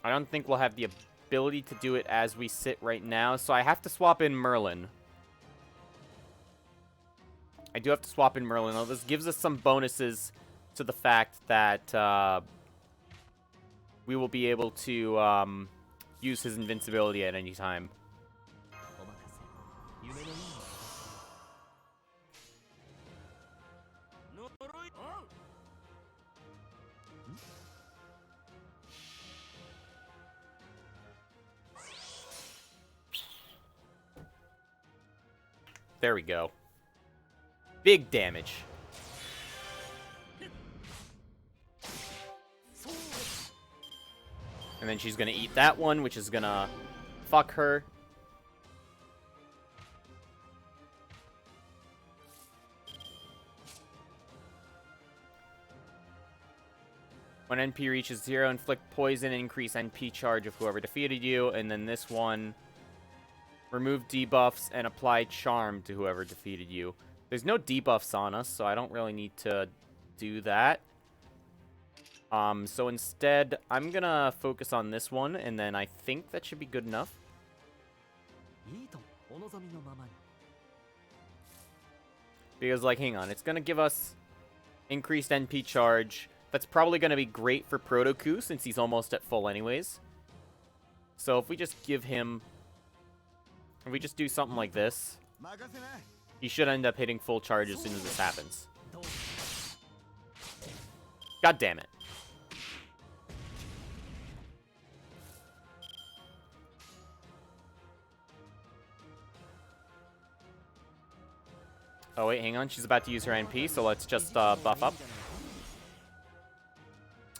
don't think we'll have the ability to do it as we sit right now, so I have to swap in Merlin. I do have to swap in Merlin, though. This gives us some bonuses to the fact that we will be able to use his invincibility at any time. お任せ夢のような 呪いおう There we go. Big damage. And then she's gonna eat that one, which is gonna fuck her. When NP reaches 0, inflict poison and increase NP charge of whoever defeated you. And then this one, remove debuffs and apply charm to whoever defeated you. There's no debuffs on us, so I don't really need to do that. So instead, I'm gonna focus on this one, and then I think that should be good enough. いいとお望みのままに Because, like, hang on, it's gonna give us increased NP charge. That's probably gonna be great for Proto Coup, since he's almost at full anyways. So if we just give him... If we just do something like this, he should end up hitting full charge as soon as this happens. God damn it. Oh wait, hang on. She's about to use her NP, so let's just buff up.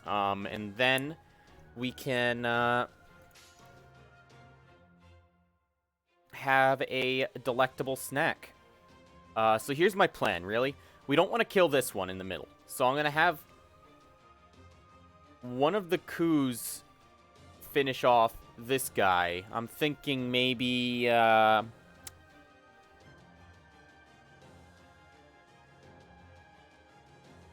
And then we can have a delectable snack. So here's my plan, really. We don't want to kill this one in the middle. So I'm going to have one of the coups finish off this guy. I'm thinking maybe, well,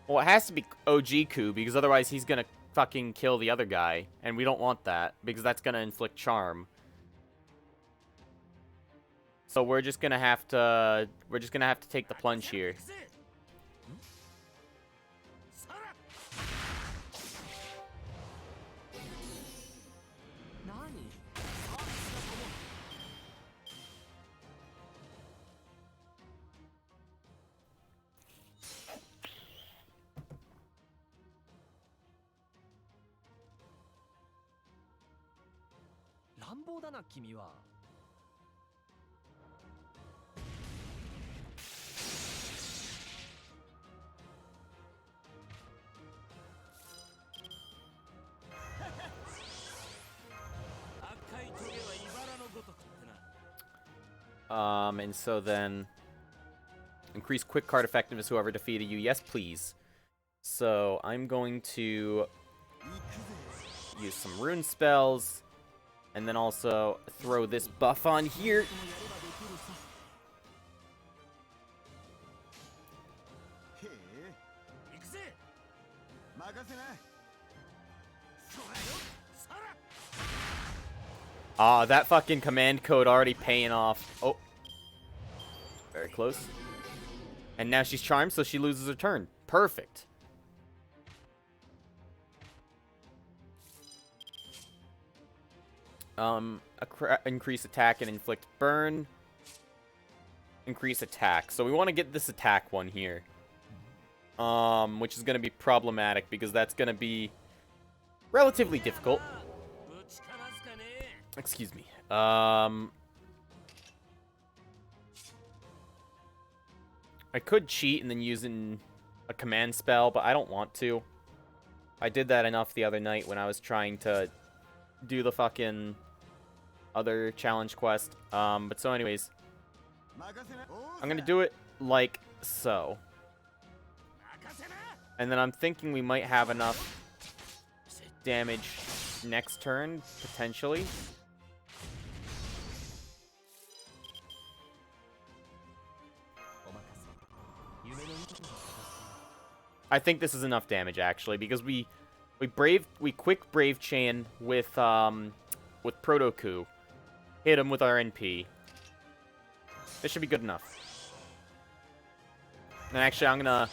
it has to be OG coup, because otherwise he's gonna fucking kill the other guy. And we don't want that, because that's gonna inflict charm. So we're just gonna have to take the plunge here. And so then increase quick card effectiveness whoever defeated you. Yes, please. So I'm going to use some rune spells and then also throw this buff on here. Ah, that fucking command code already paying off. Oh. Very close. And now she's charmed, so she loses her turn. Perfect. Increase attack and inflict burn. Increase attack. So we want to get this attack one here. Which is going to be problematic because that's going to be relatively difficult. Excuse me. I could cheat and then use a command spell, but I don't want to. I did that enough the other night when I was trying to do the fucking other challenge quest. But so anyways, I'm gonna do it like so. And then I'm thinking we might have enough damage next turn, potentially. I think this is enough damage actually, because we quick brave chain with Proto Coup. Hit him with our NP. This should be good enough. And actually I'm gonna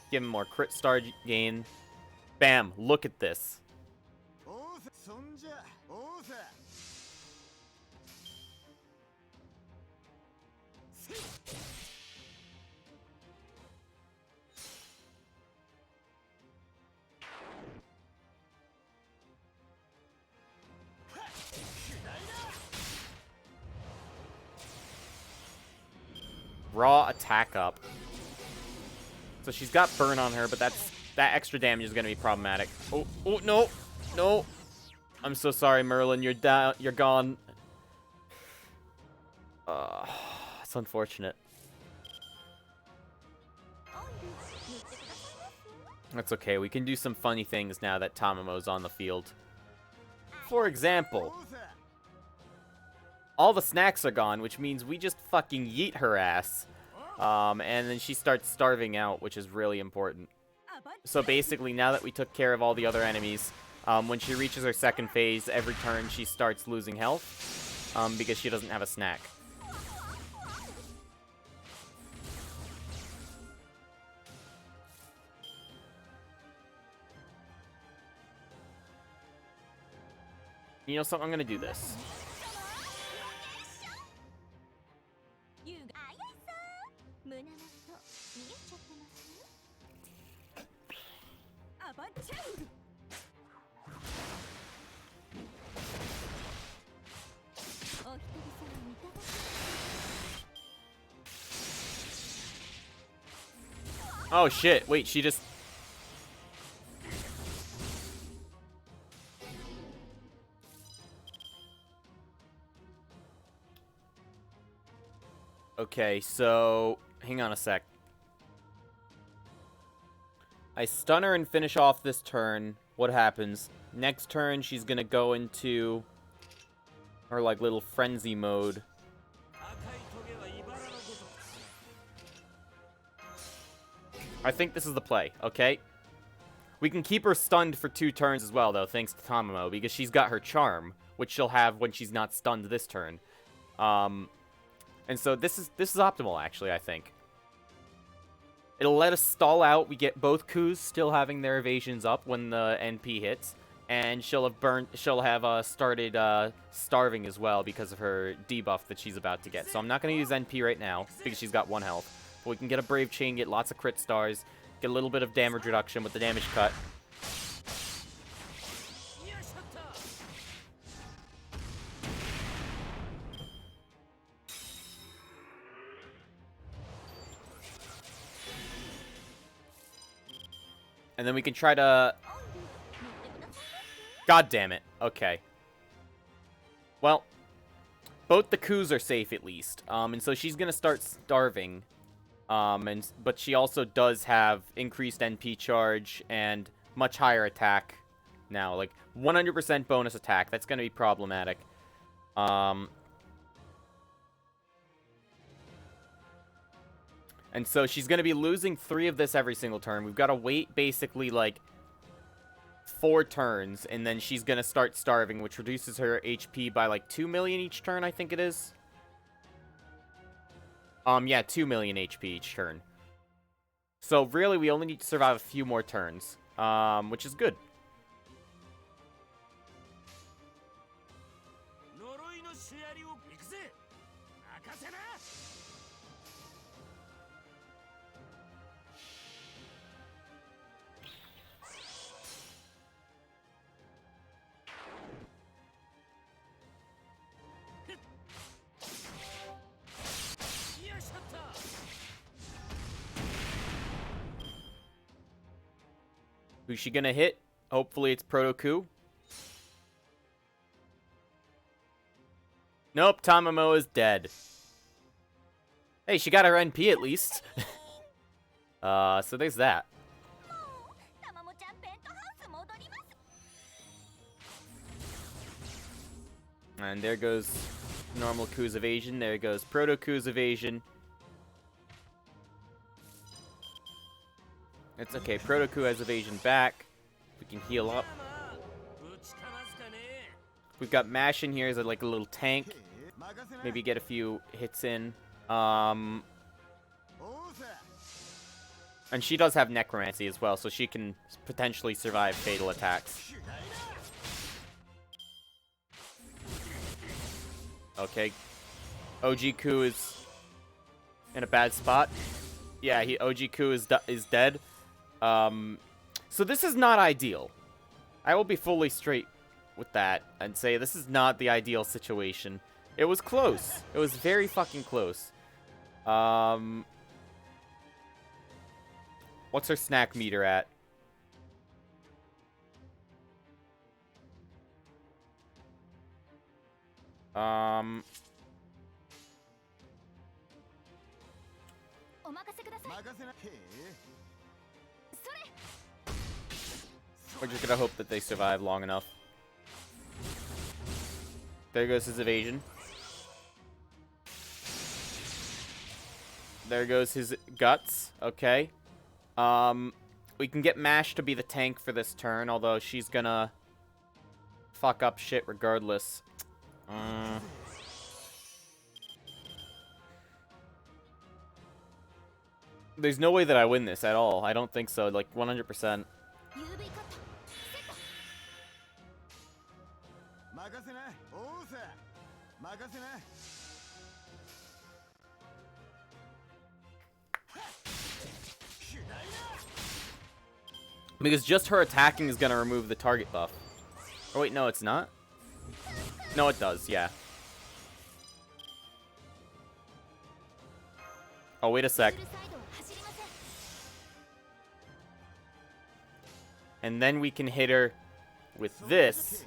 give him more crit star gain. Bam, look at this. Raw attack up. So she's got burn on her, but that extra damage is going to be problematic. Oh, no. No. I'm so sorry, Merlin. You're down. You're gone. It's unfortunate. That's okay. We can do some funny things now that Tamamo's on the field. For example, all the snacks are gone, which means we just fucking yeet her ass. And then she starts starving out, which is really important. So basically, now that we took care of all the other enemies, when she reaches her second phase, every turn she starts losing health, because she doesn't have a snack. You know something? I'm gonna do this. Oh shit, wait, she just... Okay, so hang on a sec. I stun her and finish off this turn. What happens? Next turn, she's gonna go into her, like, little frenzy mode. I think this is the play, okay? We can keep her stunned for 2 turns as well, though, thanks to Tamamo, because she's got her charm, which she'll have when she's not stunned this turn. And so this is optimal, actually, I think. It'll let us stall out. We get both coups still having their evasions up when the NP hits, and she'll have started starving as well because of her debuff that she's about to get. So I'm not going to use NP right now because she's got 1 health. But we can get a Brave Chain, get lots of crit stars, get a little bit of damage reduction with the damage cut. And then we can try to... God damn it. Okay. Well, both the coups are safe at least. And so she's going to start starving. But she also does have increased NP charge and much higher attack now. Like, 100% bonus attack. That's going to be problematic. And so she's going to be losing 3 of this every single turn. We've got to wait basically like 4 turns, and then she's going to start starving, which reduces her HP by like 2 million each turn, I think it is. Yeah, 2 million HP each turn. So really, we only need to survive a few more turns, which is good. Who's she gonna hit? Hopefully it's Proto Coup. Nope, Tamamo is dead. Hey, she got her NP at least. So there's that. And there goes normal Coup's evasion. There goes Proto Coup's evasion. It's okay. Proto Coup has evasion back. We can heal up. We've got Mash in here as like a little tank. Maybe get a few hits in. And she does have Necromancy as well, so she can potentially survive fatal attacks. Okay. OG Coup is in a bad spot. Yeah, OG Coup is dead. So this is not ideal. I will be fully straight with that and say this is not the ideal situation. It was close. It was very fucking close. What's her snack meter at? We're just gonna hope that they survive long enough. There goes his evasion. There goes his guts. Okay. We can get Mash to be the tank for this turn, although she's gonna fuck up shit regardless. There's no way that I win this at all. I don't think so. Like, 100%. Because just her attacking is going to remove the target buff. Oh, wait, no, it's not? No, it does, yeah. Oh, wait a sec. And then we can hit her with this.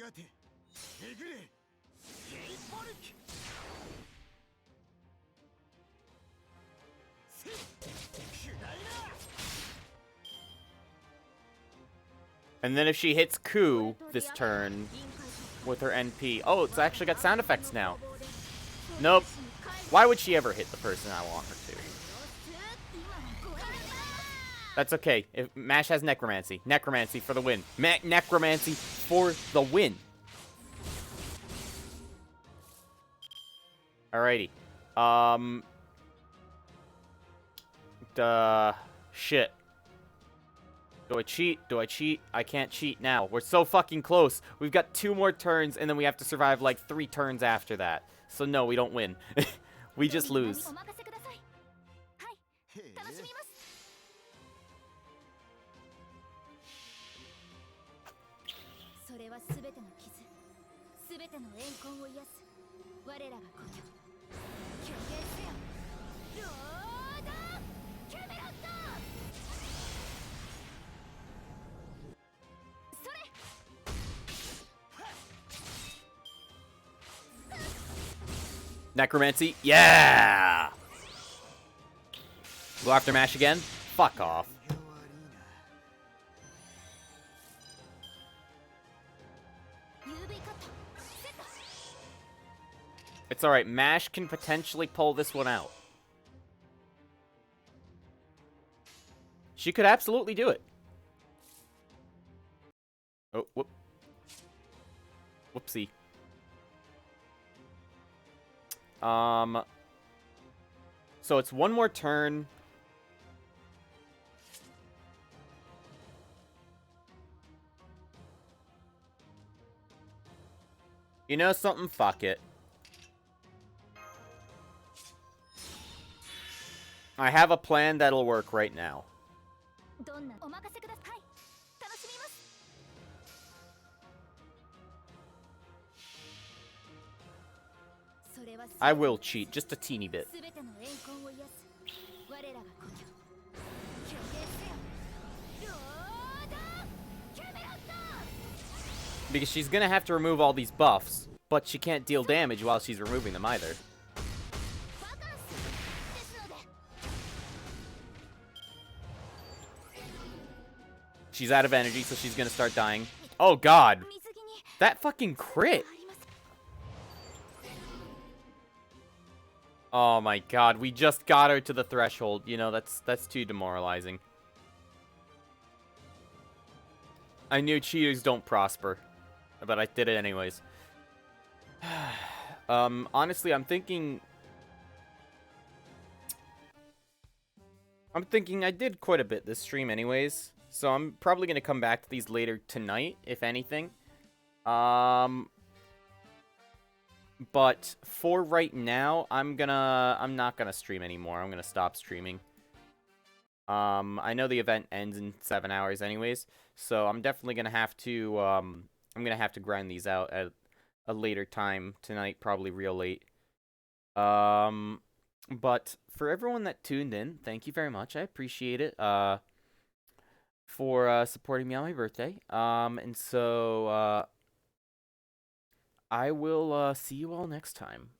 がてえぐれゲイバルクせくらいな And then if she hits Ku this turn with her NP... Oh, it's actually got sound effects now. Nope. Why would she ever hit the person I want her to? That's okay. If Mash has Necromancy. Necromancy for the win. Necromancy for the win. Alrighty. Shit. Do I cheat? Do I cheat? I can't cheat now. We're so fucking close. We've got 2 more turns, and then we have to survive like 3 turns after that. So no, we don't win. We just lose. それは全ての傷、全ての怨恨を癒す我らが故郷。虚言せよ、ロードキャメロット。それ。Necromancy. Yeah! Go after Mash again? Fuck off. It's alright. Mash can potentially pull this one out. She could absolutely do it. Oh, whoop. Whoopsie. So it's 1 more turn. You know something? Fuck it. I have a plan that'll work right now. I will cheat, just a teeny bit. Because she's gonna have to remove all these buffs, but she can't deal damage while she's removing them either. She's out of energy, so she's gonna start dying. Oh god! That fucking crit! Oh my god, we just got her to the threshold. You know, that's too demoralizing. I knew cheaters don't prosper, but I did it anyways. Honestly, I'm thinking I did quite a bit this stream anyways, so I'm probably gonna come back to these later tonight, if anything. But for right now, I'm not gonna stream anymore. I'm gonna stop streaming. I know the event ends in 7 hours anyways, so I'm definitely gonna have to, I'm gonna have to grind these out at a later time tonight, probably real late. But for everyone that tuned in, thank you very much. I appreciate it, for, supporting me on my birthday. And so, I will, see you all next time.